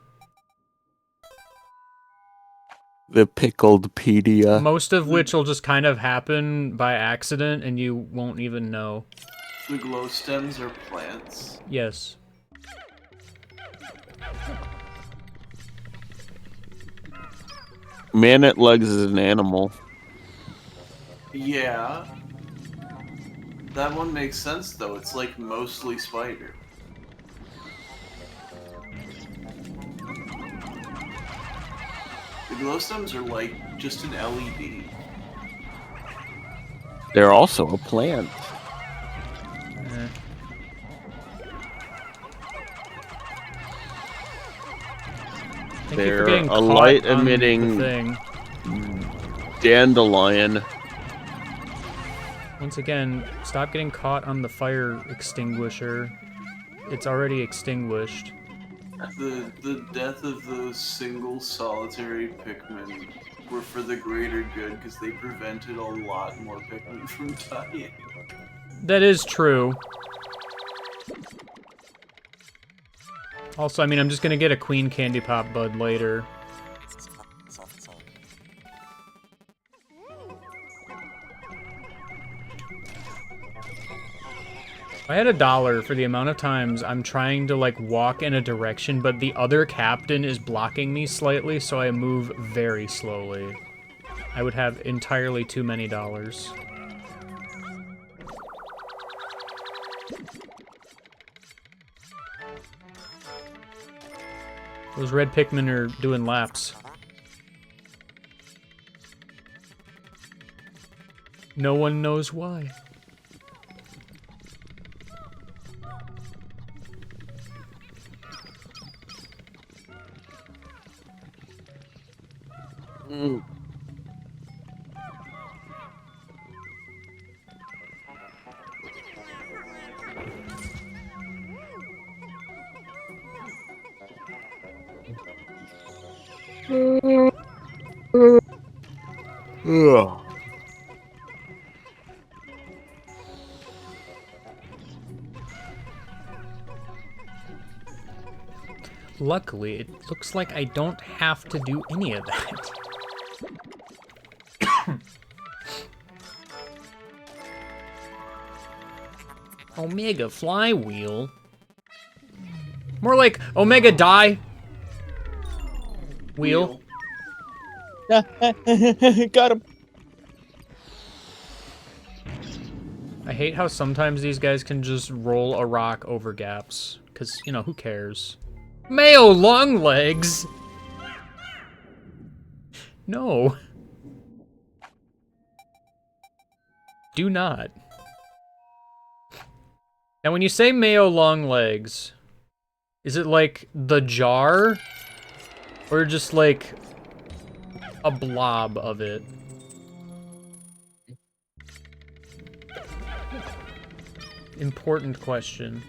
The Pickledpedia. Most of which will just kind of happen by accident, and you won't even know. The glow stems are plants. Yes. Man-at-legs is an animal. Yeah. That one makes sense, though. It's like mostly spider. The glow stems are like just an LED. They're also a plant. Eh. Thank you for They're getting a caught light on the emitting. thing. Dandelion. Once again, stop getting caught on the fire extinguisher. It's already extinguished. The death of those single solitary Pikmin were for the greater good because they prevented a lot more Pikmin from dying. That is true. Also, I mean, I'm just gonna get a Queen Candy Pop Bud later. I had $1 for the amount of times I'm trying to, like, walk in a direction, but the other captain is blocking me slightly, so I move very slowly. I would have entirely too many dollars. Those red Pikmin are doing laps. No one knows why. Ugh. Luckily, it looks like I don't have to do any of that. Omega flywheel? More like Omega die. Wheel. Got him. I hate how sometimes these guys can just roll a rock over gaps. Because, you know, who cares? Mayo long legs! No. Do not. Now, when you say Mayo long legs, is it like the jar? Or just like a blob of it? Important question.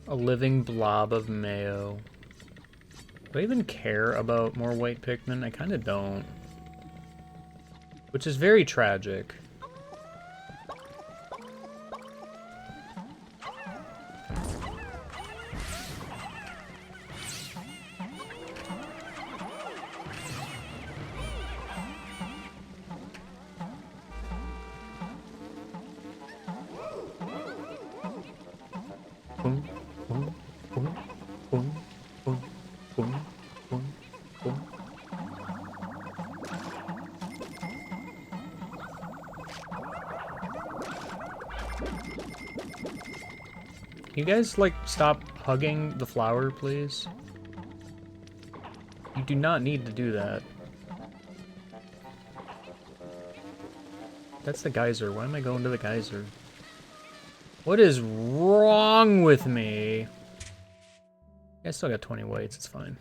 A living blob of mayo. Do I even care about more white Pikmin? I kind of don't. Which is very tragic. Boom, boom, boom, boom, boom, boom, boom, boom. Can you guys, like, stop hugging the flower, please? You do not need to do that. That's the geyser. Why am I going to the geyser? What is wrong with me? I still got 20 whites, it's fine.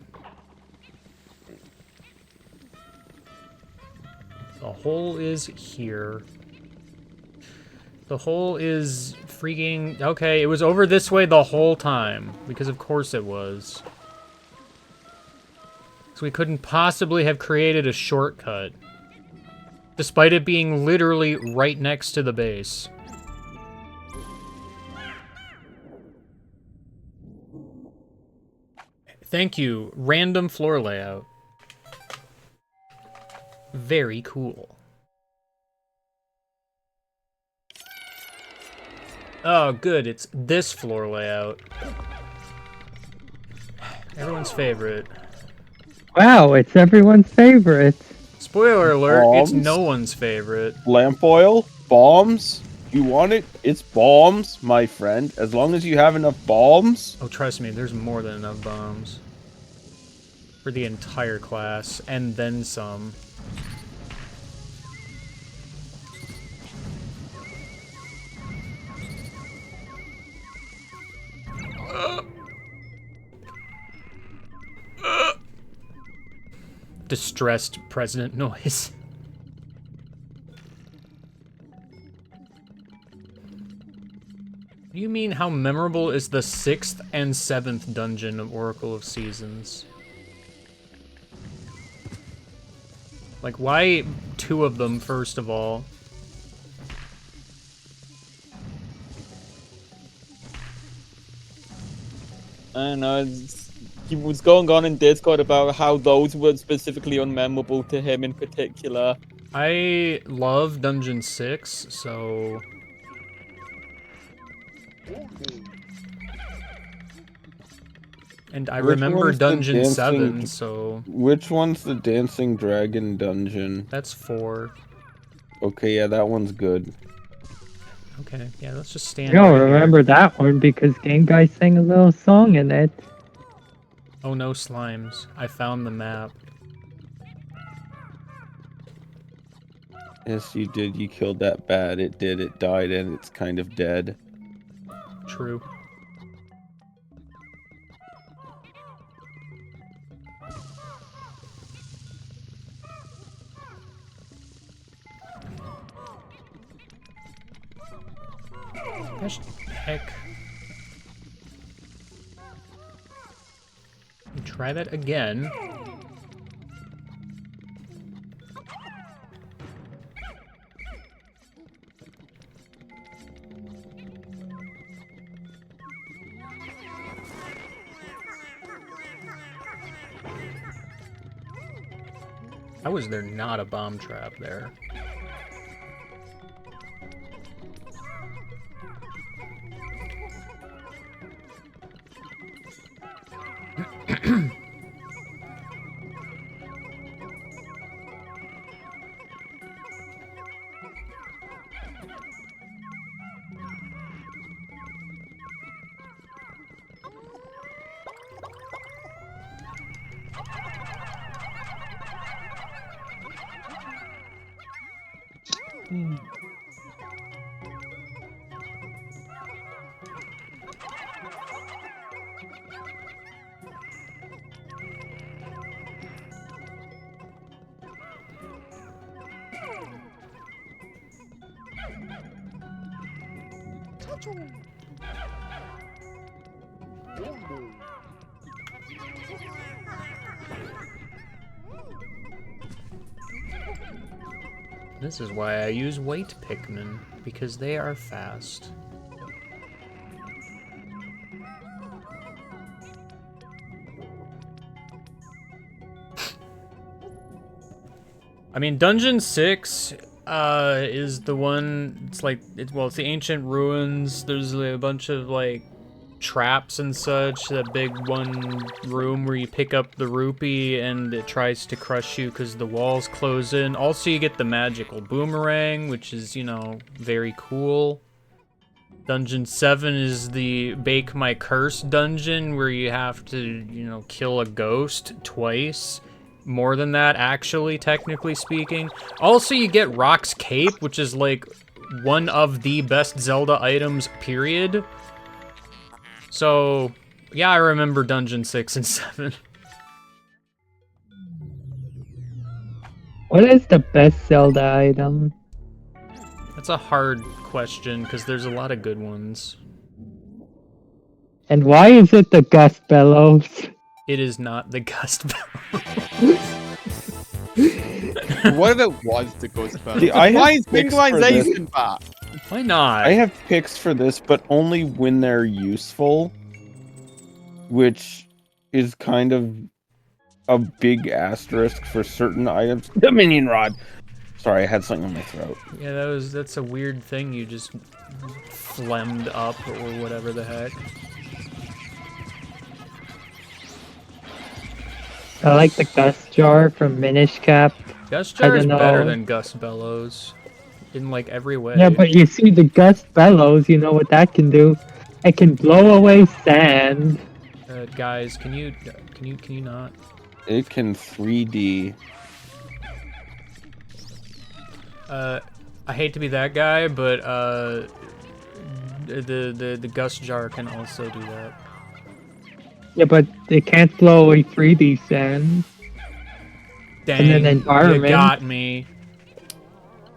The hole is here. The hole is freaking... Okay, it was over this way the whole time. Because of course it was. So we couldn't possibly have created a shortcut. Despite it being literally right next to the base. Thank you. Random floor layout. Very cool. Oh, good. It's this floor layout. Everyone's favorite. Wow, it's everyone's favorite. Spoiler alert, it's Bombs? no one's favorite. Lamp oil? Bombs? You want it? It's bombs, my friend. As long as you have enough bombs. Oh, trust me, there's more than enough bombs. For the entire class, and then some. Distressed president noise. You mean how memorable is the 6th and 7th dungeon of Oracle of Seasons? Like, why 2 of them, first of all? I don't know. He was going on in Discord about how those were specifically unmemorable to him in particular. I love Dungeon 6, so... And I remember Dungeon 7, so... Which one's the Dancing Dragon dungeon? That's 4. Okay, yeah, that one's good. Okay, yeah, let's just stand Yo, right remember here. that one because Game Guy sang a little song in it. Oh no, slimes. I found the map. Yes, you did. You killed that bat. It did. It died, and it's kind of dead. True. Gosh heck. Try that again. How is there not a bomb trap there? This is why I use white Pikmin, because they are fast. I mean, Dungeon 6 is the one, it's like, it's the ancient ruins. There's a bunch of, like, traps and such. That big one room where you pick up the rupee and it tries to crush you because the walls close in. Also, you get the magical boomerang, which is, you know, very cool. Dungeon 7 is the Bake My Curse dungeon where you have to, you know, kill a ghost twice. More than that, actually, technically speaking. Also, you get Rock's Cape, which is, like, one of the best Zelda items, period. So, yeah, I remember Dungeon 6 and 7. What is the best Zelda item? That's a hard question, because there's a lot of good ones. And why is it the Gust Bellows? It is not the Gust Bellows. What if it was the Gust Bellows? See, I have Why is picks for this. synchronization back? Why not? I have picks for this, but only when they're useful, which is kind of a big asterisk for certain items. Dominion Rod! Sorry, I had something in my throat. Yeah, that's a weird thing you just phlegmed up, or whatever the heck. I like the Gust Jar from Minish Cap. Gust Jar is better know. than Gust Bellows. in like every way. Yeah, but you see the gust bellows, you know what that can do? It can blow away sand. Guys, can you not? It can 3D. I hate to be that guy, but the gust jar can also do that. Yeah, but it can't blow away 3D sand. Dang, In an you environment. got me.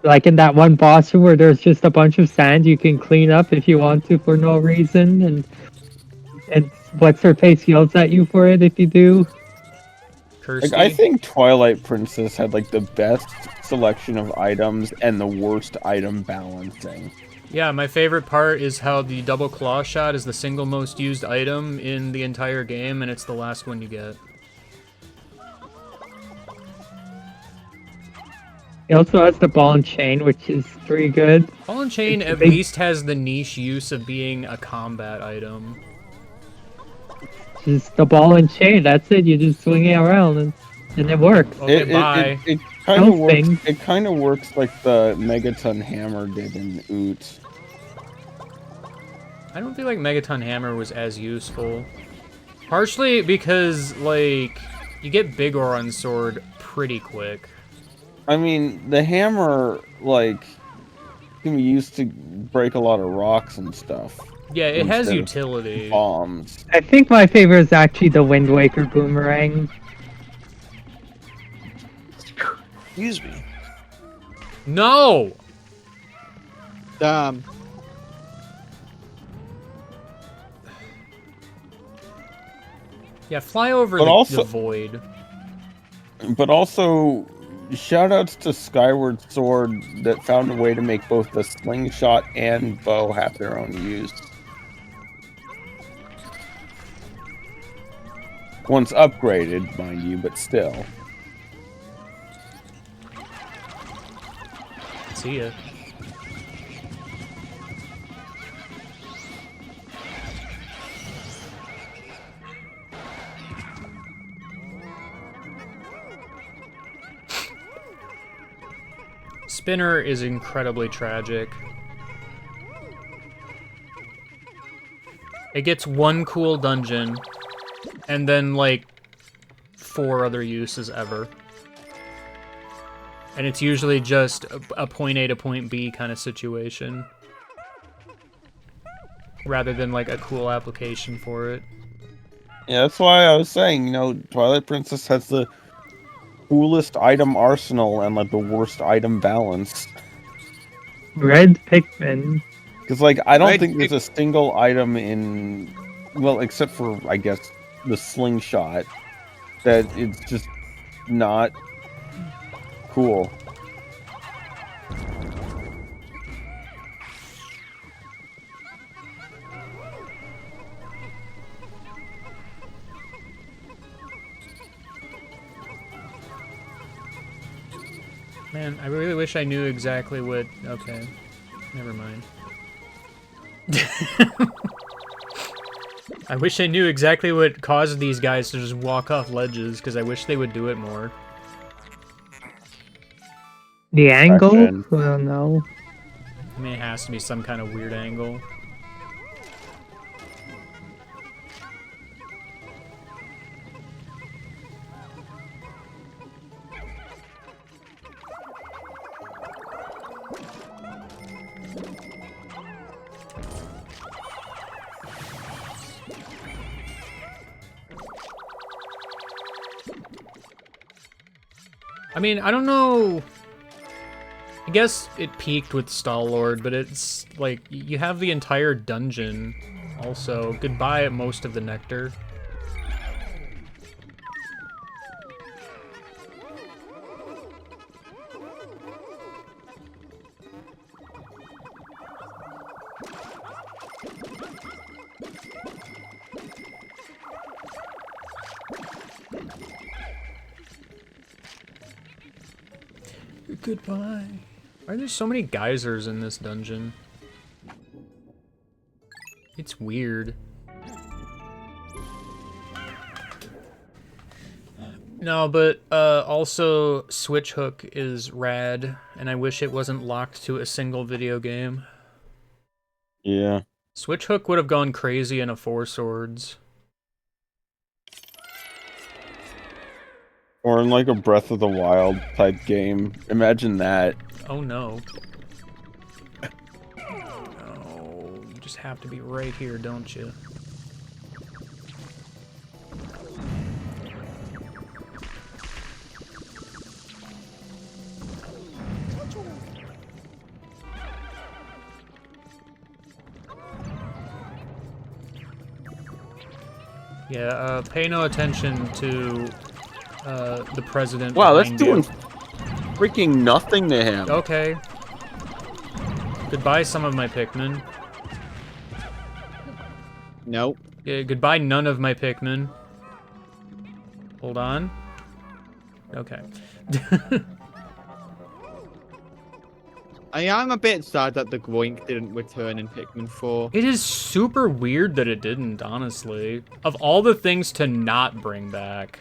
Like in that one boss room where there's just a bunch of sand you can clean up if you want to for no reason, and what's her face yells at you for it if you do. Like, I think Twilight Princess had like the best selection of items and the worst item balancing. Yeah, my favorite part is how the double claw shot is the single most used item in the entire game, and it's the last one you get. It also has the ball and chain, which is pretty good. Ball and chain at least has the niche use of being a combat item. Just the ball and chain, that's it. You just swing it around and it works. Okay, bye. It kind of works. It kind of works like the Megaton Hammer did in Oot. I don't feel like Megaton Hammer was as useful. Partially because, like, you get Big Oron Sword pretty quick. I mean, the hammer, like, can be used to break a lot of rocks and stuff. Yeah, it has instead of utility. Bombs. I think my favorite is actually the Wind Waker boomerang. Excuse me. No! Damn. Yeah, fly over the void. But also, shoutouts to Skyward Sword that found a way to make both the slingshot and bow have their own use. Once upgraded, mind you, but still. See ya. Spinner is incredibly tragic. It gets one cool dungeon, and then, like, 4 other uses ever. And it's usually just a point A to point B kind of situation. Rather than, like, a cool application for it. Yeah, that's why I was saying, you know, Twilight Princess has the coolest item arsenal and, like, the worst item balance. Red Pikmin. Because, like, I don't think there's a single item in... Well, except for, I guess, the slingshot, that it's just not cool. Man, I really wish I knew exactly what... Okay. Never mind. I wish I knew exactly what caused these guys to just walk off ledges, because I wish they would do it more. The angle? Well, no. I mean, it has to be some kind of weird angle. I mean, I don't know... I guess it peaked with Star-Lord, but it's, like, you have the entire dungeon also. Goodbye at most of the nectar. Goodbye. Why are there so many geysers in this dungeon? It's weird. No, but also Switch Hook is rad, and I wish it wasn't locked to a single video game. Yeah. Switch Hook would have gone crazy in a Four Swords. Or in like a Breath of the Wild type game. Imagine that. Oh no. Oh, you just have to be right here, don't you? Yeah, pay no attention to the president. Wow, that's behind doing you. freaking nothing to him. Okay. Goodbye, some of my Pikmin. Nope. Yeah, goodbye, none of my Pikmin. Hold on. Okay. I am a bit sad that the Groink didn't return in Pikmin 4. It is super weird that it didn't, honestly. Of all the things to not bring back.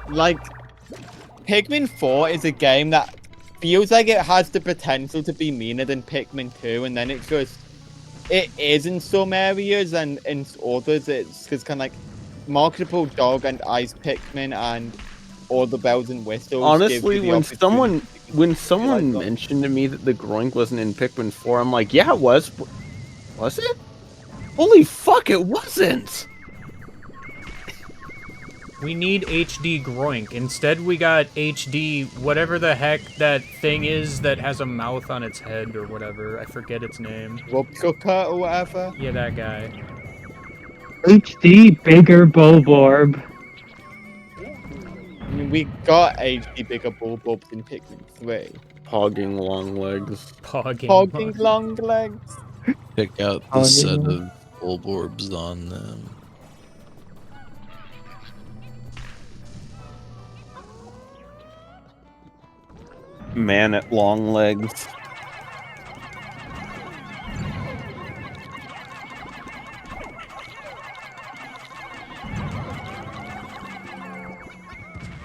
Like, Pikmin 4 is a game that feels like it has the potential to be meaner than Pikmin 2, and then it is in some areas, and in others it's kind of like marketable dog and ice Pikmin and all the bells and whistles. Honestly, when someone mentioned to me that the Groink wasn't in Pikmin 4, I'm like, yeah, it was. Was it? Holy fuck, it wasn't! We need HD Groink. Instead, we got HD whatever the heck that thing is that has a mouth on its head or whatever. I forget its name. Wubsucker or whatever? Yeah, that guy. HD bigger Bulborb. I mean, we got HD bigger Bulbobs in Pikmin 3. Hogging long legs. Hogging long legs. Pick out the set of Bulborbs on them. Man at long legs.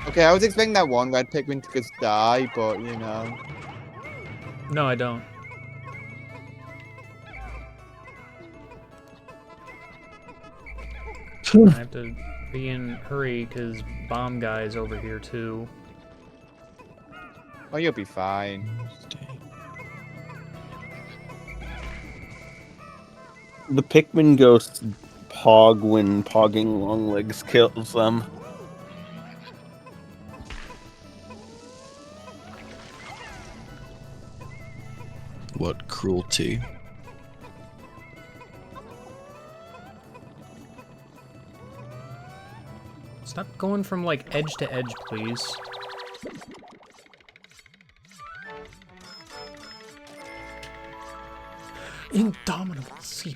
Okay, I was expecting that one red Pikmin to just die, but you know. No, I don't. I have to be in a hurry because Bomb Guy's over here too. Oh, you'll be fine. The Pikmin ghosts pog when pogging long legs kills them. What cruelty. Stop going from like edge to edge, please. Indomitable CPU.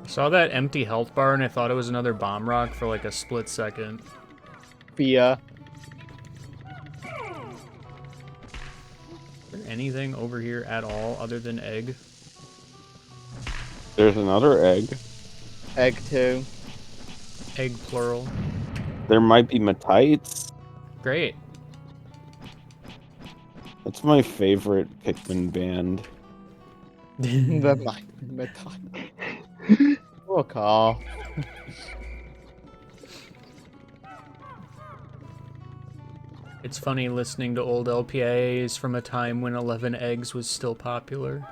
Saw that empty health bar and I thought it was another bomb rock for like a split second. Pia. Is there anything over here at all other than egg? There's another egg. Egg 2. Egg plural. There might be Matites. Great. That's my favorite Pikmin band. The Fuck off. It's funny listening to old LPIAs from a time when 11 eggs was still popular.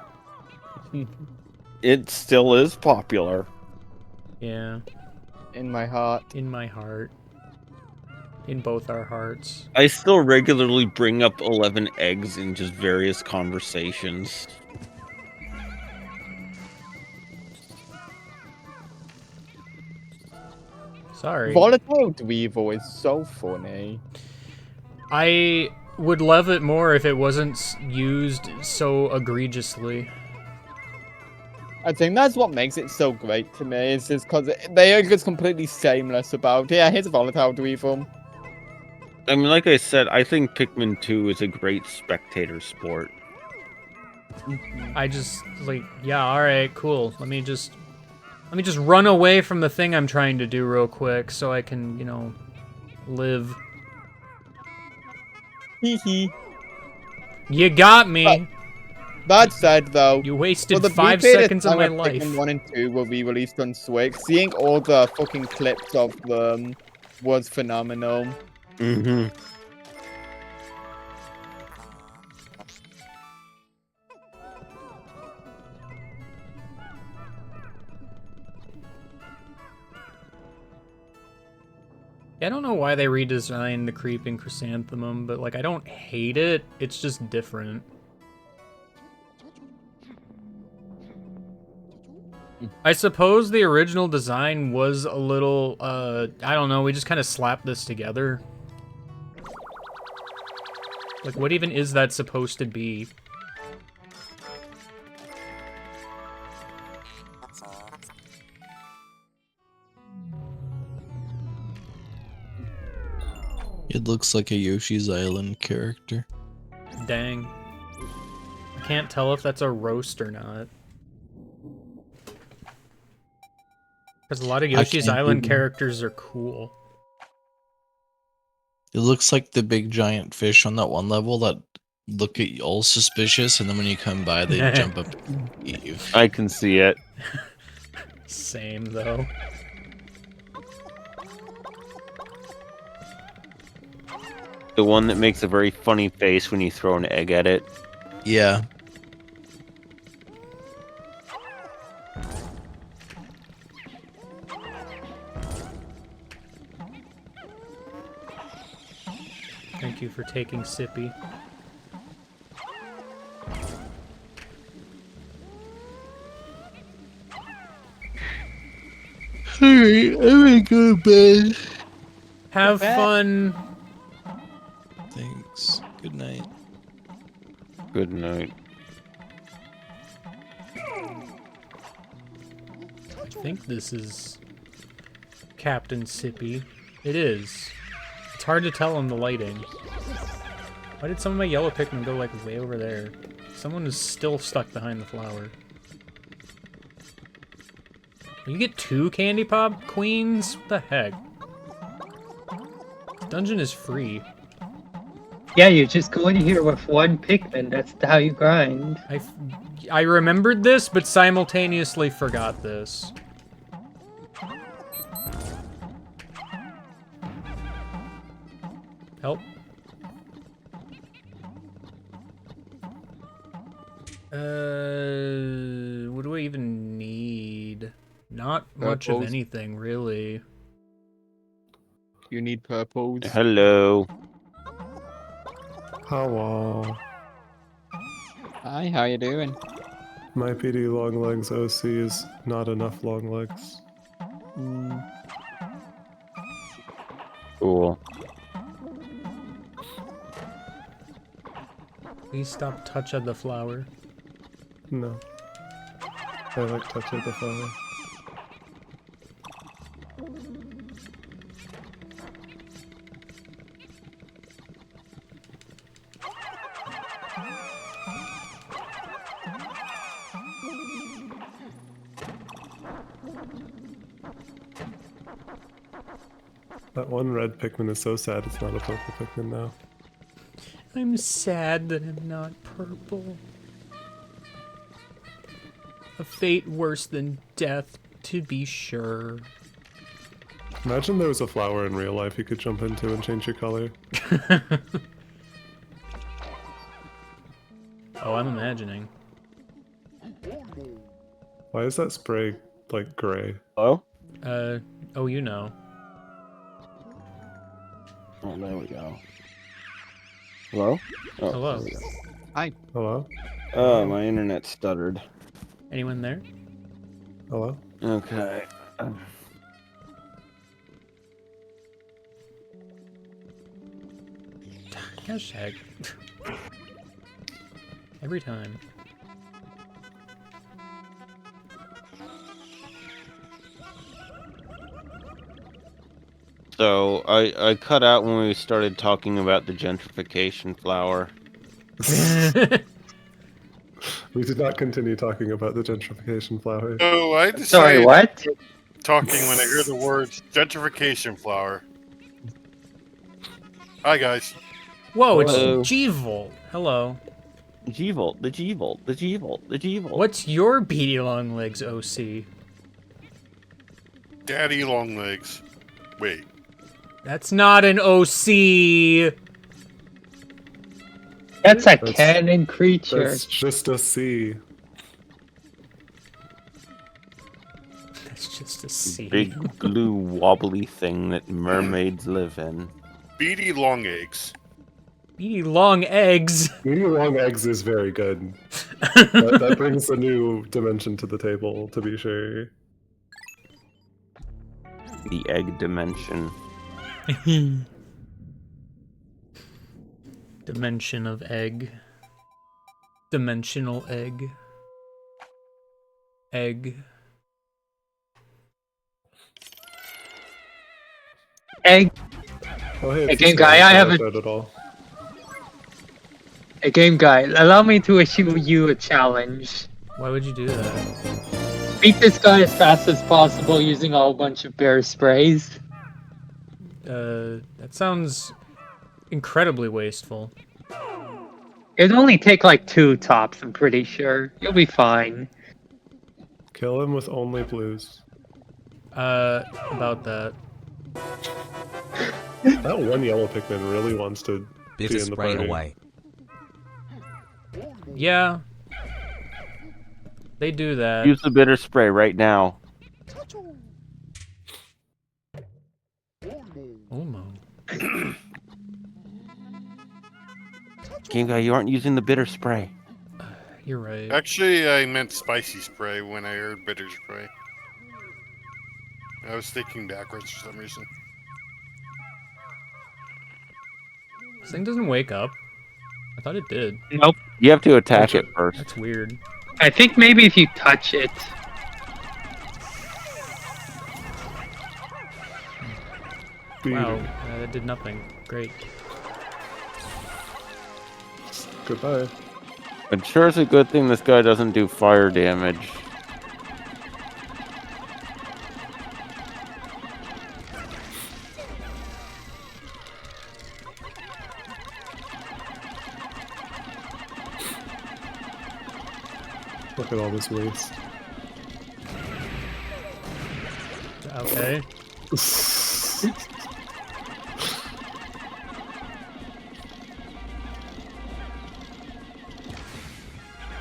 It still is popular. Yeah. In my heart. In my heart. In both our hearts. I still regularly bring up 11 eggs in just various conversations. Sorry. Volatile Dweevil is so funny. I would love it more if it wasn't used so egregiously. I think that's what makes it so great to me, is just because they are just completely shameless about, yeah, here's a volatile Dweevil. I mean, like I said, I think Pikmin 2 is a great spectator sport. I just like, yeah, all right, cool. Let me just run away from the thing I'm trying to do real quick so I can, you know, live. Hee hee. You got me. That said, though, You wasted the 5 brief period seconds of time my when life. Pikmin 1 and 2 were re-released on Switch, seeing all the fucking clips of them was phenomenal. Mm-hmm. I don't know why they redesigned the Creeping Chrysanthemum, but like I don't hate it. It's just different. I suppose the original design was a little, I don't know, we just kind of slapped this together. Like, what even is that supposed to be? It looks like a Yoshi's Island character. Dang. I can't tell if that's a roast or not. Because a lot of Yoshi's Island characters are cool. It looks like the big giant fish on that one level that look at you all suspicious, and then when you come by, they jump up and eat you. I can see it. Same, though. The one that makes a very funny face when you throw an egg at it. Yeah. Thank you for taking Sippy. Alright, I'm gonna go to bed. Have fun. Thanks. Good night. Good night. I think this is Captain Sippy. It is. It's hard to tell in the lighting. Why did some of my yellow Pikmin go like way over there? Someone is still stuck behind the flower. You get 2 Candy Pop Queens? What the heck? This dungeon is free. Yeah, you just go in here with 1 Pikmin. That's how you grind. I remembered this, but simultaneously forgot this. Help. What do I even need? Not much of anything, really. You need purples. Hello. Hello. Hi, how you doing? My PD long legs OC is not enough long legs. Cool. Please stop touching the flower. No. I like touching the flower. That one red Pikmin is so sad it's not a purple Pikmin now. I'm sad that I'm not purple. A fate worse than death, to be sure. Imagine there was a flower in real life you could jump into and change your color. Oh, I'm imagining. Why is that spray, like, gray? Hello? Oh, you know. Oh, there we go. Hello? Oh, Hello. there we go. Hi. Hello? Oh, my internet stuttered. Anyone there? Hello? Okay. Gosh, heck. Every time. So I cut out when we started talking about the gentrification flower. We did not continue talking about the gentrification flower. So I Sorry, decided what? talking when I hear the words gentrification flower. Hi guys. Whoa, it's Hello. G-Volt. Hello. G-Volt, the G-Volt, the G-Volt, the G-Volt. What's your beady long legs, OC? Daddy long legs. Wait. That's not an OC. That's a cannon creature. That's just a C. That's just a C. Big blue wobbly thing that mermaids live in. Beady long eggs. Beady long eggs. Beady long eggs is very good. that brings a new dimension to the table, to be sure. The egg dimension. Dimension of egg. Dimensional egg. Egg. Egg. Oh, hey, Hey, it's game this guy, I have a- at all. Hey, game guy, allow me to issue you a challenge. Why would you do that? Beat this guy as fast as possible using a whole bunch of bear sprays. That sounds incredibly wasteful. It'd only take like 2 tops, I'm pretty sure. You'll be fine. Kill him with only blues. About that. That one yellow Pikmin really wants to be in the party. Yeah. They do that. Use the bitter spray right now. Omo. Game guy, you aren't using the bitter spray. You're right. Actually, I meant spicy spray when I heard bitter spray. I was thinking backwards for some reason. This thing doesn't wake up. I thought it did. Nope. You have to attack it first. That's weird. I think maybe if you touch it. Wow, that did nothing. Great. Goodbye. It sure is a good thing this guy doesn't do fire damage. Look at all this waste. Okay.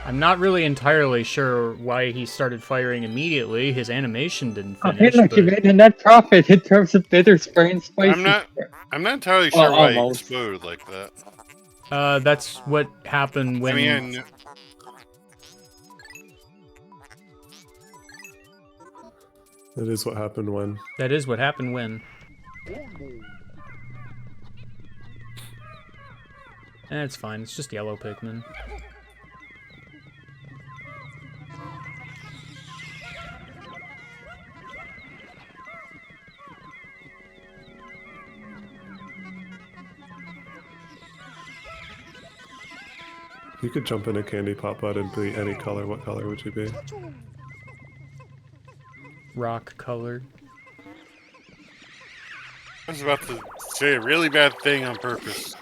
I'm not really entirely sure why he started firing immediately. His animation didn't Oh, finish. hey, look, you made a net profit in terms of bitter spray and spicy. I'm not entirely sure Well, why he almost. exploded like that. That's what happened when. I mean, That is what happened when. That is what happened when. It's fine. It's just yellow Pikmin. You could jump in a candy pop bud and be any color. What color would you be? Rock colored. I was about to say a really bad thing on purpose.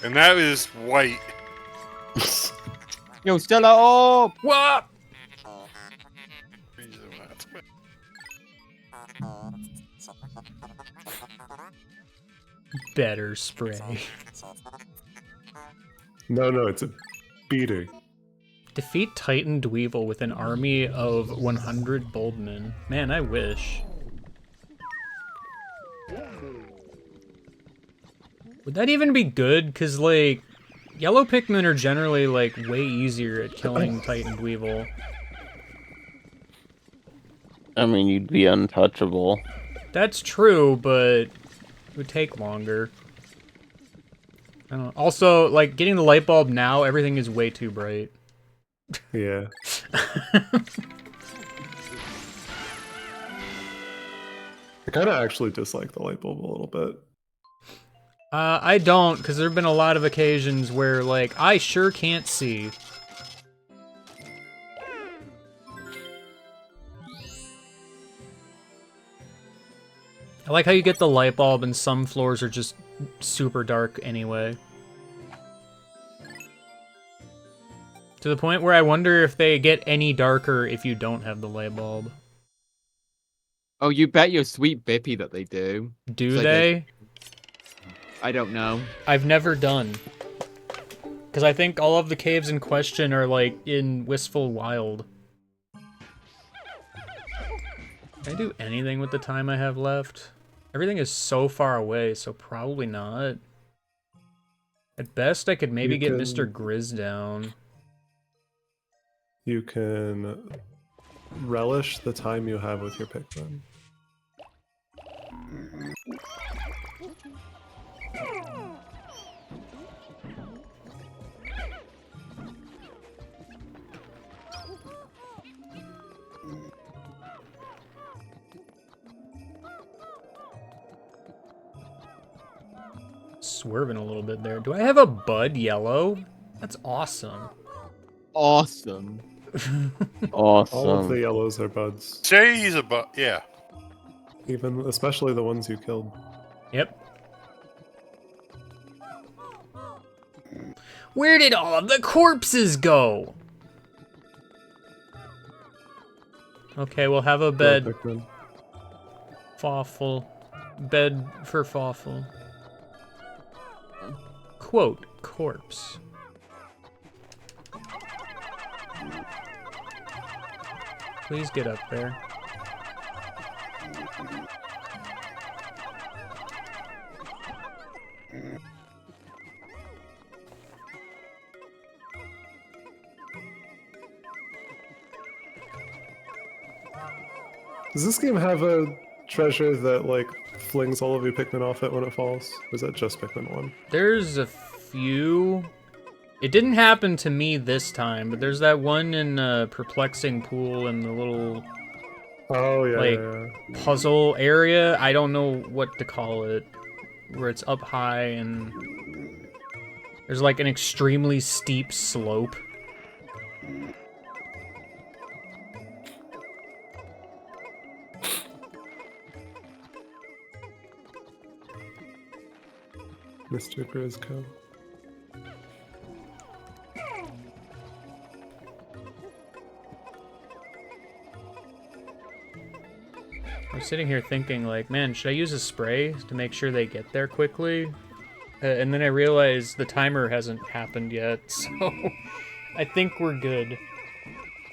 And that is white. Yo, Stella up! What? Better spray. No, it's a beater. Defeat Titan Dweevil with an army of 100 Boldmen. Man, I wish. Would that even be good? Because, like, yellow Pikmin are generally, like, way easier at killing Titan Dweevil. I mean, you'd be untouchable. That's true, but it would take longer. I don't know. Also, like, getting the light bulb now, everything is way too bright. Yeah. I kind of actually dislike the light bulb a little bit. I don't, because there have been a lot of occasions where, like, I sure can't see. I like how you get the light bulb and some floors are just super dark anyway. To the point where I wonder if they get any darker if you don't have the light bulb. Oh, you bet your sweet Bippy that they do. Do It's like they? I don't know. I've never done. Because I think all of the caves in question are, like, in Wistful Wild. Can I do anything with the time I have left? Everything is so far away, so probably not. At best, I could maybe get Mr. Grizz down. You can relish the time you have with your Pikmin. Swerving a little bit there. Do I have a Bud Yellow? That's awesome. Awesome. Awesome. All of the yellows are buds. Say he's a yeah. Even, especially the ones you killed. Yep. Where did all of the corpses go? Okay, we'll have a bed. Fawful. Bed for Fawful. Quote, corpse. Please get up there. Does this game have a treasure that, like, flings all of your Pikmin off it when it falls? Or is that just Pikmin 1? There's a few. It didn't happen to me this time, but there's that one in Perplexing Pool in the little puzzle area. I don't know what to call it, where it's up high and there's like an extremely steep slope. Mr. Grizco. I was sitting here thinking, like, man, should I use a spray to make sure they get there quickly? And then I realized the timer hasn't happened yet, so I think we're good.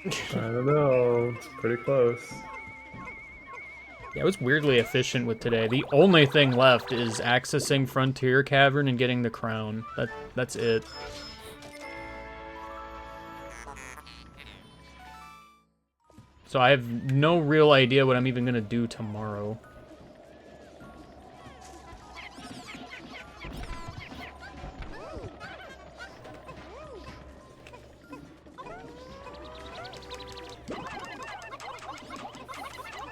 I don't know. It's pretty close. Yeah, I was weirdly efficient with today. The only thing left is accessing Frontier Cavern and getting the crown. That's it. So I have no real idea what I'm even gonna do tomorrow.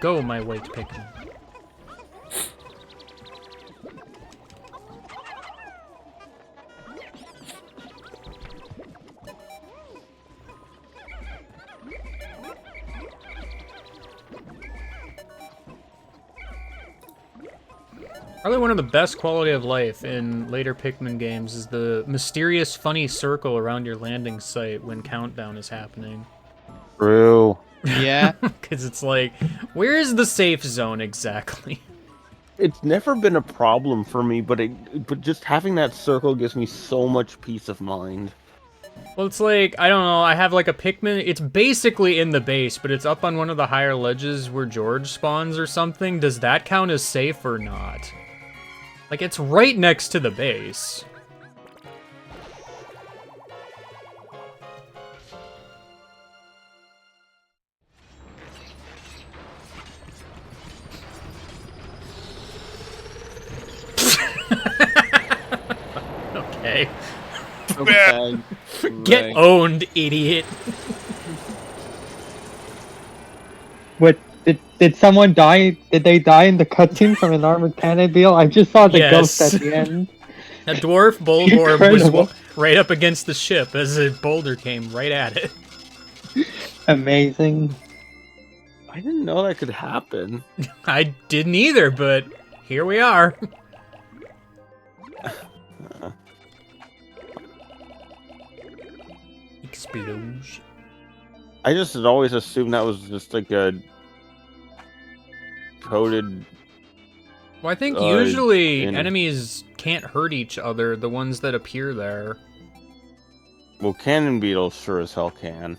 Go, my white Pikmin. Probably one of the best quality of life in later Pikmin games is the mysterious funny circle around your landing site when countdown is happening. True. Yeah. Because it's like, where is the safe zone exactly? It's never been a problem for me, but just having that circle gives me so much peace of mind. Well, it's like, I don't know, I have like a Pikmin, it's basically in the base, but it's up on one of the higher ledges where George spawns or something. Does that count as safe or not? Like, it's right next to the base. Okay. Okay. Get owned, idiot. What Did someone die? Did they die in the cutscene from an armored cannonball? I just saw the ghost Yes. at the end. A dwarf Bulborb was Incredible. right up against the ship as a boulder came right at it. Amazing. I didn't know that could happen. I didn't either, but here we are. Explosion. I just had always assumed that was just like a coded. Well, I think usually in- enemies can't hurt each other, the ones that appear there. Well, cannon beetles sure as hell can.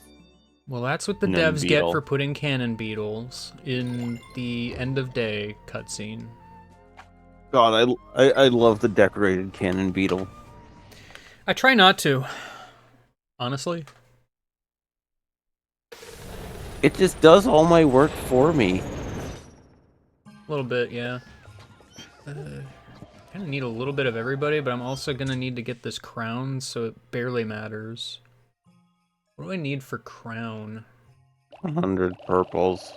Well, that's what the Nun devs get beetle. for putting cannon beetles in the end of day cutscene. God, I love the decorated cannon beetle. I try not to, honestly. It just does all my work for me. A little bit, yeah. Kind of need a little bit of everybody, but I'm also gonna need to get this crown, so it barely matters. What do I need for crown? 100 purples.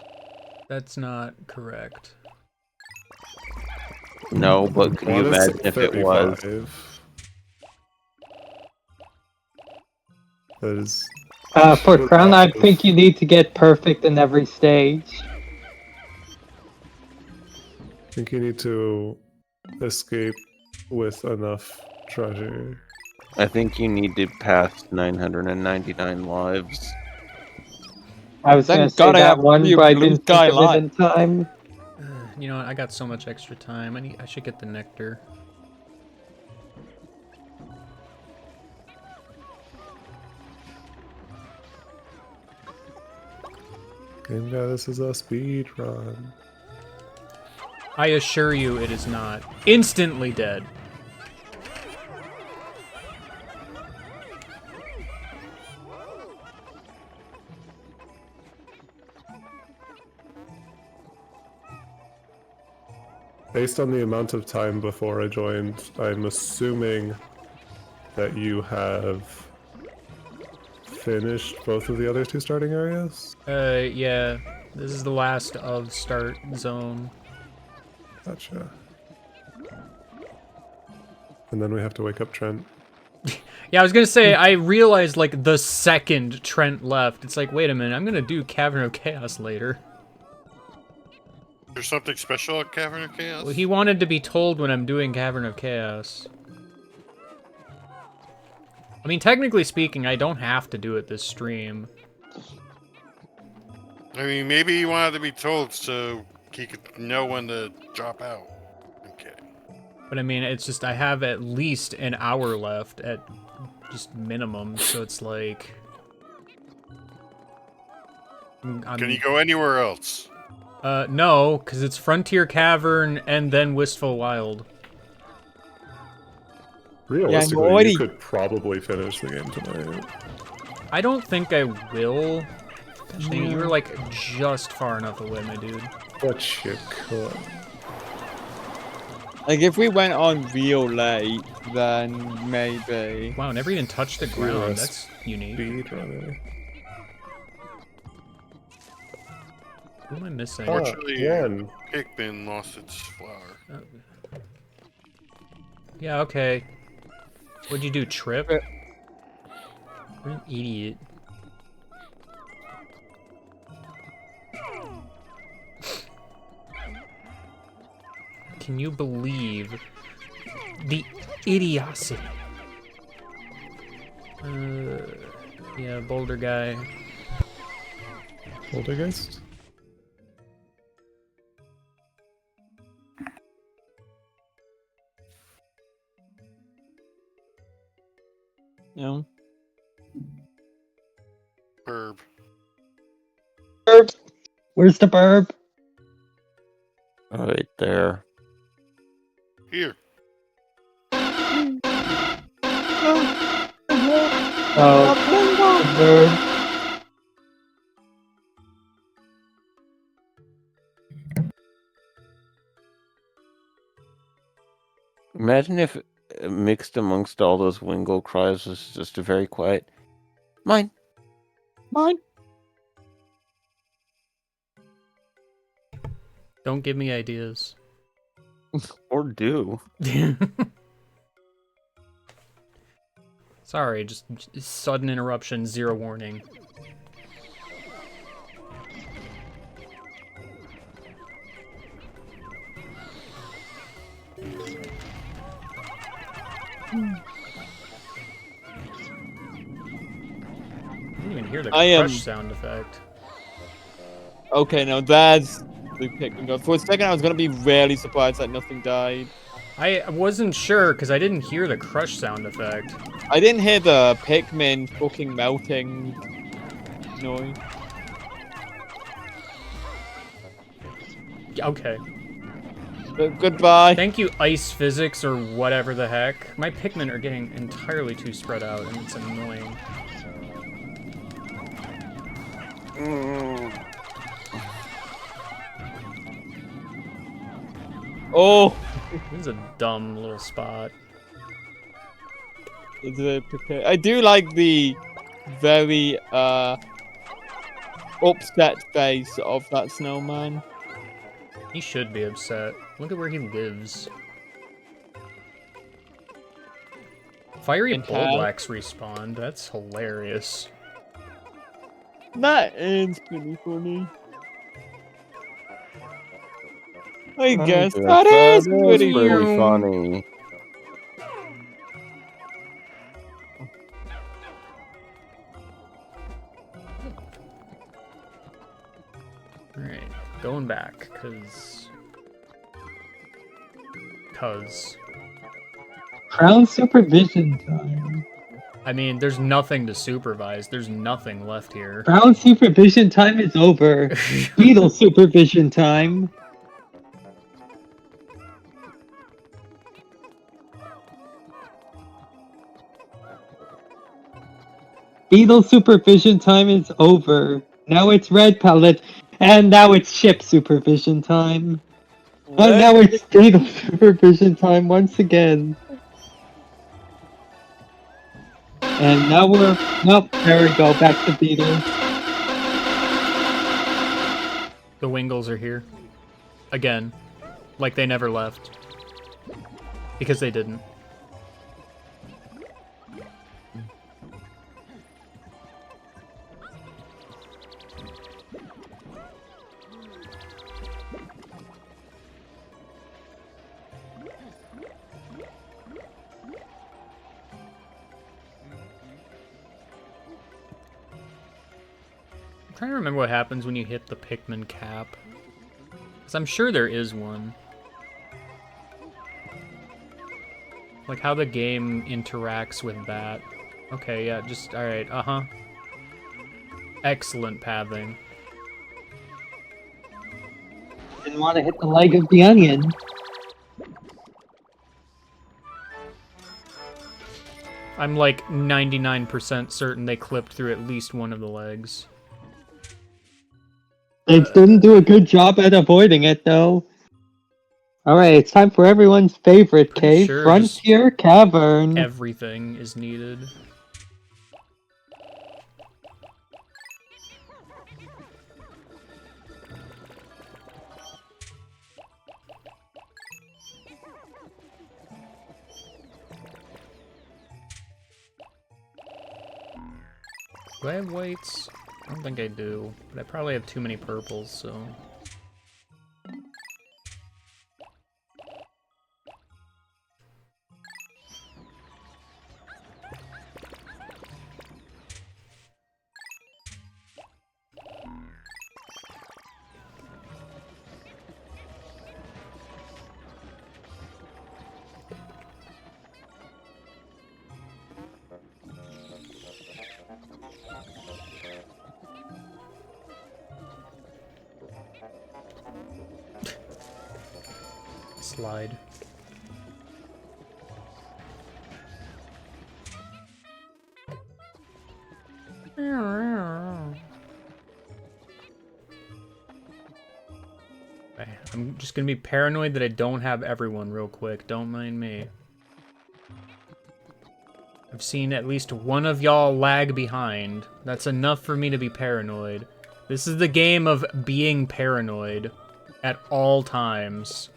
That's not correct. No, but can you What is imagine if it was? 35? That is. For crown, I think you need to get perfect in every stage. I think you need to escape with enough treasure. I think you need to pass 999 lives. I was Thank gonna say God I that have one, blue but I didn't sky think of light. it in time. You know what? I got so much extra time. I should get the nectar. And this is a speed run. I assure you, it is not. Instantly dead. Based on the amount of time before I joined, I'm assuming that you have finished both of the other two starting areas? Yeah. This is the last of start zone. Gotcha. And then we have to wake up Trent. Yeah, I was gonna say, I realized, like, the second Trent left. It's like, wait a minute, I'm gonna do Cavern of Chaos later. There's something special at Cavern of Chaos? Well, he wanted to be told when I'm doing Cavern of Chaos. I mean, technically speaking, I don't have to do it this stream. I mean, maybe he wanted to be told so he could know when to drop out. Okay. But I mean, it's just, I have at least an hour left at just minimum, so it's like... Can you go anywhere else? No, because it's Frontier Cavern and then Wistful Wild. Realistically, already- you could probably finish the game tonight. I don't think I will. Actually, you were like just far enough away, my dude. But you could. Like, if we went on real late, then maybe. Wow, never even touched the ground. Yes. That's unique. Speed runner. Who am I missing? Fortunately, one. Pikmin lost its flower. Yeah, okay. What'd you do, trip? What an idiot. Can you believe the idiocy? Yeah, boulder guy. Poltergeist? No. Herb. Burb. Where's the burb? Right there. Here. Oh, the burb. Imagine if mixed amongst all those Wingle cries was just a very quiet mine. Mine. Don't give me ideas. Or do. Sorry, just sudden interruption, zero warning. I didn't even hear the crush sound effect. Okay, now that's the Pikmin god. For a second, I was gonna be really surprised that nothing died. I wasn't sure because I didn't hear the crush sound effect. I didn't hear the Pikmin fucking melting noise. Okay. Goodbye. Thank you, ice physics or whatever the heck. My Pikmin are getting entirely too spread out, and it's annoying. Oh! This is a dumb little spot. I do like the very upset face of that snowman. He should be upset. Look at where he lives. Fiery Bullblacks respawned. That's hilarious. That is pretty funny. I guess that is pretty funny. Alright, going back, cause... Crown supervision time. I mean, there's nothing to supervise. There's nothing left here. Crown supervision time is over. Beetle supervision time. Beetle supervision time is over. Now it's red pellet, and now it's ship supervision time. And now it's beetle supervision time once again. And now we're... Nope, there we go, back to beetle. The Wingles are here. Again. Like they never left. Because they didn't. I'm trying to remember what happens when you hit the Pikmin cap. Because I'm sure there is one. Like how the game interacts with that. Okay, yeah, just, alright, uh-huh. Excellent pathing. Didn't want to hit the leg of the onion. I'm like 99% certain they clipped through at least one of the legs. They didn't do a good job at avoiding it, though. Alright, it's time for everyone's favorite cave, Sure, Frontier Cavern. Everything is needed. Do I have whites? I don't think I do, but I probably have too many purples, so... Slide. I'm just gonna be paranoid that I don't have everyone real quick. Don't mind me. I've seen at least one of y'all lag behind. That's enough for me to be paranoid. This is the game of being paranoid. at all times.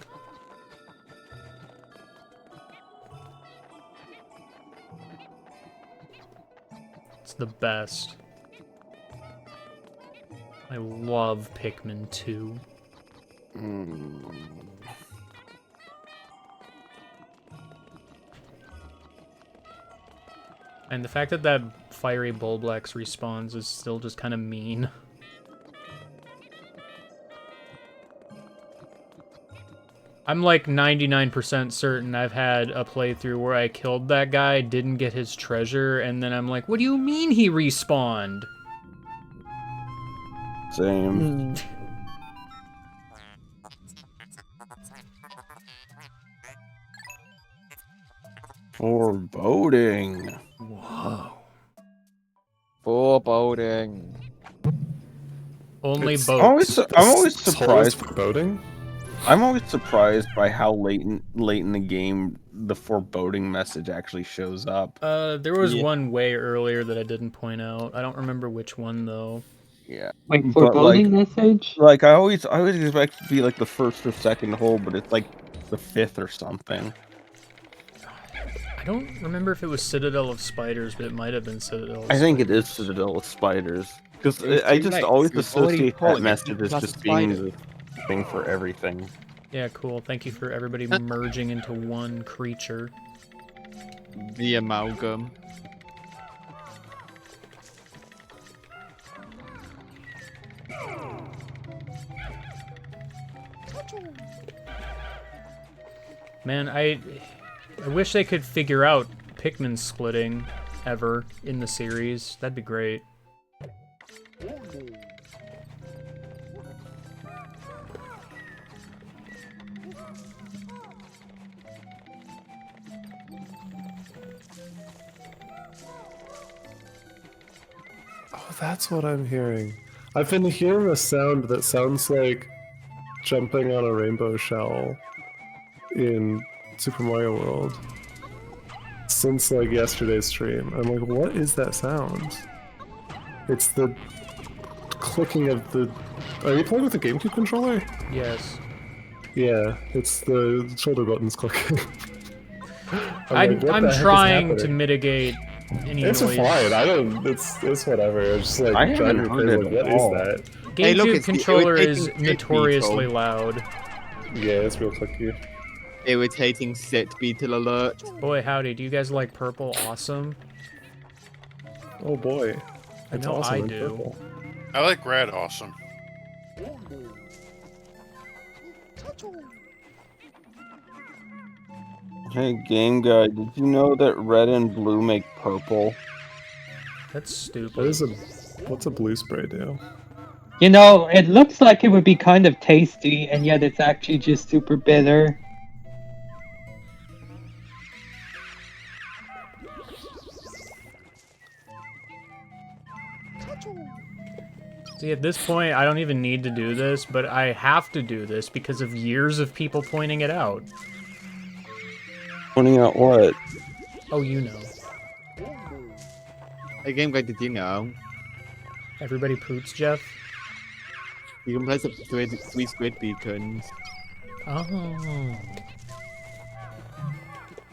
It's the best. I love Pikmin 2. And the fact that that fiery Bulblex respawns is still just kind of mean. I'm like 99% certain I've had a playthrough where I killed that guy, didn't get his treasure, and then I'm like, what do you mean he respawned? Same. Foreboding. Whoa. Foreboding. Only It's boats. I'm always It's surprised. foreboding. I'm always surprised by how late in the game the foreboding message actually shows up. There was one way earlier that I didn't point out. I don't remember which one though. Yeah. Wait, But foreboding message? like I always expect it to be like the first or second hole, but it's like the fifth or something. I don't remember if it was Citadel of Spiders, but it might have been Citadel of I think it Spiders. is Citadel of Spiders. Because It's I too just late. always We've already associate that called it message as Class just of being Spiders. the thing for everything. Yeah, cool. Thank you for everybody merging into one creature. The amalgam. Man, I wish they could figure out Pikmin splitting ever in the series. That'd be great. Oh, that's what I'm hearing. I've been hearing a sound that sounds like jumping on a rainbow shell in Super Mario World since like yesterday's stream. I'm like, what is that sound? It's the clicking of the... Are you playing with the GameCube controller? Yes. Yeah, it's the shoulder buttons clicking. I'm like, what the heck is trying to happening? mitigate any It's noise. fine. I don't. It's whatever. It's just like I haven't driving me heard crazy. it Like, at what is all. that? GameCube Hey, look, it's the controller is irritating sit notoriously beetle. loud. Yeah, it's real clicky. Irritating sit beetle alert. Boy, howdy, do you guys like purple awesome? Oh boy, I it's know awesome I in do. purple. I like red awesome. Hey, game guy, did you know that red and blue make purple? That's stupid. What is a what's a blue spray do? You know, it looks like it would be kind of tasty, and yet it's actually just super bitter. See, at this point, I don't even need to do this, but I have to do this because of years of people pointing it out. Pointing out what? Oh, you know. Hey, game guy, did you know? Everybody poots, Jeff? You can place up to 3 squid beacons. Oh.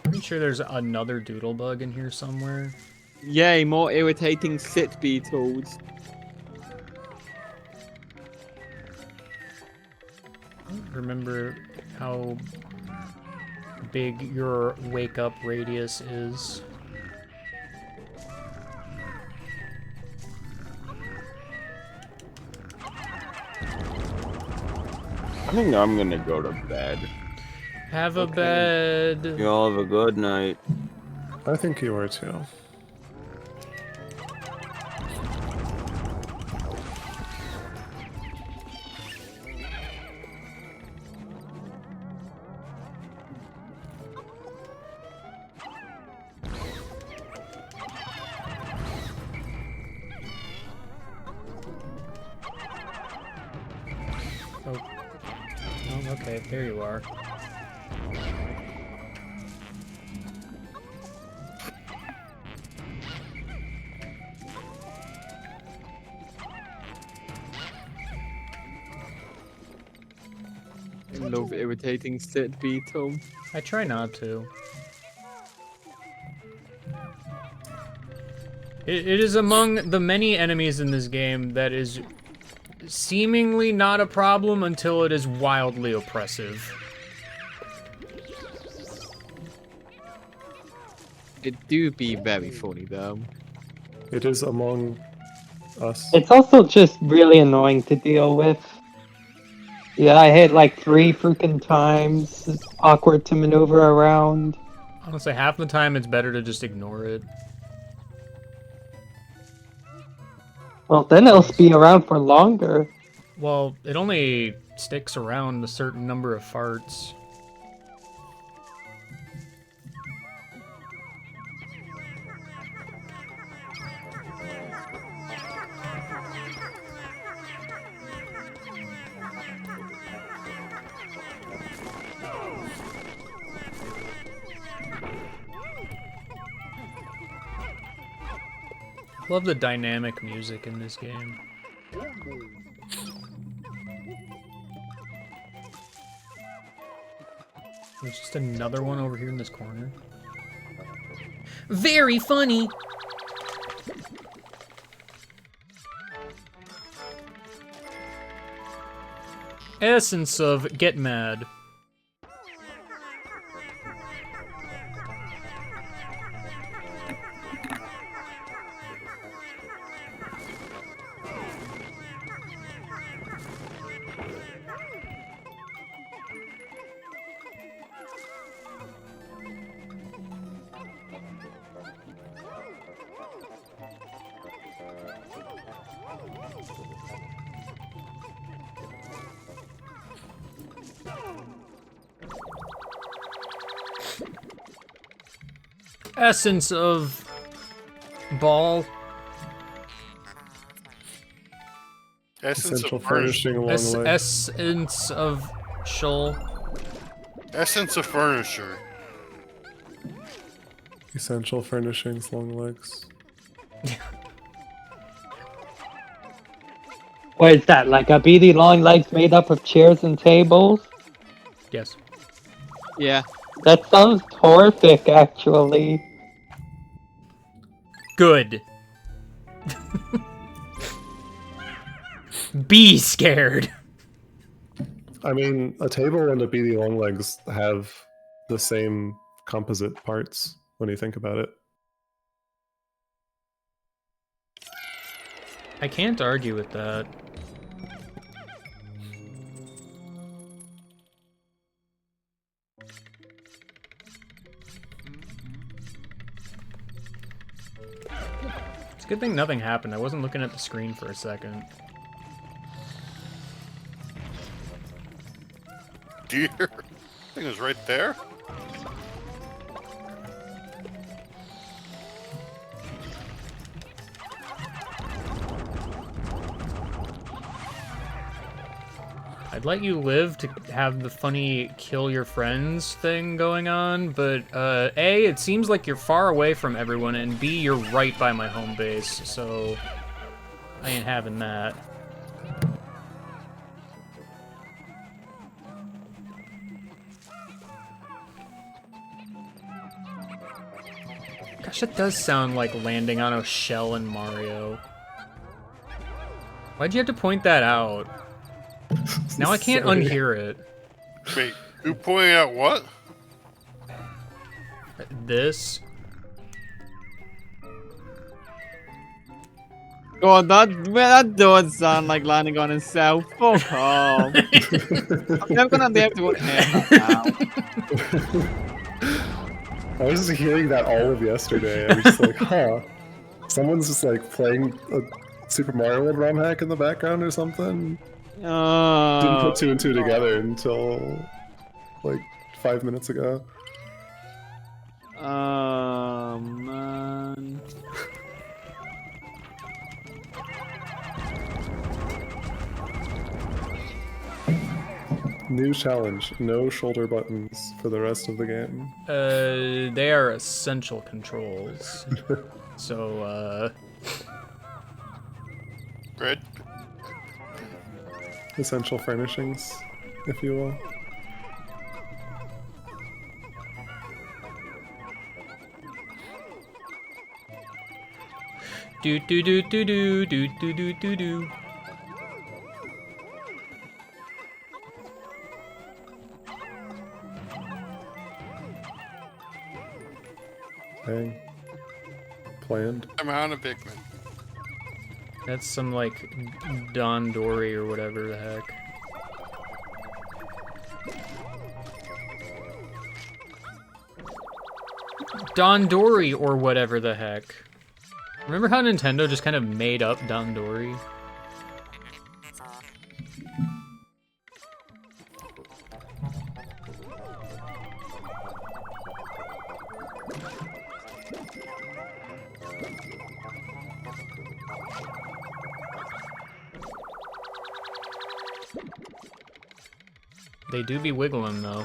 Pretty sure there's another doodle bug in here somewhere. Yay, more irritating sit beetles. I don't remember how big your wake up radius is. I think I'm gonna go to bed. Have a bed. Y'all have a good night. I think you are too. Oh, okay, there you are. love irritating Sid Beetle. I try not to. It is among the many enemies in this game that is seemingly not a problem until it is wildly oppressive. It do be very funny though. It is among us. It's also just really annoying to deal with. Yeah, I hit like 3 freaking times. It's awkward to maneuver around. Honestly, half the time it's better to just ignore it. Well, then it'll be around for longer. Well, it only sticks around a certain number of farts. Love the dynamic music in this game. There's just another one over here in this corner. Very funny! Essence of Get Mad. Essence of Ball. Essence Essential of furnishing along the way. Essence of Shoal. Essence of furniture. Essential furnishings, long legs. What is that, like a beady long legs made up of chairs and tables? Yes. Yeah. That sounds horrific, actually. Good. Be scared. I mean, a table and a beady long legs have the same composite parts when you think about it. I can't argue with that. It's a good thing nothing happened. I wasn't looking at the screen for a second. Deer. Thing is right there. I'd let you live to have the funny kill your friends thing going on, but A, it seems like you're far away from everyone, and B, you're right by my home base, so I ain't having that. Gosh, it does sound like landing on a shell in Mario. Why'd you have to point that out? Now I can't Sorry. unhear it. Wait, who pointed out what? This? God, that does sound like landing on himself. Fuck off. I'm never gonna be able to unhear now. I was just hearing that all of yesterday. I was just like, huh. Someone's just like playing a Super Mario World ROM hack in the background or something. Didn't put 2 and 2 together until like 5 minutes ago. Oh man. New challenge, no shoulder buttons for the rest of the game. They are essential controls. So, Red. Essential furnishings, if you will. Do do do do do do do do do do. Dang. Planned. I'm on a Pikmin. That's some like Don Dory or whatever the heck. Don Dory or whatever the heck. Remember how Nintendo just kind of made up Don Dory? They do be wiggling though.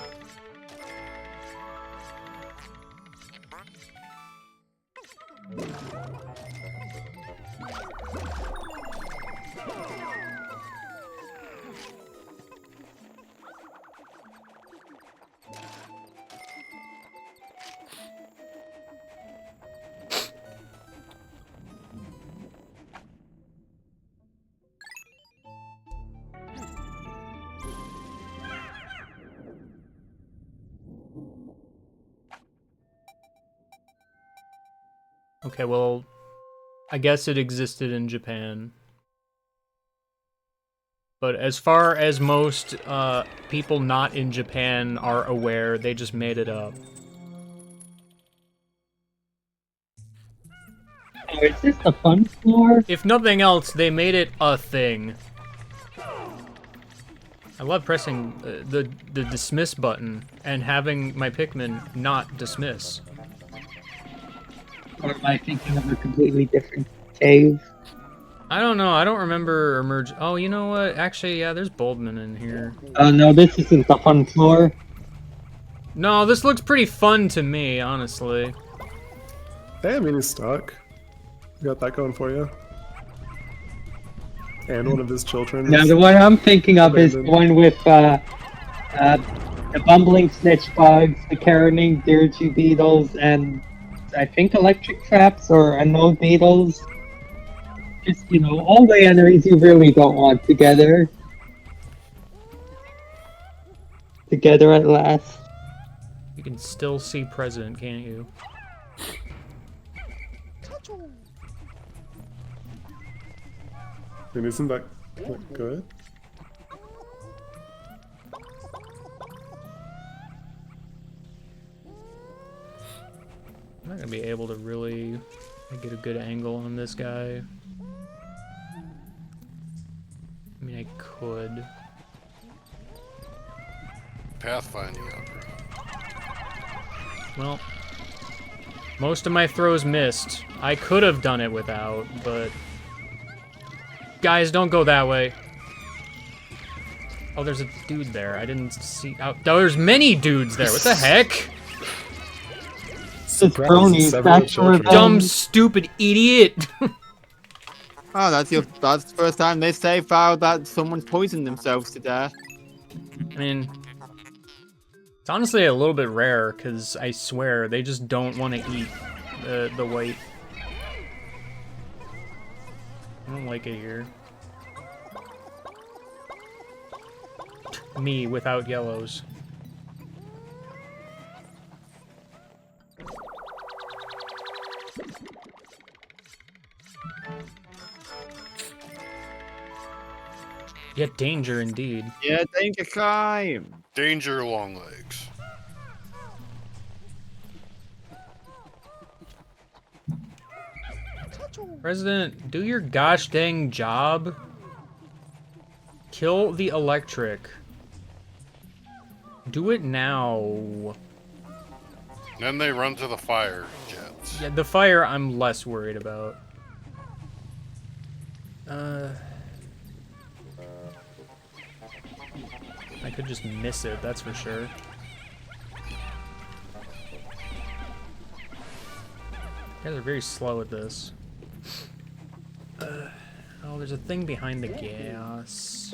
Okay, well, I guess it existed in Japan. But as far as most people not in Japan are aware, they just made it up. Oh, is this the fun floor? If nothing else, they made it a thing. I love pressing the dismiss button and having my Pikmin not dismiss. Or am I thinking of a completely different cave? I don't know. I don't remember emerge. Oh, you know what? Actually, yeah, there's Boldman in here. Oh no, this isn't the fun floor. No, this looks pretty fun to me, honestly. Hey, I mean, he's stuck. You got that going for you. And one of his children. Now, the one I'm thinking of is the one with the bumbling snitch bugs, the carroting dirigy beetles, and I think electric traps or anode beetles. Just, you know, all the enemies you really don't want together. Together at last. You can still see President, can't you? And isn't that good? I'm not gonna be able to really get a good angle on this guy. I mean, I could. Pathfinding algorithm. Well, most of my throws missed. I could have done it without, but... Guys, don't go that way. Oh, there's a dude there. I didn't see... Oh, there's many dudes there. What the heck? Dumb, stupid idiot. Oh, that's the first time they say found that someone's poisoned themselves to death. I mean, it's honestly a little bit rare, because I swear, they just don't want to eat the white. I don't like it here. Me without yellows. Yeah, danger indeed. Yeah, danger time. Danger, long legs. President, do your gosh dang job. Kill the electric. Do it now. Then they run to the fire jets. Yeah, the fire I'm less worried about. I could just miss it, that's for sure. You guys are very slow at this. Oh, there's a thing behind the gas.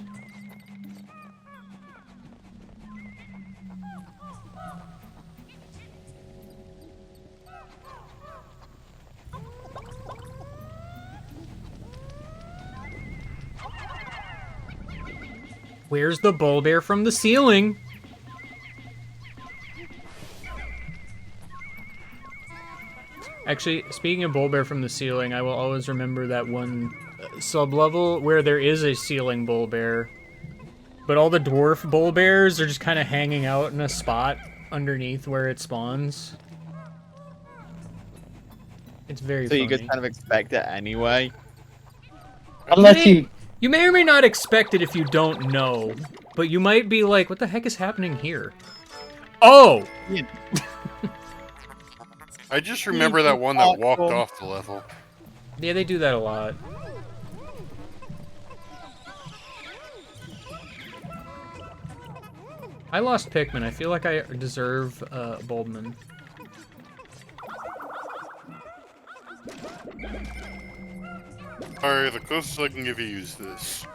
Where's the bull bear from the ceiling? Actually, speaking of bull bear from the ceiling, I will always remember that one sub-level where there is a ceiling bull bear. But all the dwarf bull bears are just kind of hanging out in a spot underneath where it spawns. It's very So funny. you just kind of expect it anyway. Unless you... You may or may not expect it if you don't know, but you might be like, what the heck is happening here? Oh! I just remember that one that walked off the level. Yeah, they do that a lot. I lost Pikmin. I feel like I deserve Boldman. Alright, the closest I can give you is this.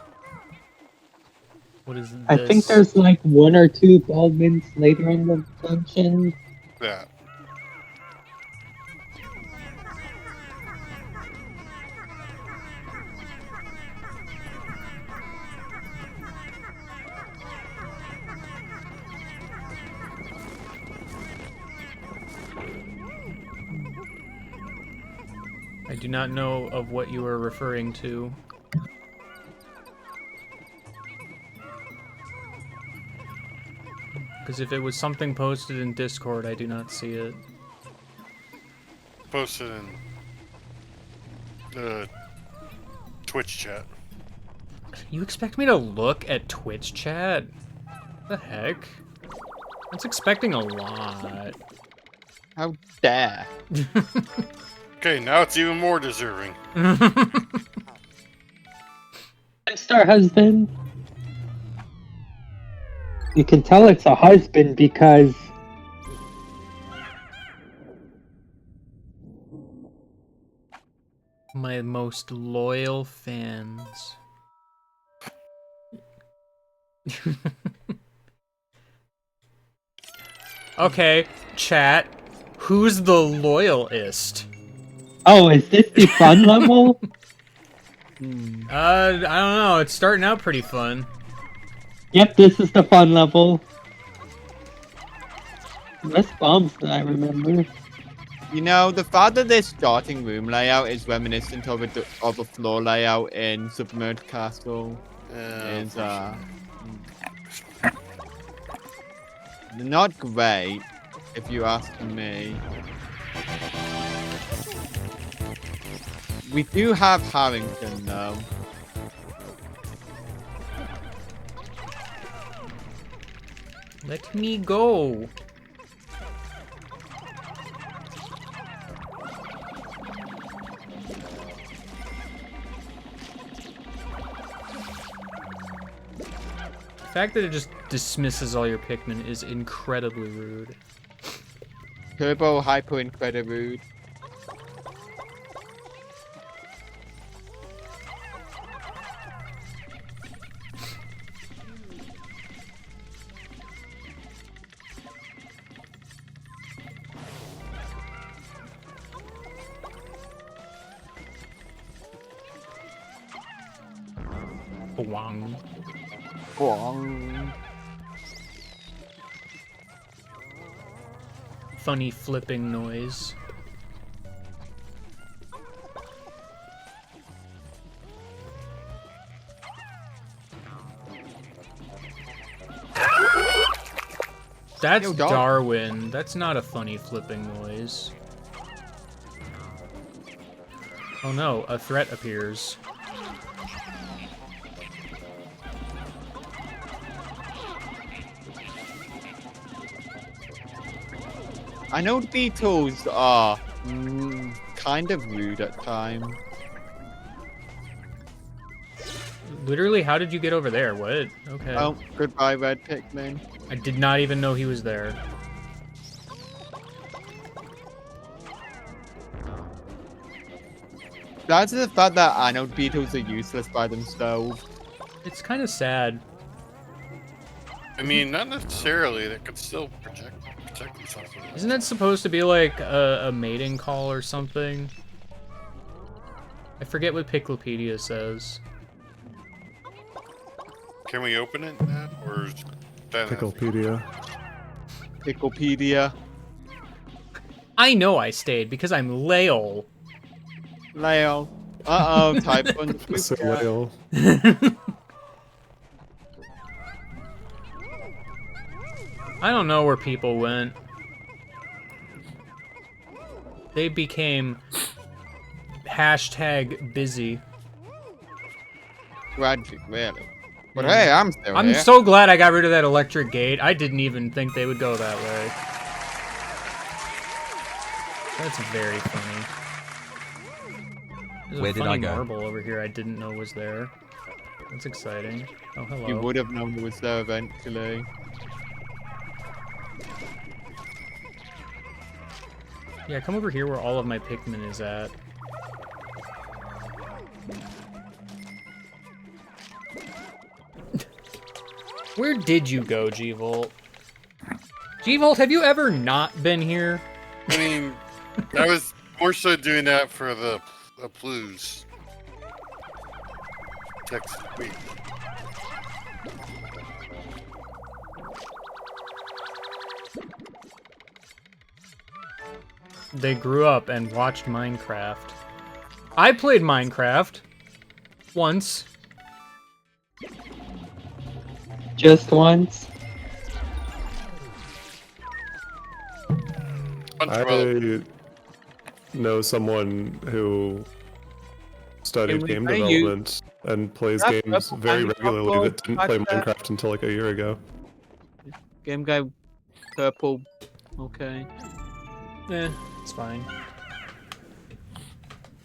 What is this? I think there's like 1 or 2 Baldwins later in the dungeon. Yeah. I do not know of what you are referring to. Because if it was something posted in Discord, I do not see it. Posted in the Twitch chat. You expect me to look at Twitch chat? What the heck? That's expecting a lot. How dare. Okay, now it's even more deserving. Star husband. You can tell it's a husband because my most loyal fans. Okay, chat. Who's the loyalist? Oh, is this the fun level? I don't know. It's starting out pretty fun. Yep, this is the fun level. Less bombs than I remember. You know, the fact that this starting room layout is reminiscent of a floor layout in Submerged Castle is not great, if you ask me. We do have Harrington, though. Let me go. The fact that it just dismisses all your Pikmin is incredibly rude. Turbo hyper incredibly rude. Boing. Boing. Funny flipping noise. That's Darwin. That's not a funny flipping noise. Oh no, a threat appears. I know the beetles are kind of rude at times. Literally, how did you get over there? What? Okay. Oh, goodbye, Red Pikmin. I did not even know he was there. That's the fact that anode beetles are useless by themselves. It's kind of sad. I mean, not necessarily. They could still protect themselves. Isn't that supposed to be like a mating call or something? I forget what Piclopedia says. Can we open it now, or is that Picklepedia. Picklepedia. I know I stayed because I'm Lael. Lael. Uh-oh, type 1. So Lael. I don't know where people went. They became #busy. Tragic, really. But hey, I'm still I'm here. so glad I got rid of that electric gate. I didn't even think they would go that way. That's very funny. There's Where a did funny I go? marble over here I didn't know was there. That's exciting. Oh, hello. You would have known it was there eventually. Yeah, come over here where all of my Pikmin is at. Where did you go, G-Volt? G-Volt, have you ever not been here? I mean, I was more so doing that for the Blues. Next week. They grew up and watched Minecraft. I played Minecraft. Once. Just once. I know someone who studied Can we game play development and plays That's games purple very and regularly purple, that didn't play like that. Minecraft until like a year ago. Game guy, purple. Okay. Eh, it's fine.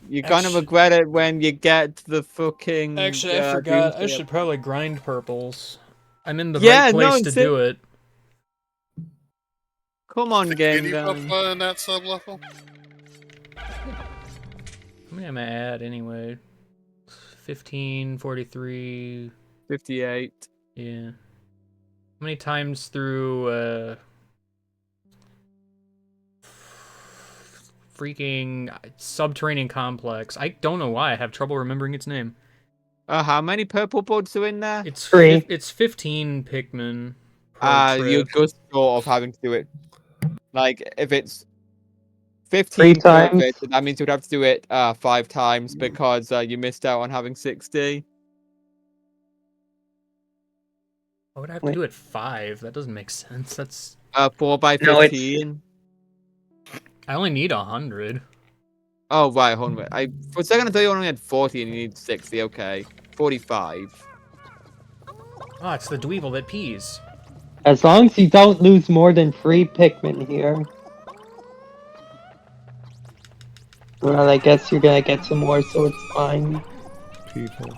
You're gonna regret it when you get to the fucking. Actually, I forgot. I Dreamscape. should probably grind purples. I'm in the Yeah, right place no, to sit- do it. Come on, game Kitty guy. Papa in that sub level? How many am I at anyway? 15, 43... 58. Yeah. How many times through, freaking subterranean complex? I don't know why I have trouble remembering its name. How many purple buds are in there? It's 3. It's 15 Pikmin per You're trip. just sort of having to do it. Like, if it's 3 15 per times. bit, that means you'd have to do it 5 times because you missed out on having 60. Why would I have to do it 5? That doesn't make sense. That's 4 by No, it's- 15. I only need 100. Oh, right, 100. For a second, I thought you only had 40 and you need 60. Okay. 45. Oh, it's the dweeble that pees. As long as you don't lose more than 3 Pikmin here. Well, I guess you're gonna get some more, so it's fine. People.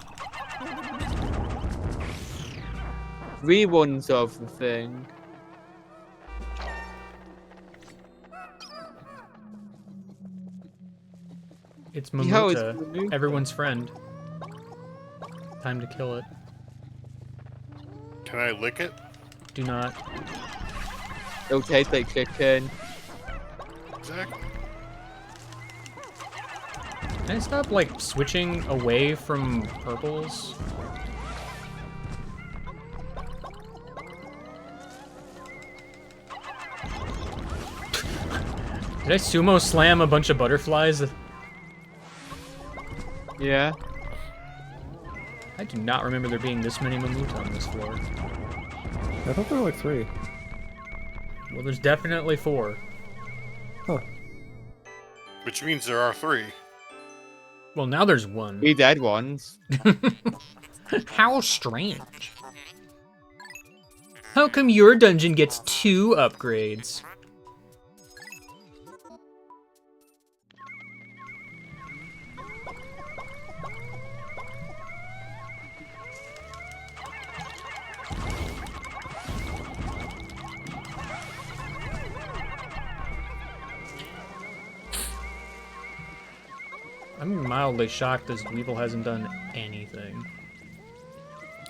3 ones of the thing. It's Yo, it's Mamuta, Mamuta. everyone's friend. Time to kill it. Can I lick it? Do not. It'll taste like chicken. Exactly. Can I stop, like, switching away from purples? Did I sumo slam a bunch of butterflies? Yeah. I do not remember there being this many Mamuta on this floor. I thought there were like 3. Well, there's definitely 4. Huh. Which means there are 3. Well, now there's 1. 3 dead ones. How strange. How come your dungeon gets 2 upgrades? I'm mildly shocked this Weevil hasn't done anything.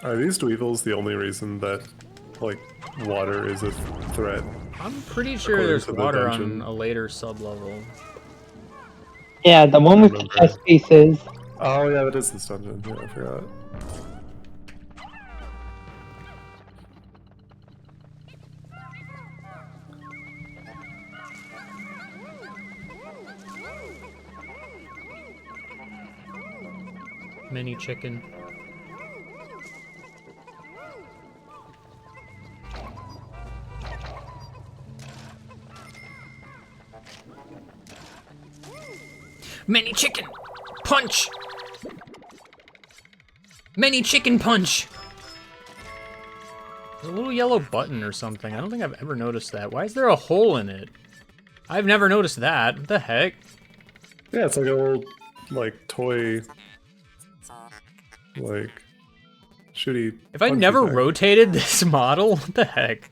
Are these dweevils the only reason that, like, water is a threat? I'm pretty sure according there's to the water dungeon? on a later sub-level. Yeah, the one with the remember. chest pieces. Oh yeah, that is this dungeon. Yeah, I forgot. Mini chicken. Mini chicken! Punch! Mini chicken punch! There's a little yellow button or something. I don't think I've ever noticed that. Why is there a hole in it? I've never noticed that. What the heck? Yeah, it's like a little, like, toy, like, shooty. If I punchy never thing. rotated this model, what the heck?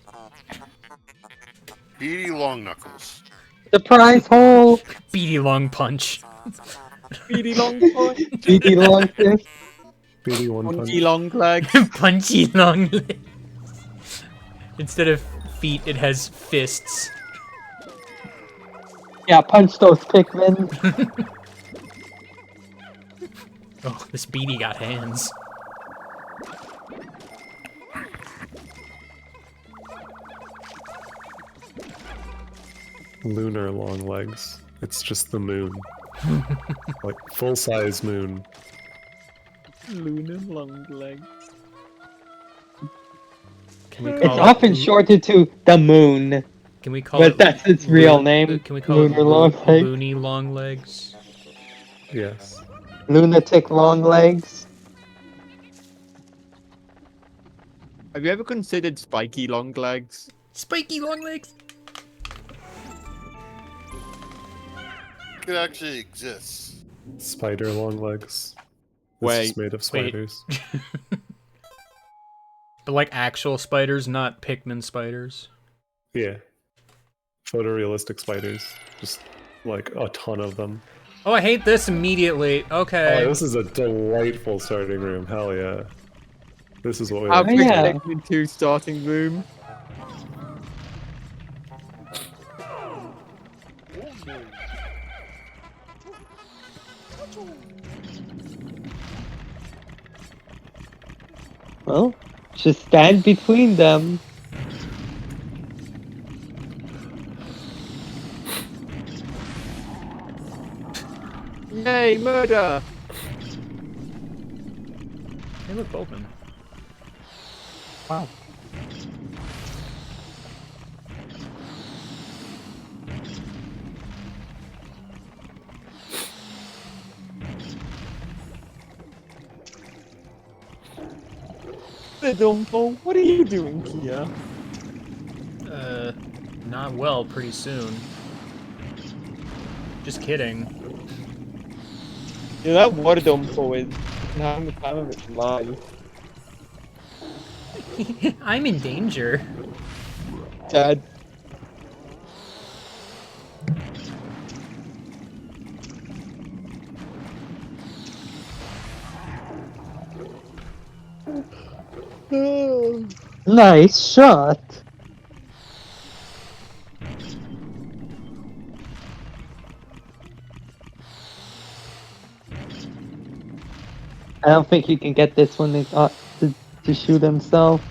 Beady long knuckles. Surprise hole! Beady long punch. Beady long punch. BD long fist. BD one punch. Punchy long legs. Punchy long legs. Instead of feet, it has fists. Yeah, punch those Pikmin. Oh, this Beady got hands. Lunar long legs. It's just the moon. Like, full-size moon. Lunar long legs. Can we It's call often it, shortened to the moon. Can we call But it? that's its real name. Can we call Lunar it long legs. Loony long legs? Yes. Lunatic long legs. Have you ever considered spiky long legs? Spiky long legs. It actually exists. Spider long legs. This Wait, is made of spiders. But like actual spiders, not Pikmin spiders. Yeah. Photorealistic spiders. Just, like, a ton of them. Oh, I hate this immediately. Okay. Oh, this is a delightful starting room. Hell yeah. This is what we How like big to yeah. do. Pikmin 2 starting room? Well, just stand between them. Yay, murder! Hey, look, open. Wow. Dumbo, what are you doing here? Not well, pretty soon. Just kidding. Yeah, that water Dumbo is having the time of its life. I'm in danger. Dad. Nice shot. I don't think you can get this one to shoot himself.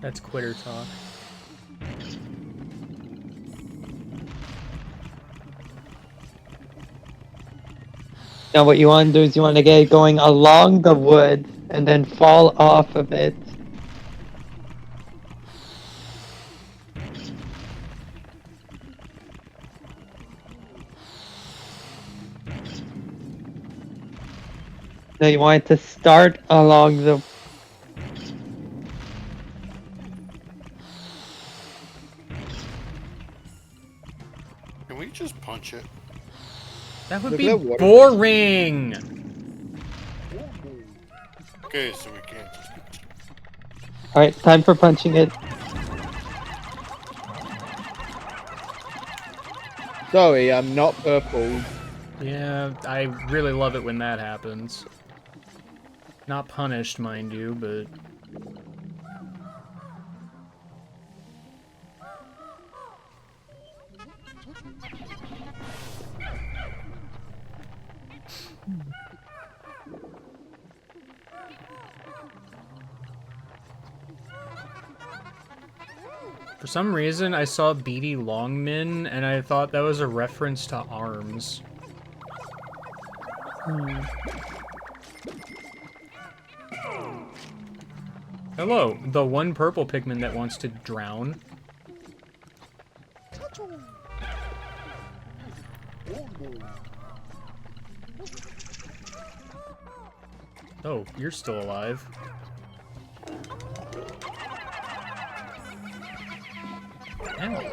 That's quitter talk. Now what you want to do is you want to get it going along the wood and then fall off of it. Now you want it to start along the... Can we just punch it? That would Look be at that water. boring. Okay, so we can't just. Alright, time for punching it. Sorry, I'm not purple. Yeah, I really love it when that happens. Not punished, mind you, but... For some reason, I saw BD Longmin, and I thought that was a reference to ARMS. Hello, the one purple Pikmin that wants to drown. Oh, you're still alive. Ow.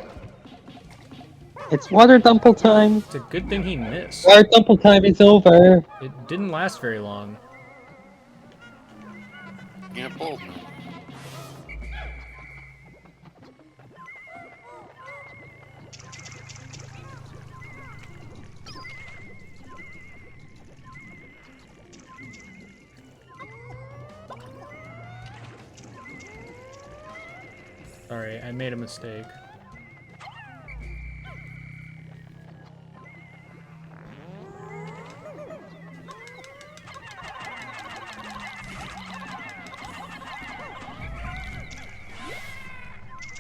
It's water dumple time. It's a good thing he missed. Water dumple time is over. It didn't last very long. Can't bolt. Sorry, I made a mistake.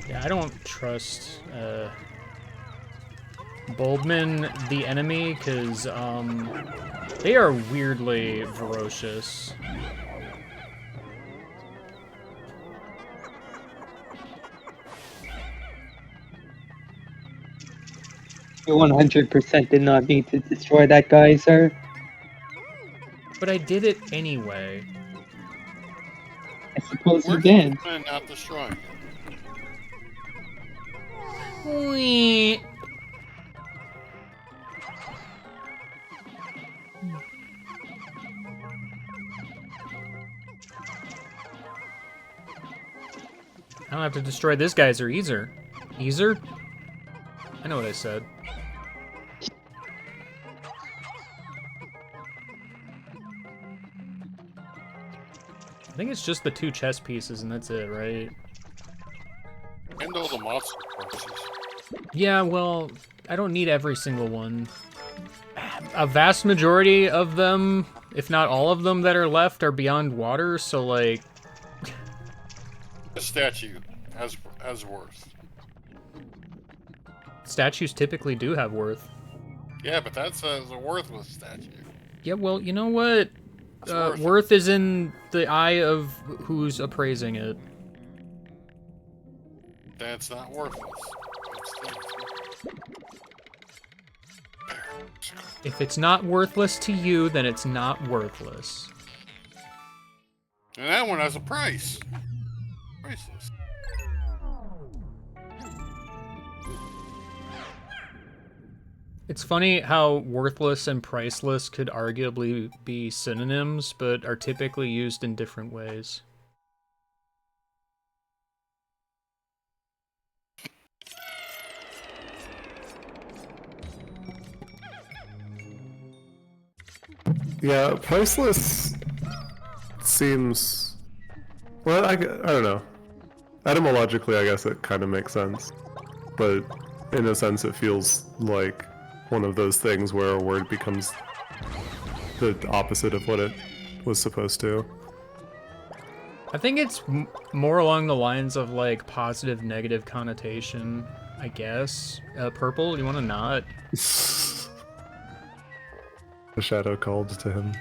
Yeah, I don't trust Bulbmin, the enemy, because they are weirdly ferocious. You 100% did not need to destroy that geyser. But I did it anyway. I suppose you did. And not destroying it. Whee. I don't have to destroy this geyser either. Either? I know what I said. I think it's just the 2 chess pieces and that's it, right? And all the monster corpses. Yeah, well, I don't need every single one. A vast majority of them, if not all of them that are left, are beyond water, so like... The statue has worth. Statues typically do have worth. Yeah, but that's a worthless statue. Yeah, well, you know what? Worth is in the eye of who's appraising it. That's not worthless. If it's not worthless to you, then it's not worthless. And that one has a price. Priceless. It's funny how worthless and priceless could arguably be synonyms, but are typically used in different ways. Yeah, priceless seems... Well, I don't know. Etymologically, I guess it kind of makes sense. But in a sense, it feels like one of those things where a word becomes the opposite of what it was supposed to. I think it's more along the lines of, like, positive, negative connotation, I guess. Purple, you want to not? The shadow called to him.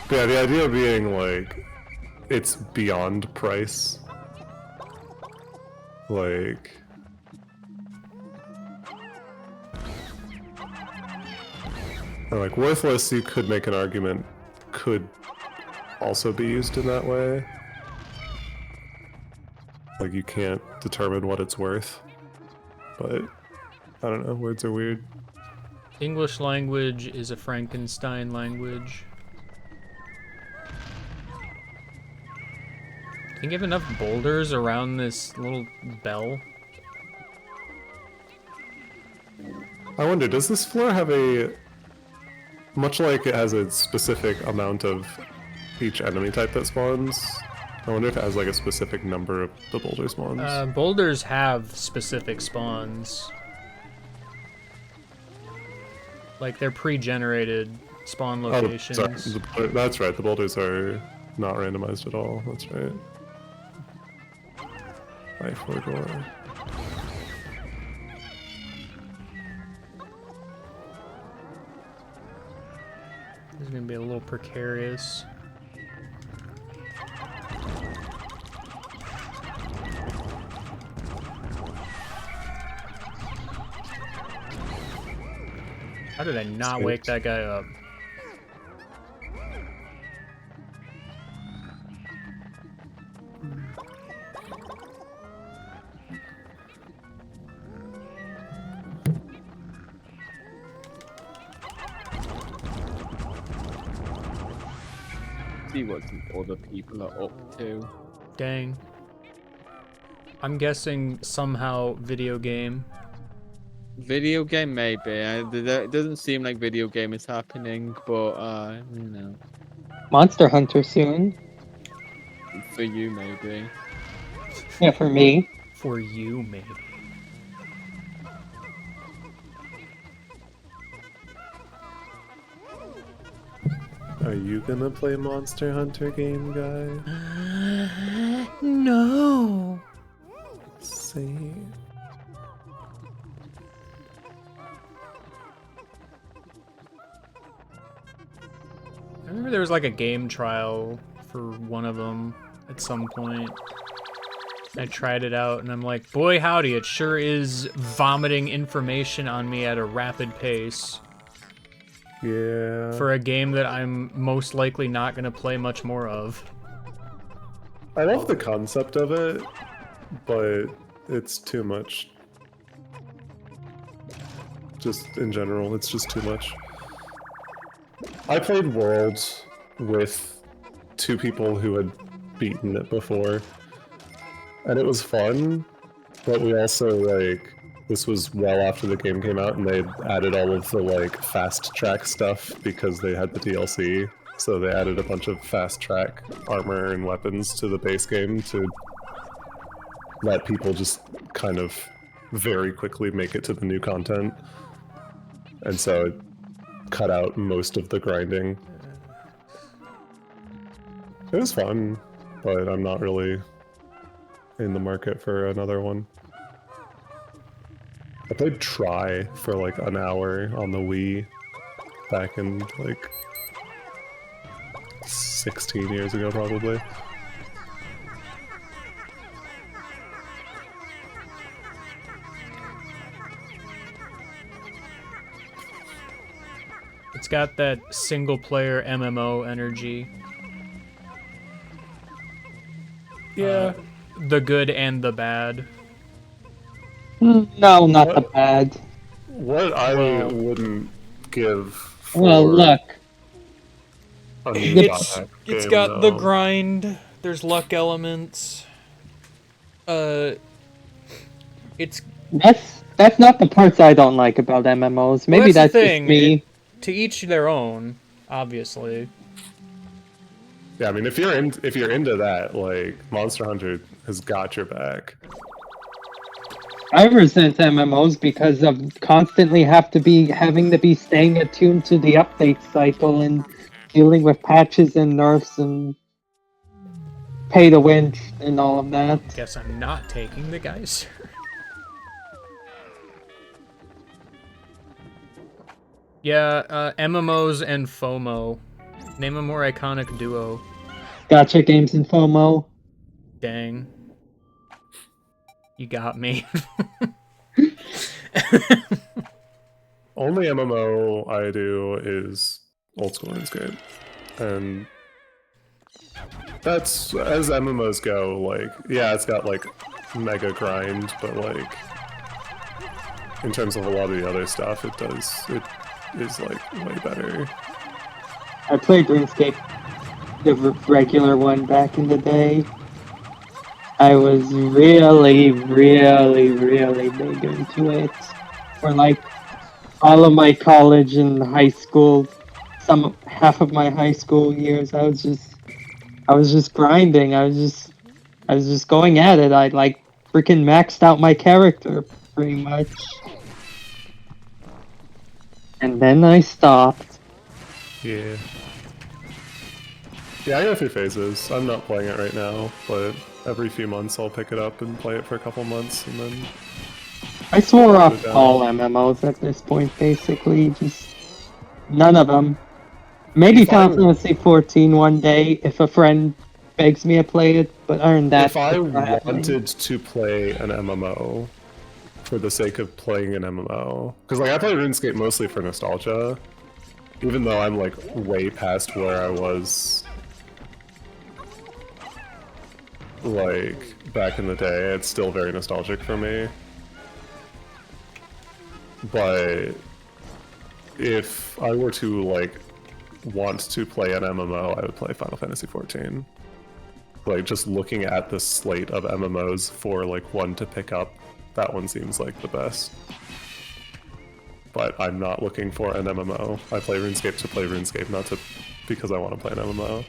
But yeah, the idea being, like, it's beyond price. Like... And like, worthless, you could make an argument, could also be used in that way. Like, you can't determine what it's worth. But, I don't know, words are weird. English language is a Frankenstein language. Think you have enough boulders around this little bell? I wonder, does this floor have a... Much like it has a specific amount of each enemy type that spawns, I wonder if it has like a specific number of the boulder spawns. Boulders have specific spawns. Like, they're pre-generated spawn locations. Oh, sorry. That's right, the boulders are not randomized at all, that's right. by 4-door. This is gonna be a little precarious. How did I not wake that guy up? See what some other people are up to. Dang. I'm guessing somehow video game. Video game, maybe. It doesn't seem like video game is happening, but you know, Monster Hunter soon. for you, maybe. Yeah, for me. For you, maybe. Are you gonna play Monster Hunter game, guy? No. See. I remember there was like a game trial for one of them at some point. I tried it out and I'm like, boy howdy, it sure is vomiting information on me at a rapid pace. Yeah. For a game that I'm most likely not going to play much more of. I love the concept of it, but it's too much. Just in general, it's just too much. I played Worlds with 2 people who had beaten it before, and it was fun, but we also, like, this was well after the game came out, and they added all of the, like, fast-track stuff because they had the DLC, so they added a bunch of fast-track armor and weapons to the base game to let people just kind of very quickly make it to the new content. And so it cut out most of the grinding. It was fun, but I'm not really in the market for another one. I played Try for like an hour on the Wii back in like 16 years ago, probably. It's got that single-player MMO energy. Yeah. The good and the bad. No, not the bad. What I wouldn't give for Well, look. a new It's game, got the though. grind. There's luck elements. It's That's not the parts I don't like about MMOs. Maybe well, that's the just thing. me. To each their own, obviously. Yeah, I mean, if you're into that, like Monster Hunter has got your back. I resent MMOs because of constantly having to be staying attuned to the update cycle and dealing with patches and nerfs and pay to win and all of that. Guess I'm not taking the guys. Yeah, MMOs and FOMO. Name a more iconic duo. Gotcha games and FOMO. Dang. You got me. Only MMO I do is old school RuneScape, and that's as MMOs go. Like, yeah, it's got like mega grind, but like in terms of a lot of the other stuff, it is like way better. I played RuneScape, the regular one, back in the day. I was really, really, really big into it. For like all of my college and high school, half of my high school years, I was just grinding. I was just going at it. I like freaking maxed out my character pretty much. And then I stopped. Yeah. Yeah, I go through phases. I'm not playing it right now, but every few months I'll pick it up and play it for a couple months, and then... I swore put off it down. all MMOs at this point, basically. Just none of them. Maybe If Final I- Fantasy 14 one day if a friend begs me to play it, but other than that, If I it's not happening. wanted to play an MMO for the sake of playing an MMO, because like I play RuneScape mostly for nostalgia, even though I'm like way past where I was like back in the day, it's still very nostalgic for me. But if I were to like want to play an MMO, I would play Final Fantasy 14. Like just looking at the slate of MMOs for like one to pick up, that one seems like the best. But I'm not looking for an MMO. I play RuneScape to play RuneScape, not to because I want to play an MMO.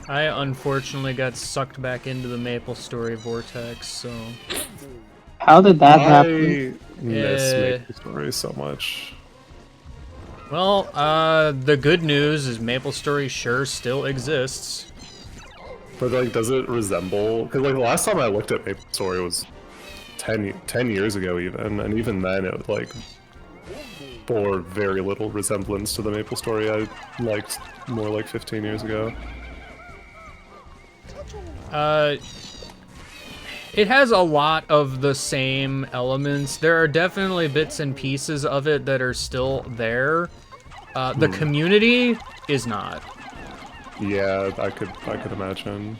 I unfortunately got sucked back into the MapleStory vortex, so... How did that I happen? miss MapleStory so much. Well, the good news is MapleStory sure still exists. But like, does it resemble? Because like the last time I looked at MapleStory was 10 years ago even, and even then it like bore very little resemblance to the MapleStory I liked more like 15 years ago. It has a lot of the same elements. There are definitely bits and pieces of it that are still there. The community is not. Yeah, I could imagine.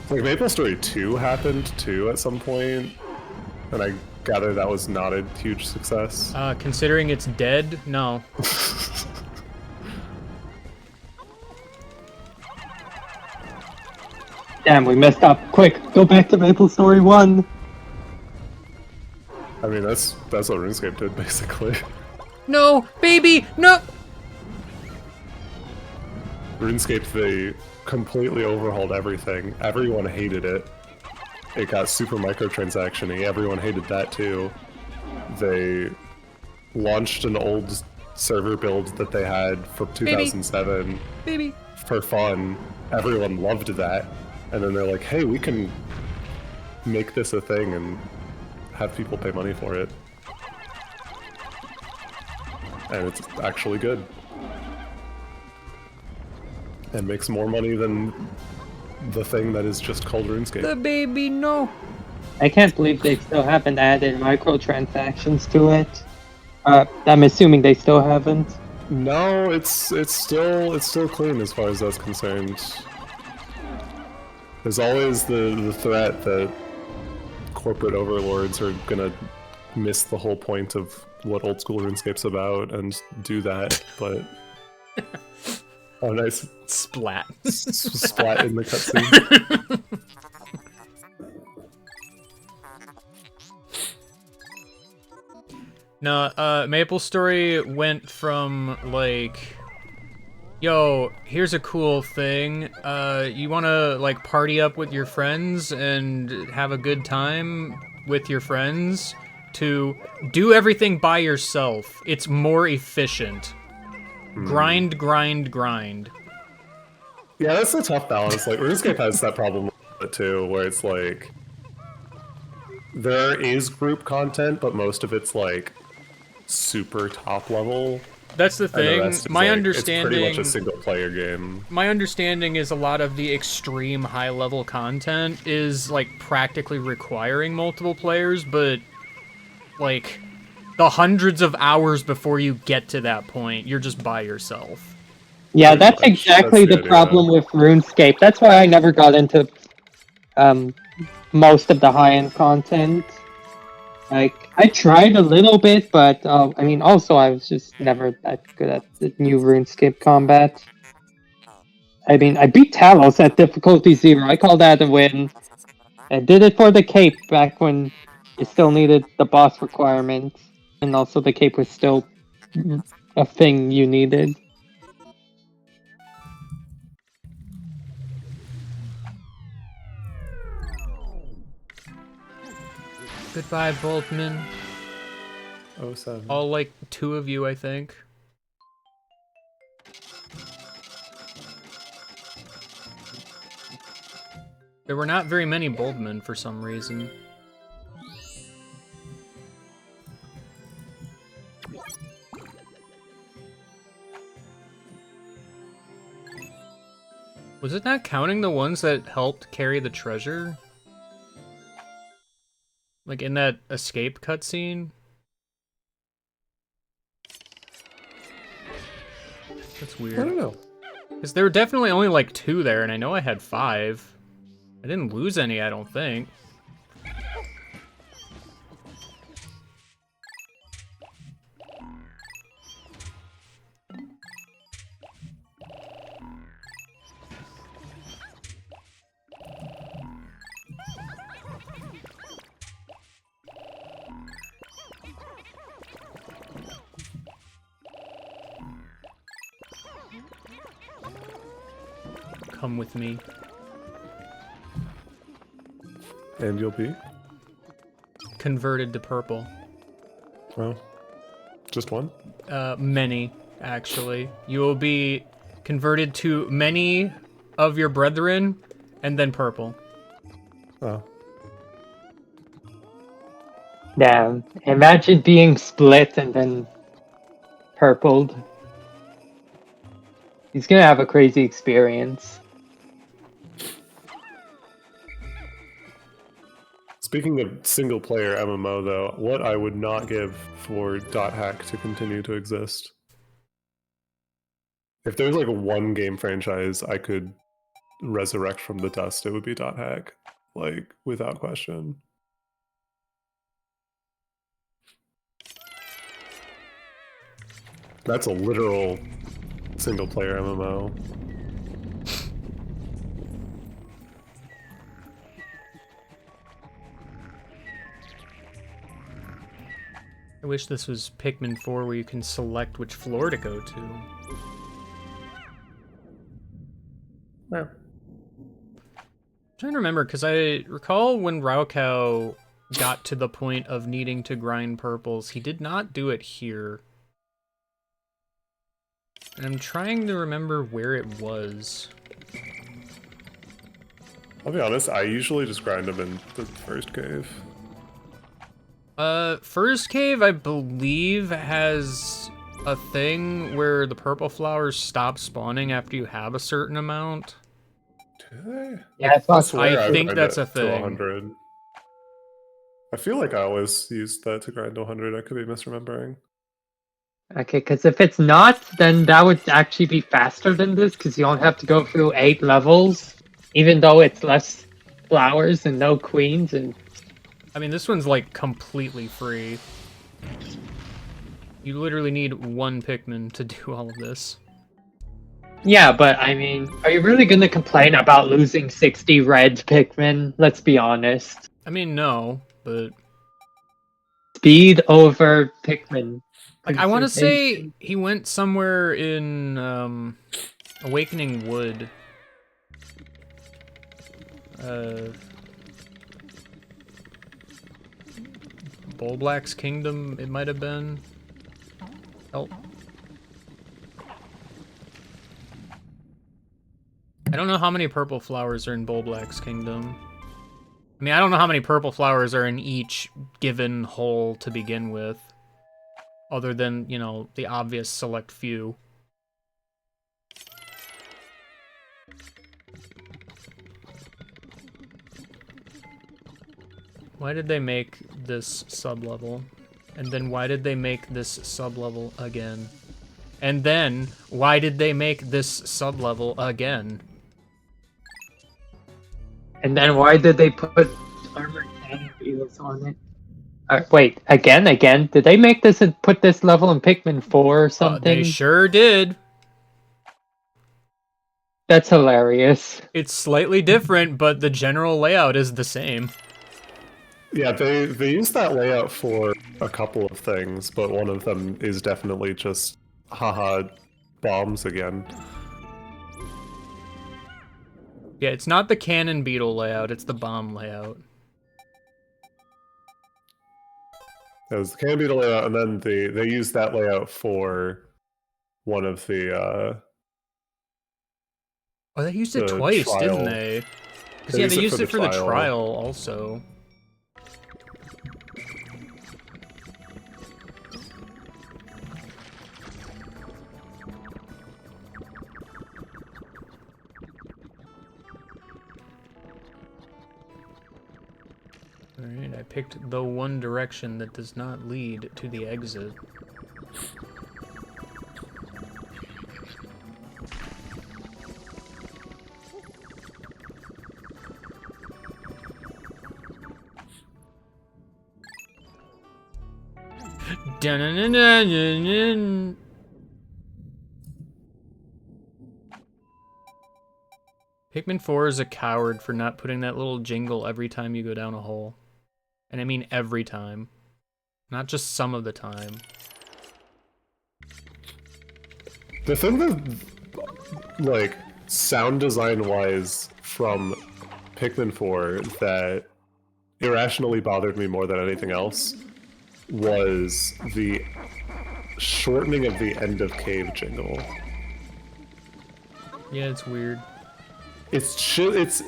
Like MapleStory 2 happened too at some point, and I gather that was not a huge success. Considering it's dead, no. Damn, we messed up. Quick, go back to MapleStory 1. I mean, that's what RuneScape did basically. No, baby, no! RuneScape, they completely overhauled everything. Everyone hated it. It got super microtransaction-y. Everyone hated that too. They launched an old server build that they had for 2007 Baby. for fun. Everyone loved that. And then they're like, hey, we can make this a thing and have people pay money for it. And it's actually good. And makes more money than the thing that is just called RuneScape. The baby, no. I can't believe they still haven't added microtransactions to it. I'm assuming they still haven't. No, it's still clean as far as that's concerned. There's always the threat that corporate overlords are gonna miss the whole point of what old school RuneScape's about and do that, but oh nice. Splat. Splat in the cutscene. No, MapleStory went from, like, yo, here's a cool thing, you wanna, like, party up with your friends and have a good time with your friends, to do everything by yourself. It's more efficient. Grind, grind, grind. Yeah, that's a tough balance. Like, RuneScape has that problem too, where it's like, there is group content, but most of it's, like, super top level. That's the thing. My understanding, it's pretty much a single player game. My understanding is a lot of the extreme high level content is like practically requiring multiple players, but like the hundreds of hours before you get to that point, you're just by yourself. Yeah, that's exactly the problem with RuneScape. That's why I never got into most of the high-end content. Like, I tried a little bit, but, I mean, also I was just never that good at the new RuneScape combat. I mean, I beat Talos at difficulty 0. I call that a win. I did it for the cape back when you still needed the boss requirements, and also the cape was still a thing you needed. Goodbye, Boltman. Oh, 7. All like 2 of you, I think. There were not very many Bulbmen for some reason. Was it not counting the ones that helped carry the treasure? Like in that escape cutscene? That's weird. I don't know. Because there were definitely only like 2 there, and I know I had 5. I didn't lose any, I don't think. Come with me. And you'll be? Converted to purple. Well, just one? Many, actually. You will be converted to many of your brethren, and then purple. Oh. Damn. Imagine being split and then purpled. He's gonna have a crazy experience. Speaking of single player MMO, though, what I would not give for dot hack to continue to exist. If there's like one game franchise I could resurrect from the dust, it would be dot hack. Like, without question. That's a literal single player MMO. I wish this was Pikmin 4 where you can select which floor to go to. Yeah. I'm trying to remember, because I recall when Raukau got to the point of needing to grind purples, he did not do it here. And I'm trying to remember where it was. I'll be honest, I usually just grind them in the first cave. First cave, I believe, has a thing where the purple flowers stop spawning after you have a certain amount. Do they? Yeah, I thought I think that's a To thing. 100. I feel like I always used that to grind to 100. I could be misremembering. Okay, because if it's not, then that would actually be faster than this, because you don't have to go through 8 levels, even though it's less flowers and no queens. And I mean, this one's like completely free. You literally need 1 Pikmin to do all of this. yeah, but I mean, are you really going to complain about losing 60 red Pikmin? Let's be honest. I mean, no, but... Speed over Pikmin. Like, I want to say he went somewhere in Awakening Wood. Bulblack's Kingdom, it might have been. Oh. I don't know how many purple flowers are in Bulblack's Kingdom. I mean, I don't know how many purple flowers are in each given hole to begin with. Other than, you know, the obvious select few. Why did they make this sub-level? And then why did they make this sub-level again? And then, why did they make this sub-level again? And then why did they put armor cannon wheels on it? Wait, again? Did they make this and put this level in Pikmin 4 or something? They sure did. That's hilarious. It's slightly different, but the general layout is the same. Yeah, they use that layout for a couple of things, but one of them is definitely just, haha, bombs again. Yeah, it's not the cannon beetle layout, it's the bomb layout. It was the cannon beetle layout, and then they used that layout for one of the Oh, they used it twice, didn't they? Because yeah, they used it for the trial also. Alright, I picked the one direction that does not lead to the exit. Dun-dun-dun-dun-dun-dun. Pikmin 4 is a coward for not putting that little jingle every time you go down a hole. And I mean every time. Not just some of the time. The thing that, like, sound design-wise from Pikmin 4 that irrationally bothered me more than anything else was the shortening of the end of cave jingle. Yeah, it's weird. It's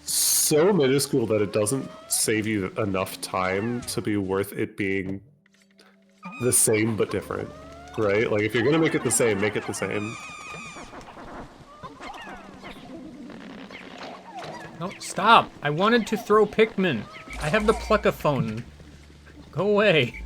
so minuscule that it doesn't save you enough time to be worth it being the same but different, right? Like, if you're gonna make it the same, make it the same. No, stop! I wanted to throw Pikmin. I have the Pluckaphone. Go away.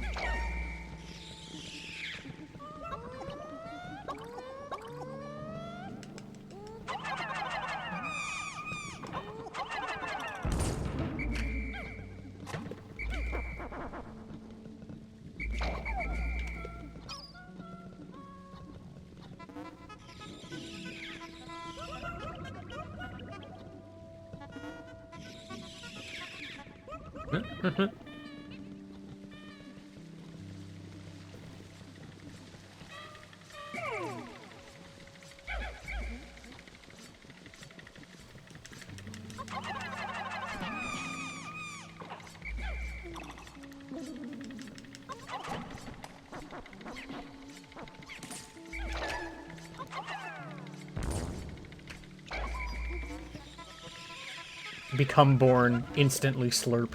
Become born, instantly slurp.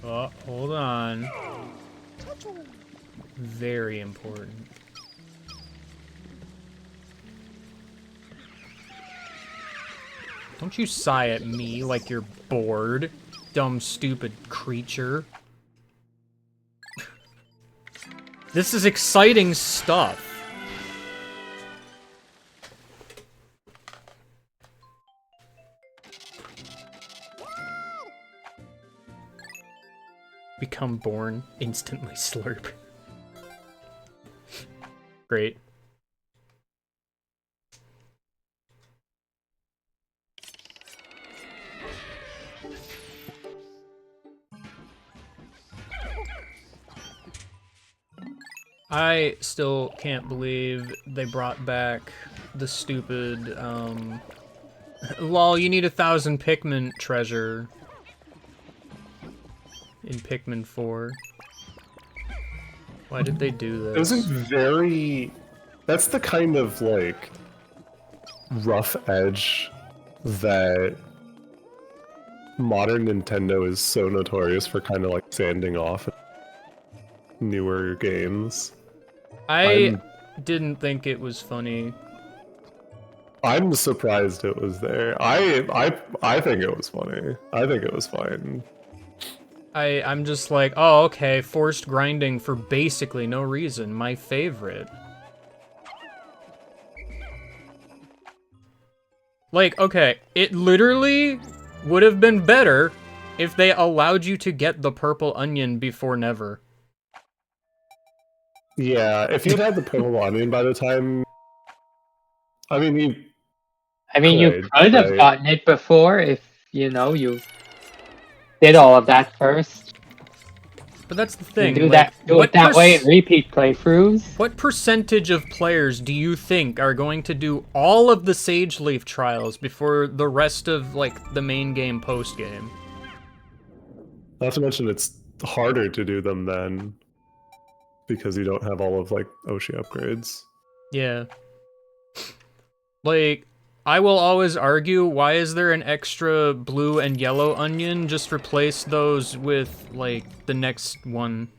Oh, hold on. Very important. Don't you sigh at me like you're bored, dumb, stupid creature. This is exciting stuff. Become born, instantly slurp. Great. I still can't believe they brought back the stupid, lol, you need 1,000 Pikmin treasure in Pikmin 4. Why did they do this? It was very... That's the kind of, like, rough edge that modern Nintendo is so notorious for kind of, like, sanding off newer games. I didn't think it was funny. I'm surprised it was there. I think it was funny. I think it was fine. I'm just like, oh, okay, forced grinding for basically no reason. My favorite. Like, okay, it literally would have been better if they allowed you to get the purple onion before never. Yeah, if you'd had the purple onion by the time... I mean, you could have gotten it before if, you know, you did all of that first. But that's the thing. Do like, it that way in repeat playthroughs. What percentage of players do you think are going to do all of the Sage Leaf trials before the rest of, like, the main game post-game? Not to mention it's harder to do them then because you don't have all of like Oshi upgrades. Yeah. Like, I will always argue, why is there an extra blue and yellow onion? Just replace those with, like, the next one.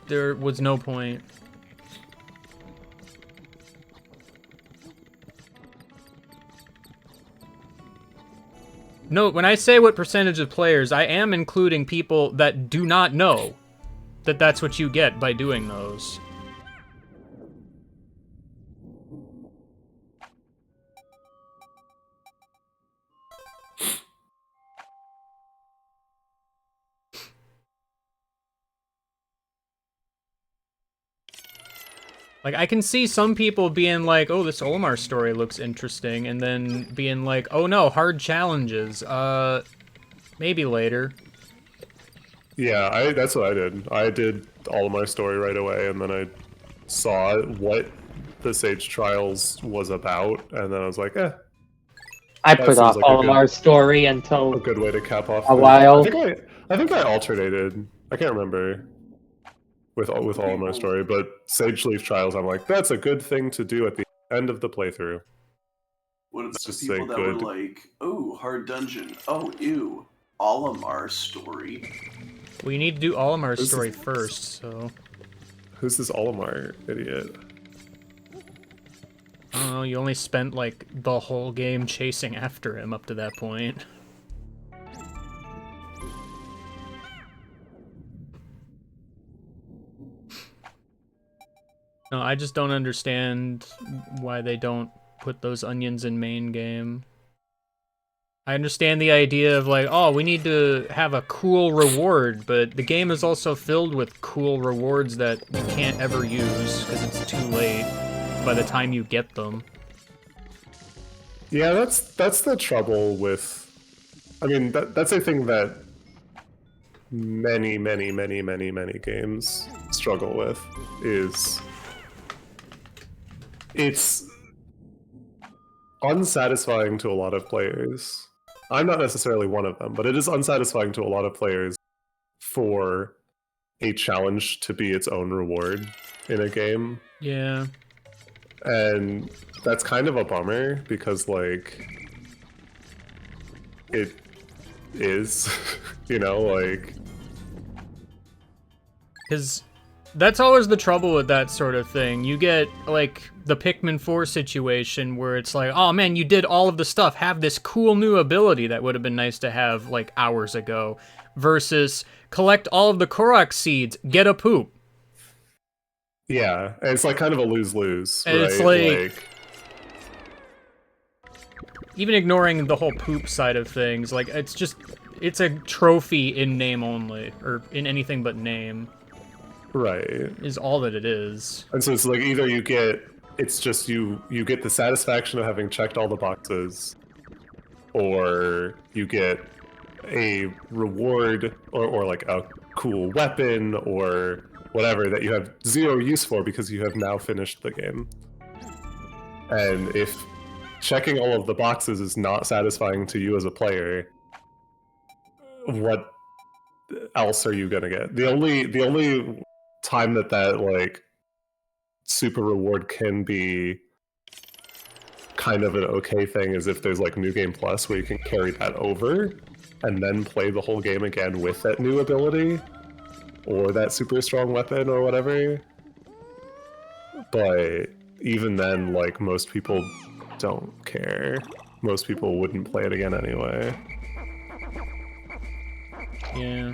There was no point. No, when I say what percentage of players, I am including people that do not know that that's what you get by doing those. Like, I can see some people being like, oh, this Olimar story looks interesting, and then being like, oh no, hard challenges. Maybe later. Yeah, that's what I did. I did all of my story right away, and then I saw what the Sage Trials was about, and then I was like, I that put seems off like all of our story until a good way to cap off a while. I think I alternated. I can't remember with all of my story, but Sage Leaf Trials, I'm like, that's a good thing to do at the end of the playthrough. What about just the people say that good. were like, oh, hard dungeon. Oh, ew. Olimar story. We need to do Olimar's story first, so... Who's this Olimar idiot? I don't know, you only spent, like, the whole game chasing after him up to that point. No, I just don't understand why they don't put those onions in main game. I understand the idea of like, oh, we need to have a cool reward, but the game is also filled with cool rewards that you can't ever use because it's too late by the time you get them. Yeah, that's the trouble with... I mean, that's a thing that many games struggle with, is it's unsatisfying to a lot of players. I'm not necessarily one of them, but it is unsatisfying to a lot of players for a challenge to be its own reward in a game. Yeah. And that's kind of a bummer because, like, it is, you know, like... Because that's always the trouble with that sort of thing. You get, like, the Pikmin 4 situation where it's like, oh man, you did all of the stuff, have this cool new ability that would have been nice to have, like, hours ago, versus collect all of the Korok seeds, get a poop. Yeah, and it's like kind of a lose-lose, And right? it's like... Even ignoring the whole poop side of things, like, it's just... It's a trophy in name only, or in anything but name. Right. Is all that it is. And so it's like either you get... It's just you get the satisfaction of having checked all the boxes, or you get a reward, or like a cool weapon, or whatever that you have zero use for because you have now finished the game. And if checking all of the boxes is not satisfying to you as a player, what else are you gonna get? The only time that like super reward can be kind of an okay thing is if there's like New Game Plus where you can carry that over and then play the whole game again with that new ability or that super strong weapon or whatever. But even then, like, most people don't care. Most people wouldn't play it again anyway. Yeah.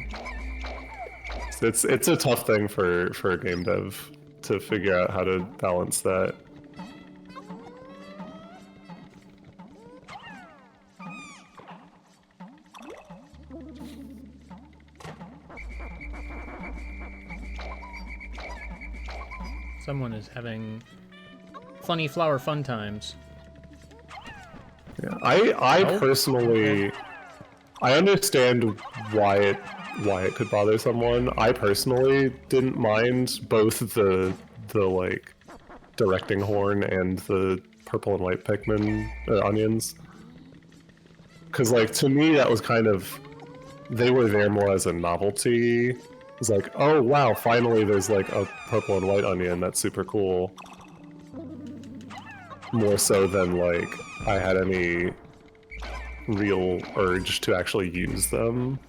It's a tough thing for a game dev to figure out how to balance that. Someone is having funny flower fun times. Yeah, I personally, I understand why it could bother someone. I personally didn't mind both the like directing horn and the purple and white Pikmin onions, because like to me that was kind of they were there more as a novelty. It's like, oh wow, finally there's like a purple and white onion, that's super cool. More so than like I had any real urge to actually use them.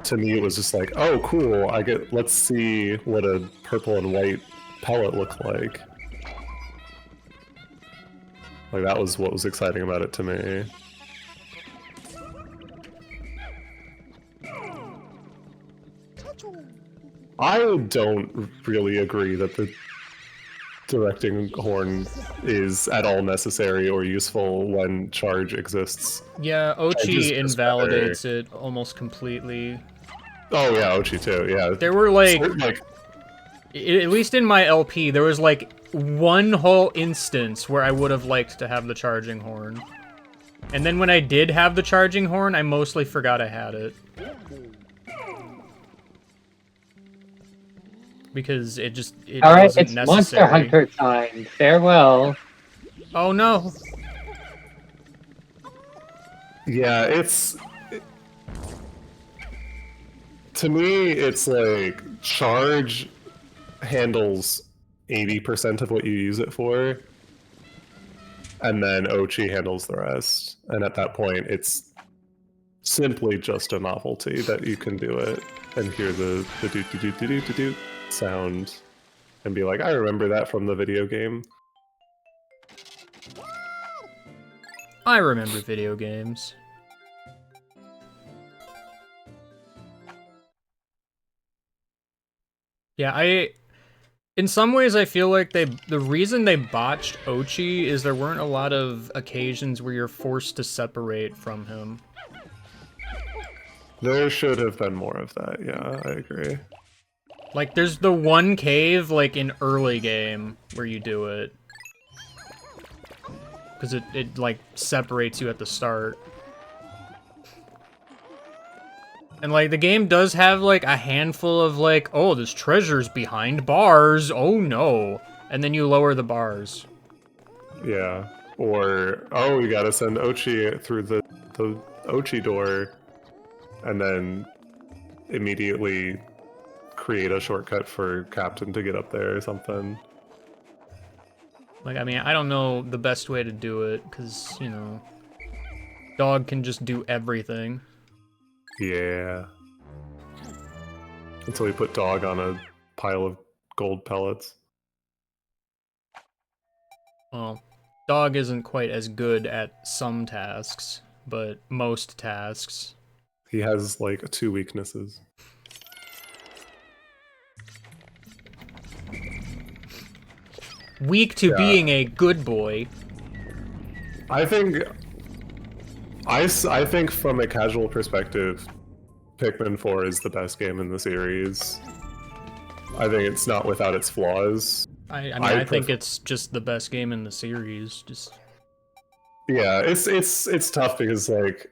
To me it was just like, oh cool, let's see what a purple and white pellet look like. Like that was what was exciting about it to me. I don't really agree that the directing horn is at all necessary or useful when charge exists. Yeah, Charge is Ochi just invalidates it almost completely. Oh yeah, Ochi too, yeah. There were like, at least in my LP, there was like one whole instance where I would have liked to have the charging horn. And then when I did have the charging horn, I mostly forgot I had it. Because it Alright, wasn't it's necessary. Monster Hunter time. Farewell. Oh no. Yeah, to me, it's like charge handles 80% of what you use it for, and then Ochi handles the rest. And at that point, it's simply just a novelty that you can do it and hear the do sound and be like, I remember that from the video game. I remember video games. Yeah, in some ways I feel like the reason they botched Ochi is there weren't a lot of occasions where you're forced to separate from him. There should have been more of that, yeah, I agree. Like, there's the one cave, like, in early game where you do it. Because it, like, separates you at the start. And, like, the game does have, like, a handful of, like, oh, there's treasures behind bars, oh no. And then you lower the bars. Yeah. Or, oh, we gotta send Ochi through the Ochi door, and then immediately create a shortcut for Captain to get up there or something. Like, I mean, I don't know the best way to do it, because, you know, Dog can just do everything. Yeah. Until we put Dog on a pile of gold pellets. Well, Dog isn't quite as good at some tasks, but most tasks. He has, like, 2 weaknesses. Weak to being a good boy. I think from a casual perspective, Pikmin 4 is the best game in the series. I think it's not without its flaws. I think it's just the best game in the series. Just yeah, it's tough because like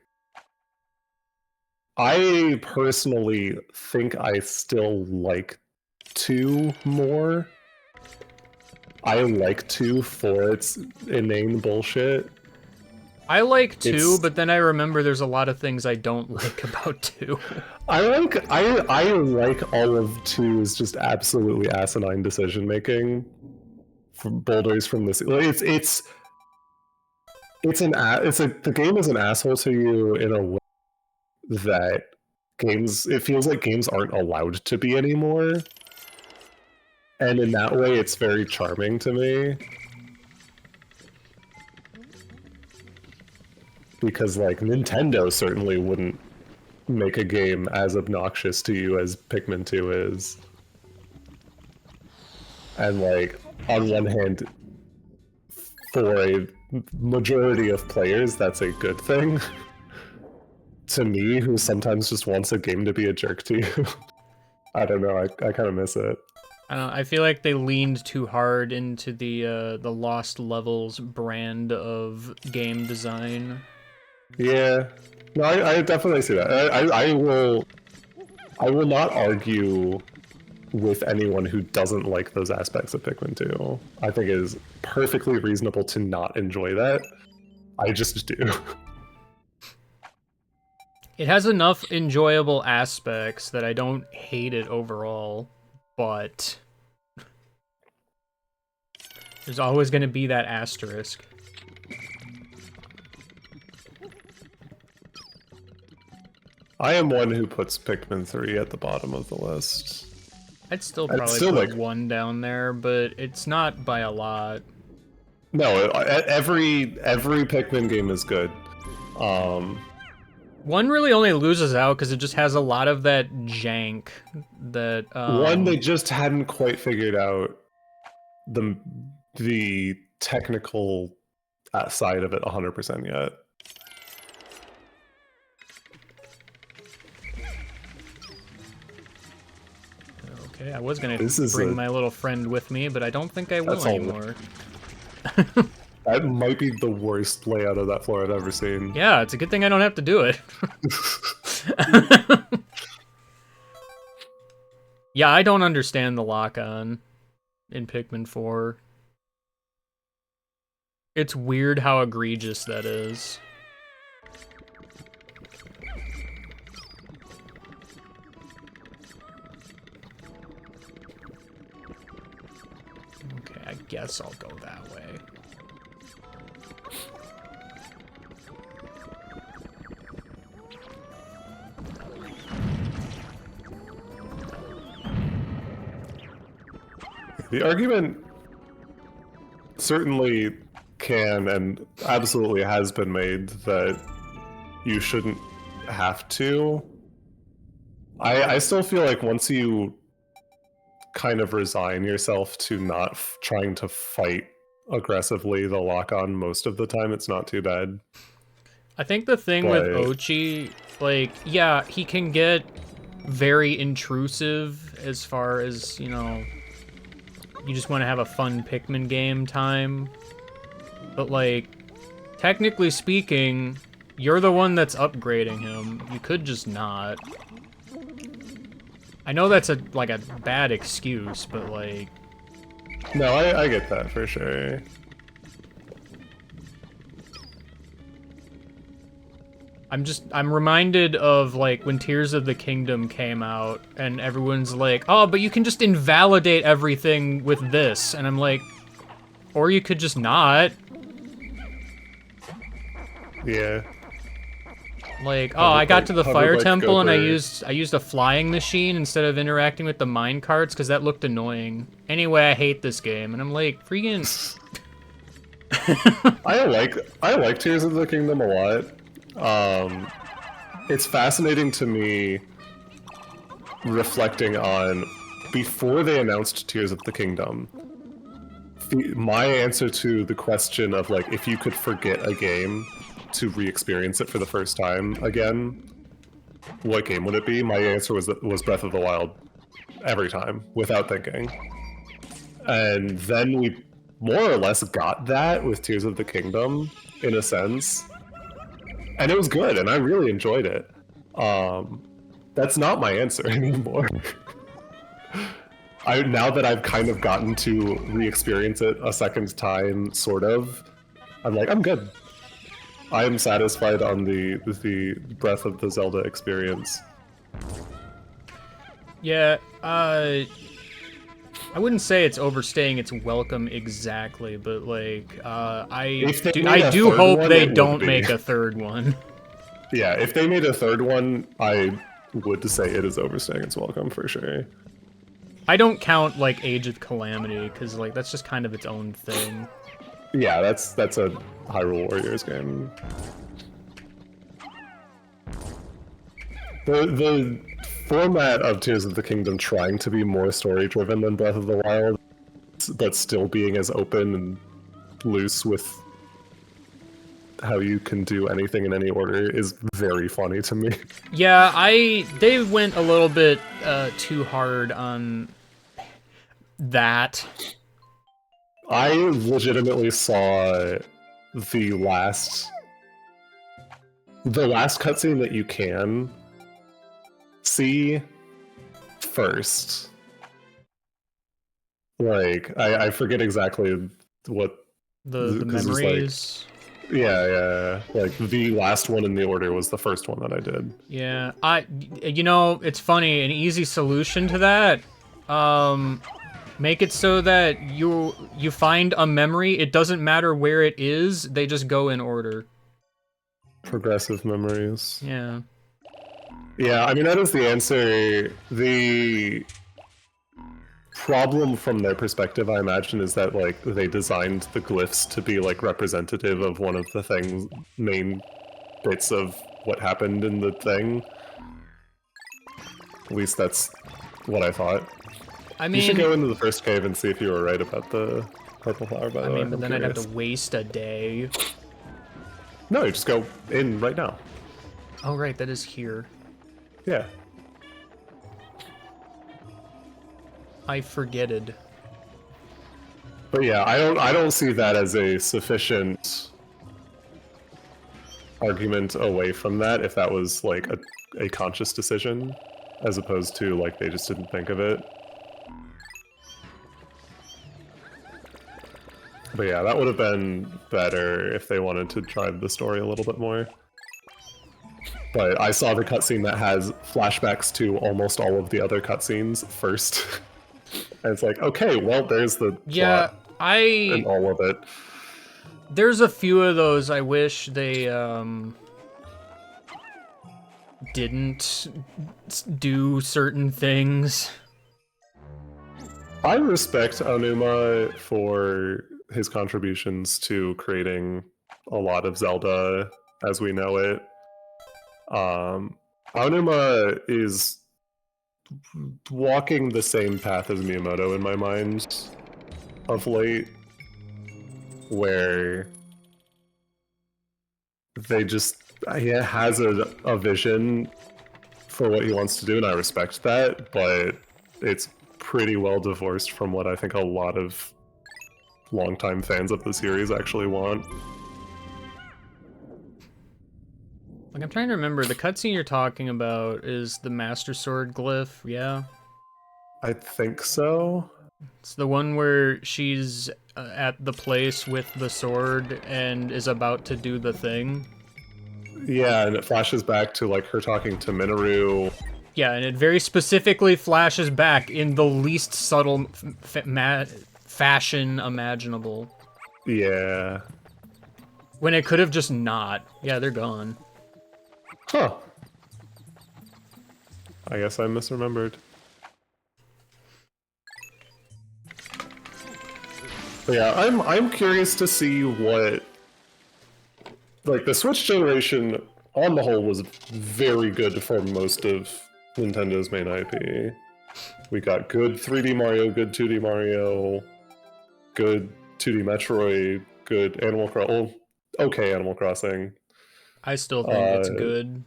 I personally think I still like 2 more. I like 2 for its inane bullshit. I like 2, but then I remember there's a lot of things I don't like about 2. I like all of 2's just absolutely asinine decision making. From boulders from this, the game is an asshole to you in a way that it feels like games aren't allowed to be anymore. And in that way, it's very charming to me. Because, like, Nintendo certainly wouldn't make a game as obnoxious to you as Pikmin 2 is. And, like, on one hand, for a majority of players, that's a good thing. To me, who sometimes just wants a game to be a jerk to you, I don't know, I kind of miss it. I feel like they leaned too hard into the Lost Levels brand of game design. Yeah, no, I definitely see that. I will not argue with anyone who doesn't like those aspects of Pikmin 2. I think it is perfectly reasonable to not enjoy that. I just do. It has enough enjoyable aspects that I don't hate it overall, but there's always going to be that asterisk. I am one who puts Pikmin 3 at the bottom of the list. I'd still probably put 1 down there, but it's not by a lot. No, every Pikmin game is good. 1 really only loses out because it just has a lot of that jank that 1, they just hadn't quite figured out the technical side of it 100% yet. Okay, I was gonna bring my little friend with me, but I don't think I will anymore. That might be the worst layout of that floor I've ever seen. Yeah, it's a good thing I don't have to do it. Yeah, I don't understand the lock-on in Pikmin 4. It's weird how egregious that is. Okay, I guess I'll go that way. The argument certainly can and absolutely has been made that you shouldn't have to. I still feel like once you kind of resign yourself to not trying to fight aggressively the lock-on most of the time, it's not too bad. I think the thing with Ochi, like, yeah, he can get very intrusive as far as, you know, you just want to have a fun Pikmin game time. But, like, technically speaking, you're the one that's upgrading him. You could just not. I know that's a bad excuse, but, like... No, I get that for sure. I'm reminded of, like, when Tears of the Kingdom came out, and everyone's like, oh, but you can just invalidate everything with this. And I'm like, or you could just not. Yeah. Like, oh, I got to the fire temple and I used a flying machine instead of interacting with the mine carts because that looked annoying. Anyway, I hate this game. And I'm like, freaking... I like Tears of the Kingdom a lot. It's fascinating to me reflecting on before they announced Tears of the Kingdom. My answer to the question of like if you could forget a game to re-experience it for the first time again, what game would it be? My answer was Breath of the Wild every time without thinking. And then we more or less got that with Tears of the Kingdom in a sense. And it was good, and I really enjoyed it. That's not my answer anymore. Now that I've kind of gotten to re-experience it a second time, sort of, I'm like, I'm good. I am satisfied on the Breath of the Zelda experience. Yeah, I wouldn't say it's overstaying its welcome exactly, but like, I do hope they don't make a third one. Yeah, if they made a third one, I would say it is overstaying its welcome for sure. I don't count like Age of Calamity because like that's just kind of its own thing. Yeah, that's a Hyrule Warriors game. The format of Tears of the Kingdom trying to be more story-driven than Breath of the Wild, but still being as open and loose with how you can do anything in any order is very funny to me. Yeah, they went a little bit too hard on that. I legitimately saw the last cutscene that you can see first. Like, I forget exactly what the memories. Yeah. Like the last one in the order was the first one that I did. Yeah, it's funny, an easy solution to that, make it so that you find a memory, it doesn't matter where it is, they just go in order. Progressive memories. Yeah. Yeah, I mean, that is the answer. The problem from their perspective, I imagine, is that, like, they designed the glyphs to be, like, representative of one of the things, main bits of what happened in the thing. At least that's what I thought. I mean, you should go into the first cave and see if you were right about the purple flower, by the way. I mean, but then I'd have to waste a day. No, you just go in right now. Oh, right, that is here. Yeah. I forgetted. But yeah, I don't see that as a sufficient argument away from that if that was like a conscious decision, as opposed to like they just didn't think of it. But yeah, that would have been better if they wanted to drive the story a little bit more. But I saw the cutscene that has flashbacks to almost all of the other cutscenes first. And it's like, okay, well, there's the plot and all of it. There's a few of those I wish they, didn't do certain things. I respect Aonuma for his contributions to creating a lot of Zelda as we know it. Aonuma is walking the same path as Miyamoto in my mind of late, where he has a vision for what he wants to do, and I respect that, but it's pretty well divorced from what I think a lot of longtime fans of the series actually want. Like, I'm trying to remember, the cutscene you're talking about is the Master Sword glyph, yeah? I think so. It's the one where she's at the place with the sword and is about to do the thing. Yeah, and it flashes back to, like, her talking to Minoru. Yeah, and it very specifically flashes back in the least subtle fashion imaginable. Yeah. When it could have just not. Yeah, they're gone. Huh. I guess I misremembered. But yeah, I'm curious to see what... Like, the Switch generation, on the whole, was very good for most of Nintendo's main IP. We got good 3D Mario, good 2D Mario, good 2D Metroid, good okay Animal Crossing. I still think it's good.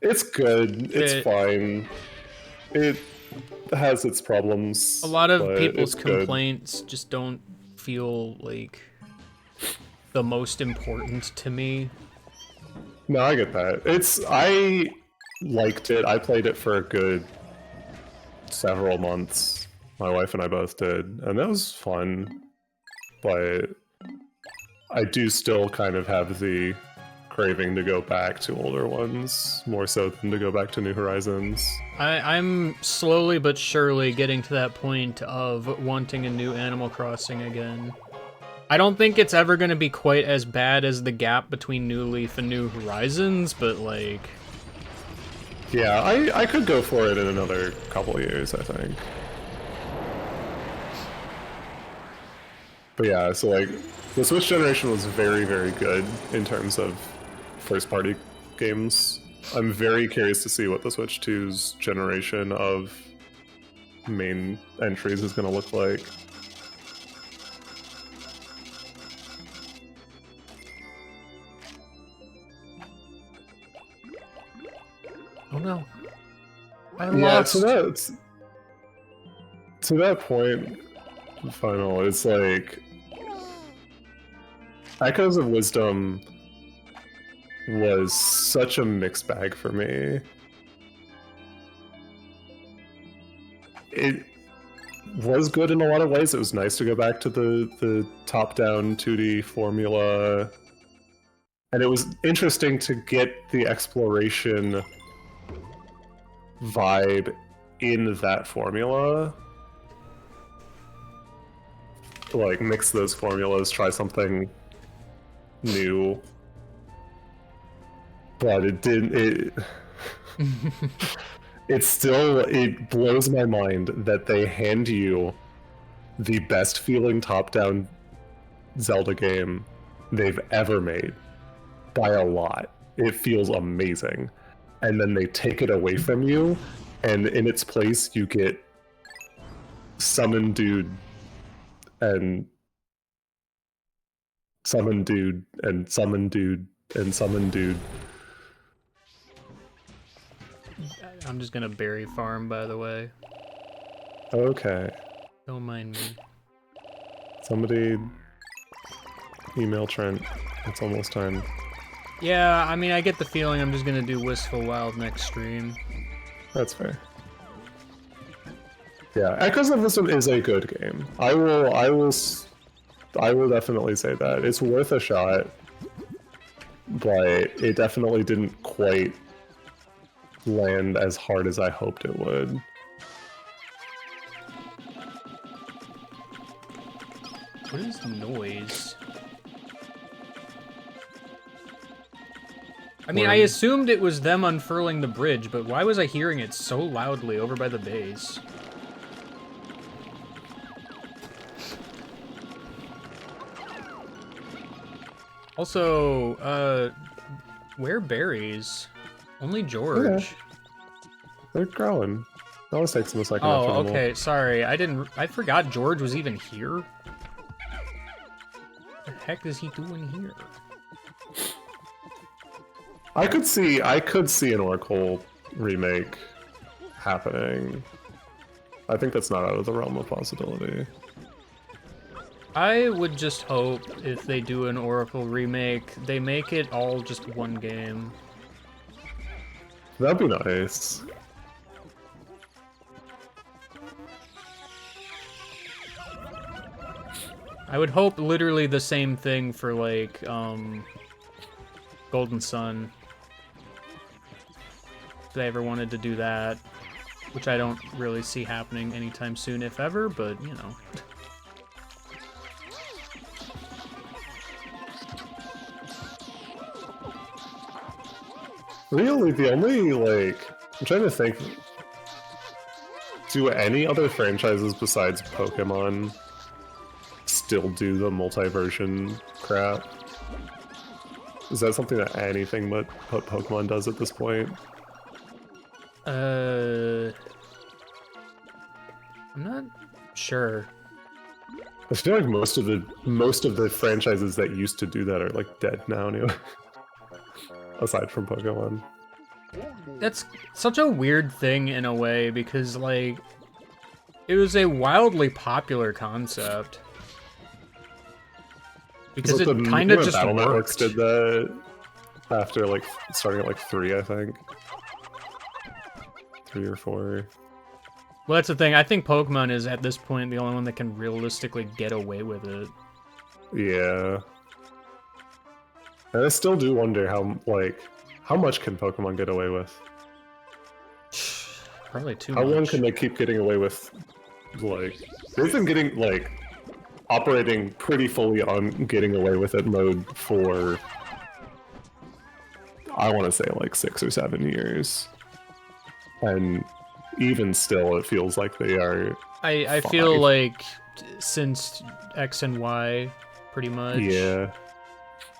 It's good. It's fine. It has its problems. A lot of people's complaints just don't feel like the most important to me. No, I get that. I liked it. I played it for a good several months. My wife and I both did, and that was fun. But I do still kind of have the craving to go back to older ones, more so than to go back to New Horizons. I'm slowly but surely getting to that point of wanting a new Animal Crossing again. I don't think it's ever going to be quite as bad as the gap between New Leaf and New Horizons, but like... Yeah, I could go for it in another couple of years, I think. But yeah, so like, the Switch generation was very, very good in terms of first-party games. I'm very curious to see what the Switch 2's generation of main entries is going to look like. Oh no. I lost. Yeah, to that point, final, it's like... Echoes of Wisdom was such a mixed bag for me. It was good in a lot of ways. It was nice to go back to the top-down 2D formula. And it was interesting to get the exploration vibe in that formula. Like, mix those formulas, try something new. But it didn't. It blows my mind that they hand you the best feeling top-down Zelda game they've ever made by a lot. It feels amazing. And then they take it away from you, and in its place you get Summon Dude and Summon Dude and Summon Dude and Summon Dude. I'm just gonna berry farm, by the way. Okay. Don't mind me. Somebody email Trent. It's almost time. Yeah, I mean, I get the feeling I'm just gonna do Wistful Wild next stream. That's fair. Yeah, Echoes of Wisdom is a good game. I will definitely say that. It's worth a shot, but it definitely didn't quite land as hard as I hoped it would. What is noise? I mean, I assumed it was them unfurling the bridge, but why was I hearing it so loudly over by the base? Also, where berries? Only George. Okay. They're growing. That always takes them a second. Oh, okay. Sorry, I forgot George was even here. What the heck is he doing here? I could see an Oracle remake happening. I think that's not out of the realm of possibility. I would just hope if they do an Oracle remake, they make it all just one game. That'd be nice. I would hope literally the same thing for, like, Golden Sun. If they ever wanted to do that. Which I don't really see happening anytime soon, if ever, but, you know. Really, the only, like... I'm trying to think... Do any other franchises besides Pokemon still do the multi-version crap? Is that something that anything but Pokemon does at this point? I'm not sure. I feel like most of the franchises that used to do that are like dead now anyway. Aside from Pokemon. That's such a weird thing in a way because, like, it was a wildly popular concept. Because it kind of just Battle worked. Networks did that after, like, starting at like 3, I think. 3 or 4. Well, that's the thing. I think Pokemon is, at this point, the only one that can realistically get away with it. Yeah. And I still do wonder how much can Pokemon get away with? Probably too much. How long much. can they keep getting away with, like... They've been getting, like, operating pretty fully on getting away with it mode for... I want to say, like, 6 or 7 years. And even still, it feels like they are... I feel like since X and Y, pretty much. Yeah.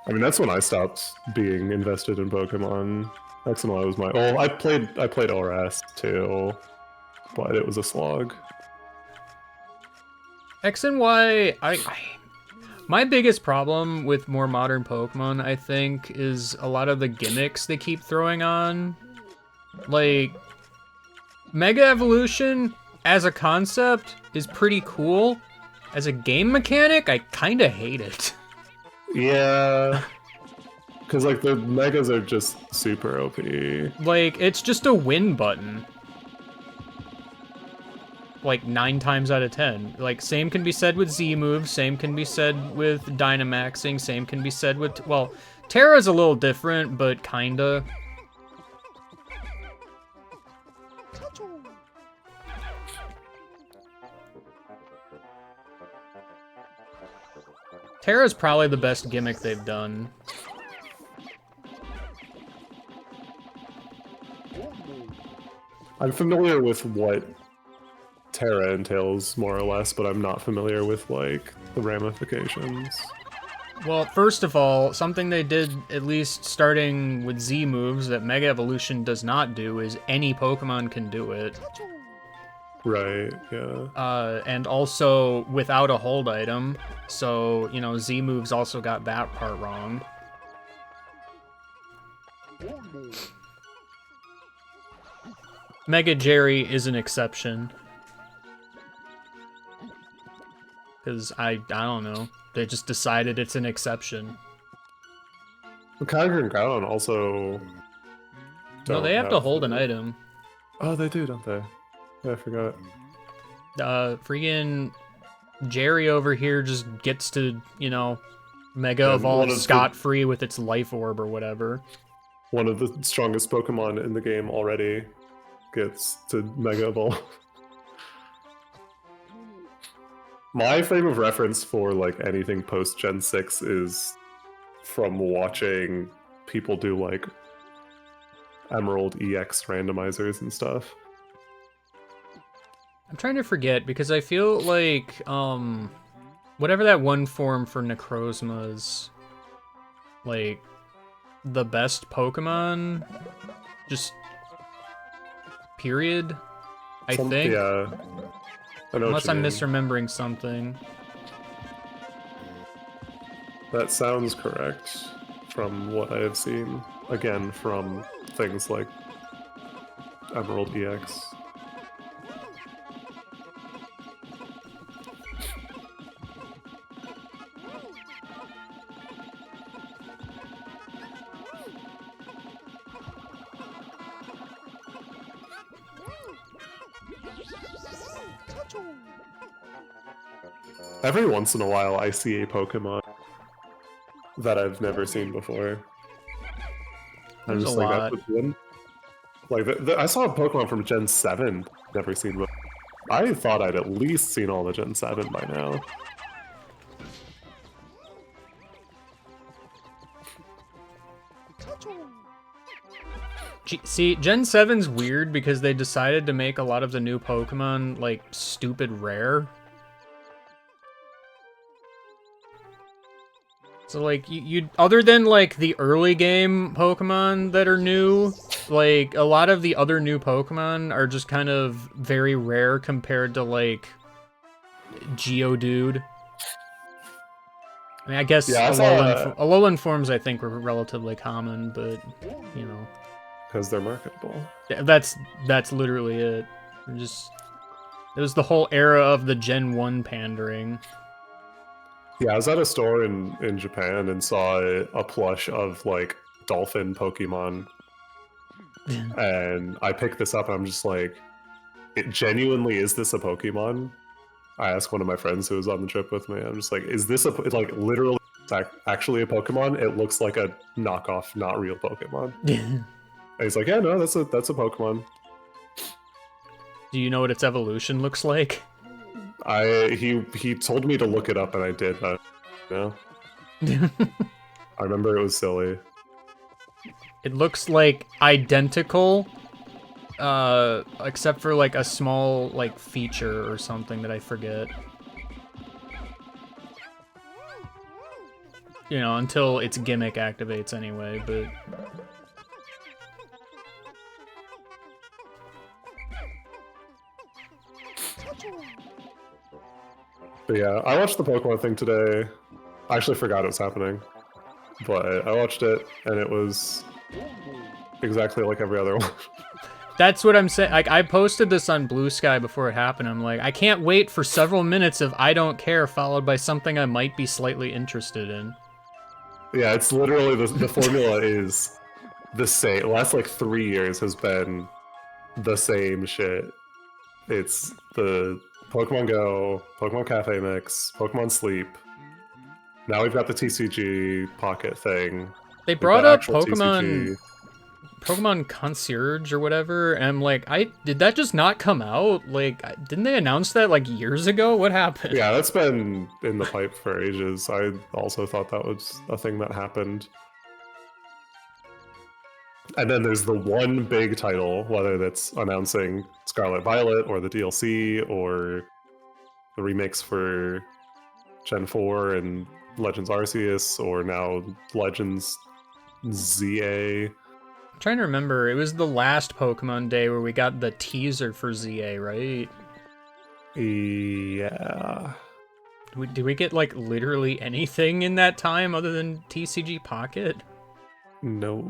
I mean, that's when I stopped being invested in Pokemon. X and Y was my... Oh, I played ORS too, but it was a slog. X and Y, my biggest problem with more modern Pokemon, I think, is a lot of the gimmicks they keep throwing on. Like, Mega Evolution, as a concept, is pretty cool. As a game mechanic, I kinda hate it. Yeah. Because, like, the Megas are just super OP. Like, it's just a win button. like 9 times out of 10. Like, same can be said with Z moves, same can be said with Dynamaxing, same can be said with, well, Terra's a little different, but kinda. Terra's probably the best gimmick they've done. I'm familiar with what Terra entails, more or less, but I'm not familiar with, like, the ramifications. Well, first of all, something they did, at least starting with Z moves, that Mega Evolution does not do, is any Pokemon can do it. Right, yeah. And also without a hold item, so, you know, Z moves also got that part wrong. Mega Jerry is an exception. Because I don't know. They just decided it's an exception. Well, Kyogre and Groudon also... No, they have to hold an item. Oh, they do, don't they? Yeah, I forgot. Freaking Jerry over here just gets to, you know, Mega Evolve scot-free with its Life Orb or whatever. One of the strongest Pokemon in the game already gets to Mega Evolve. My frame of reference for, like, anything post-Gen 6 is from watching people do, like, Emerald EX randomizers and stuff. I'm trying to forget, because I feel like, whatever that one form for Necrozma is, like, the best Pokemon, just, period, I think? Yeah. I know Unless I'm misremembering something. That sounds correct from what I have seen. Again, from things like Emerald EX. Every once in a while, I see a Pokemon that I've never seen before. I'm There's just a like, lot. that's one. Like, I saw a Pokemon from Gen 7, never seen before. I thought I'd at least seen all the Gen 7 by now. See, Gen 7's weird because they decided to make a lot of the new Pokemon, like, stupid rare. So, like, you other than, like, the early game Pokemon that are new, like, a lot of the other new Pokemon are just kind of very rare compared to, like, Geodude. I mean, I guess Yeah, Alolan forms, I think, were relatively common, but, you know. Because they're marketable. That's literally it. It was the whole era of the Gen 1 pandering. Yeah, I was at a store in Japan and saw a plush of, like, dolphin Pokemon. And I picked this up and I'm just like, genuinely, is this a Pokemon? I asked one of my friends who was on the trip with me. I'm just like, is this like, literally actually a Pokemon? It looks like a knockoff, not real Pokemon. And he's like, yeah, no, that's a Pokemon. Do you know what its evolution looks like? He told me to look it up and I did, but no. I remember it was silly. It looks like identical, except for like a small like feature or something that I forget. You know, until its gimmick activates anyway, but... But yeah, I watched the Pokemon thing today. I actually forgot it was happening. But I watched it, and it was exactly like every other one. That's what I'm saying. Like, I posted this on Blue Sky before it happened. I'm like, I can't wait for several minutes of I don't care, followed by something I might be slightly interested in. Yeah, it's literally, the formula is the same. The last, like, 3 years has been the same shit. It's the Pokemon Go, Pokemon Cafe Mix, Pokemon Sleep. Now we've got the TCG Pocket thing. They We've brought got up actual Pokemon Concierge or whatever, and I'm like, did that just not come out? Like, didn't they announce that like years ago? What happened? Yeah, that's been in the pipe for ages. I also thought that was a thing that happened. And then there's the one big title, whether that's announcing Scarlet Violet or the DLC or the remakes for Gen 4 and Legends Arceus or now Legends ZA. I'm trying to remember. It was the last Pokemon Day where we got the teaser for ZA, right? Yeah. Did we get like literally anything in that time other than TCG Pocket? No,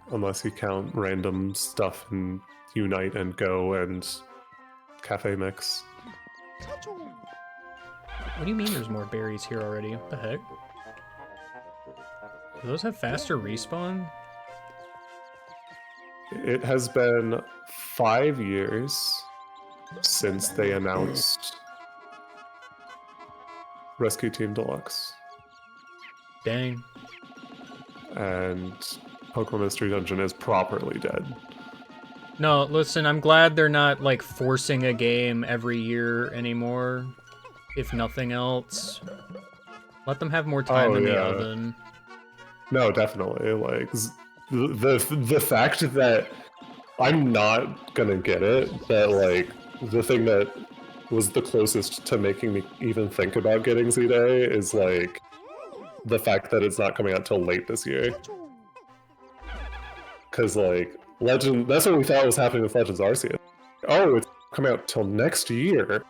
unless you count random stuff in Unite and Go and Cafe Mix. What do you mean there's more berries here already? What the heck? Do those have faster respawn? It has been 5 years since they announced Rescue Team Deluxe. Dang. And Pokemon Mystery Dungeon is properly dead. No, listen, I'm glad they're not, like, forcing a game every year anymore, if nothing else. Let them have more time in the oven. No, definitely. Like, the fact that I'm not gonna get it, that, like, the thing that was the closest to making me even think about getting Z-Day is, like, the fact that it's not coming out till late this year. Because, like, that's what we thought was happening with Legends Arceus. Oh, it's coming out till next year.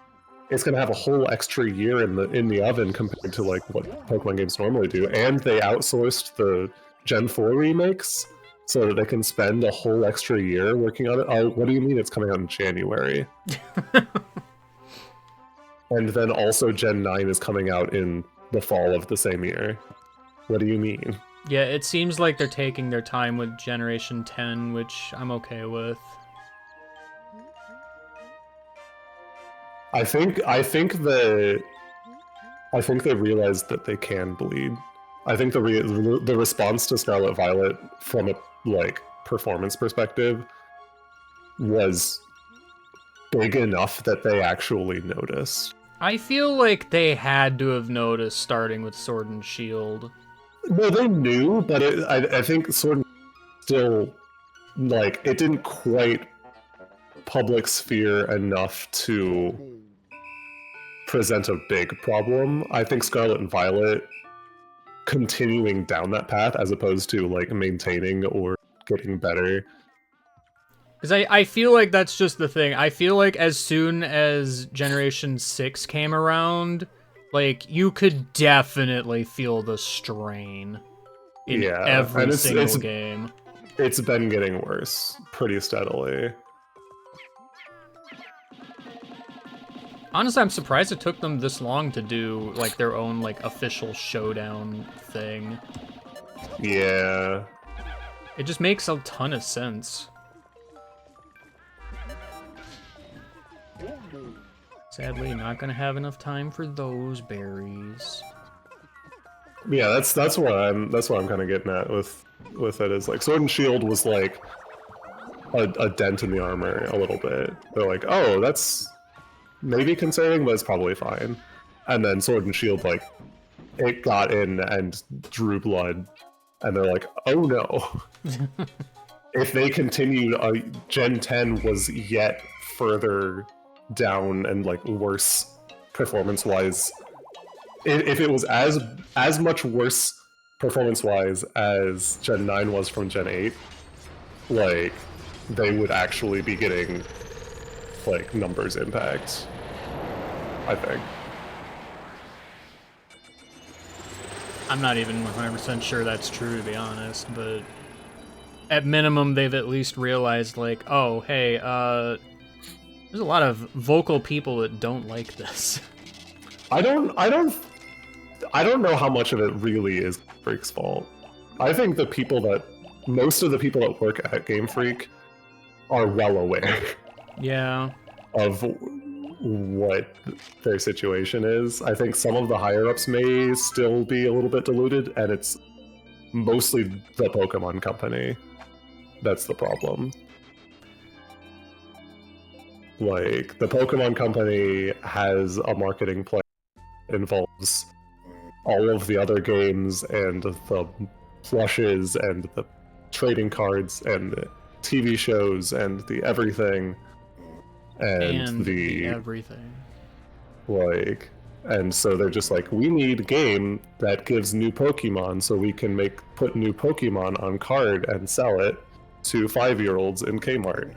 It's gonna have a whole extra year in the oven compared to, like, what Pokemon games normally do. And they outsourced the Gen 4 remakes so that they can spend a whole extra year working on it. Oh, what do you mean it's coming out in January? And then also Gen 9 is coming out in the fall of the same year. What do you mean? Yeah, it seems like they're taking their time with Generation 10, which I'm okay with. I think they realized that they can bleed. I think the response to Scarlet Violet from a, like, performance perspective was big enough that they actually noticed. I feel like they had to have noticed starting with Sword and Shield. No, they knew, but I think Sword and still, like, it didn't quite public sphere enough to present a big problem. I think Scarlet and Violet continuing down that path as opposed to, like, maintaining or getting better. Because I feel like that's just the thing. I feel like as soon as Generation 6 came around, like, you could definitely feel the strain in every single game. It's been getting worse pretty steadily. Honestly, I'm surprised it took them this long to do, like, their own, like, official showdown thing. Yeah. It just makes a ton of sense. Sadly, not gonna have enough time for those berries. Yeah, that's what I'm kind of getting at with it, is like Sword and Shield was like a dent in the armor a little bit. They're like, oh, that's maybe concerning, but it's probably fine. And then Sword and Shield, like, it got in and drew blood, and they're like, oh no. If they continued, Gen 10 was yet further down and, like, worse performance-wise. If it was as much worse performance-wise as Gen 9 was from Gen 8, like, they would actually be getting, like, numbers impact, I think. I'm not even 100% sure that's true, to be honest, but at minimum, they've at least realized, like, oh, hey, there's a lot of vocal people that don't like this. I don't know how much of it really is Freak's fault. I think most of the people that work at Game Freak are well aware. Yeah. of what their situation is. I think some of the higher ups may still be a little bit diluted, and it's mostly the Pokemon Company that's the problem. Like, the Pokemon Company has a marketing plan that involves all of the other games and the plushes and the trading cards and the TV shows and the everything and the everything. Like, and so they're just like, we need a game that gives new Pokemon so we can put new Pokemon on card and sell it to 5-year-olds in Kmart.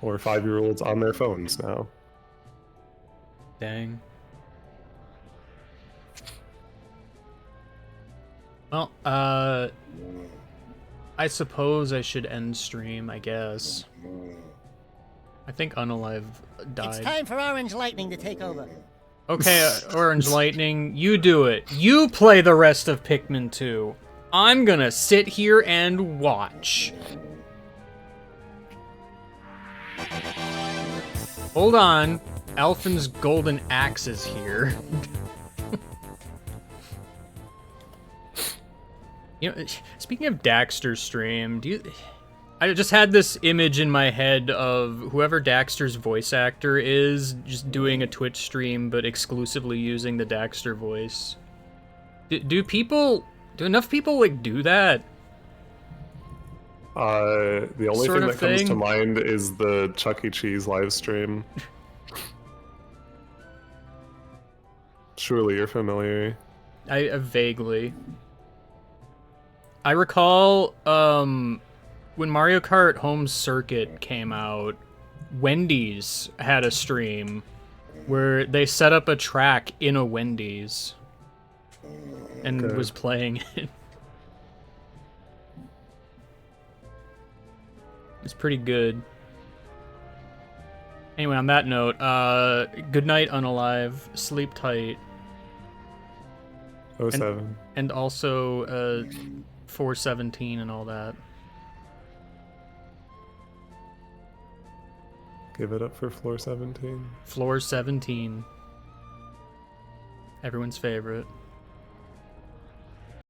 Or 5-year-olds on their phones now. Dang. Well, I suppose I should end stream, I guess. I think Unalive died. It's time for Orange Lightning to take over. Okay, Orange Lightning, you do it. You play the rest of Pikmin 2. I'm gonna sit here and watch. Hold on. Alphin's Golden Axe is here. You know, speaking of Daxter's stream, I just had this image in my head of whoever Daxter's voice actor is just doing a Twitch stream, but exclusively using the Daxter voice. Do enough people like do that? The only Sort thing of that comes thing? to mind is the Chuck E. Cheese live stream. Surely you're familiar. I vaguely. I recall when Mario Kart Home Circuit came out, Wendy's had a stream where they set up a track in a Wendy's and Okay. was playing it. It's pretty good. Anyway, on that note, good night, Unalive. Sleep tight. 07. And also 417 and all that. Give it up for floor 17. Floor 17. Everyone's favorite.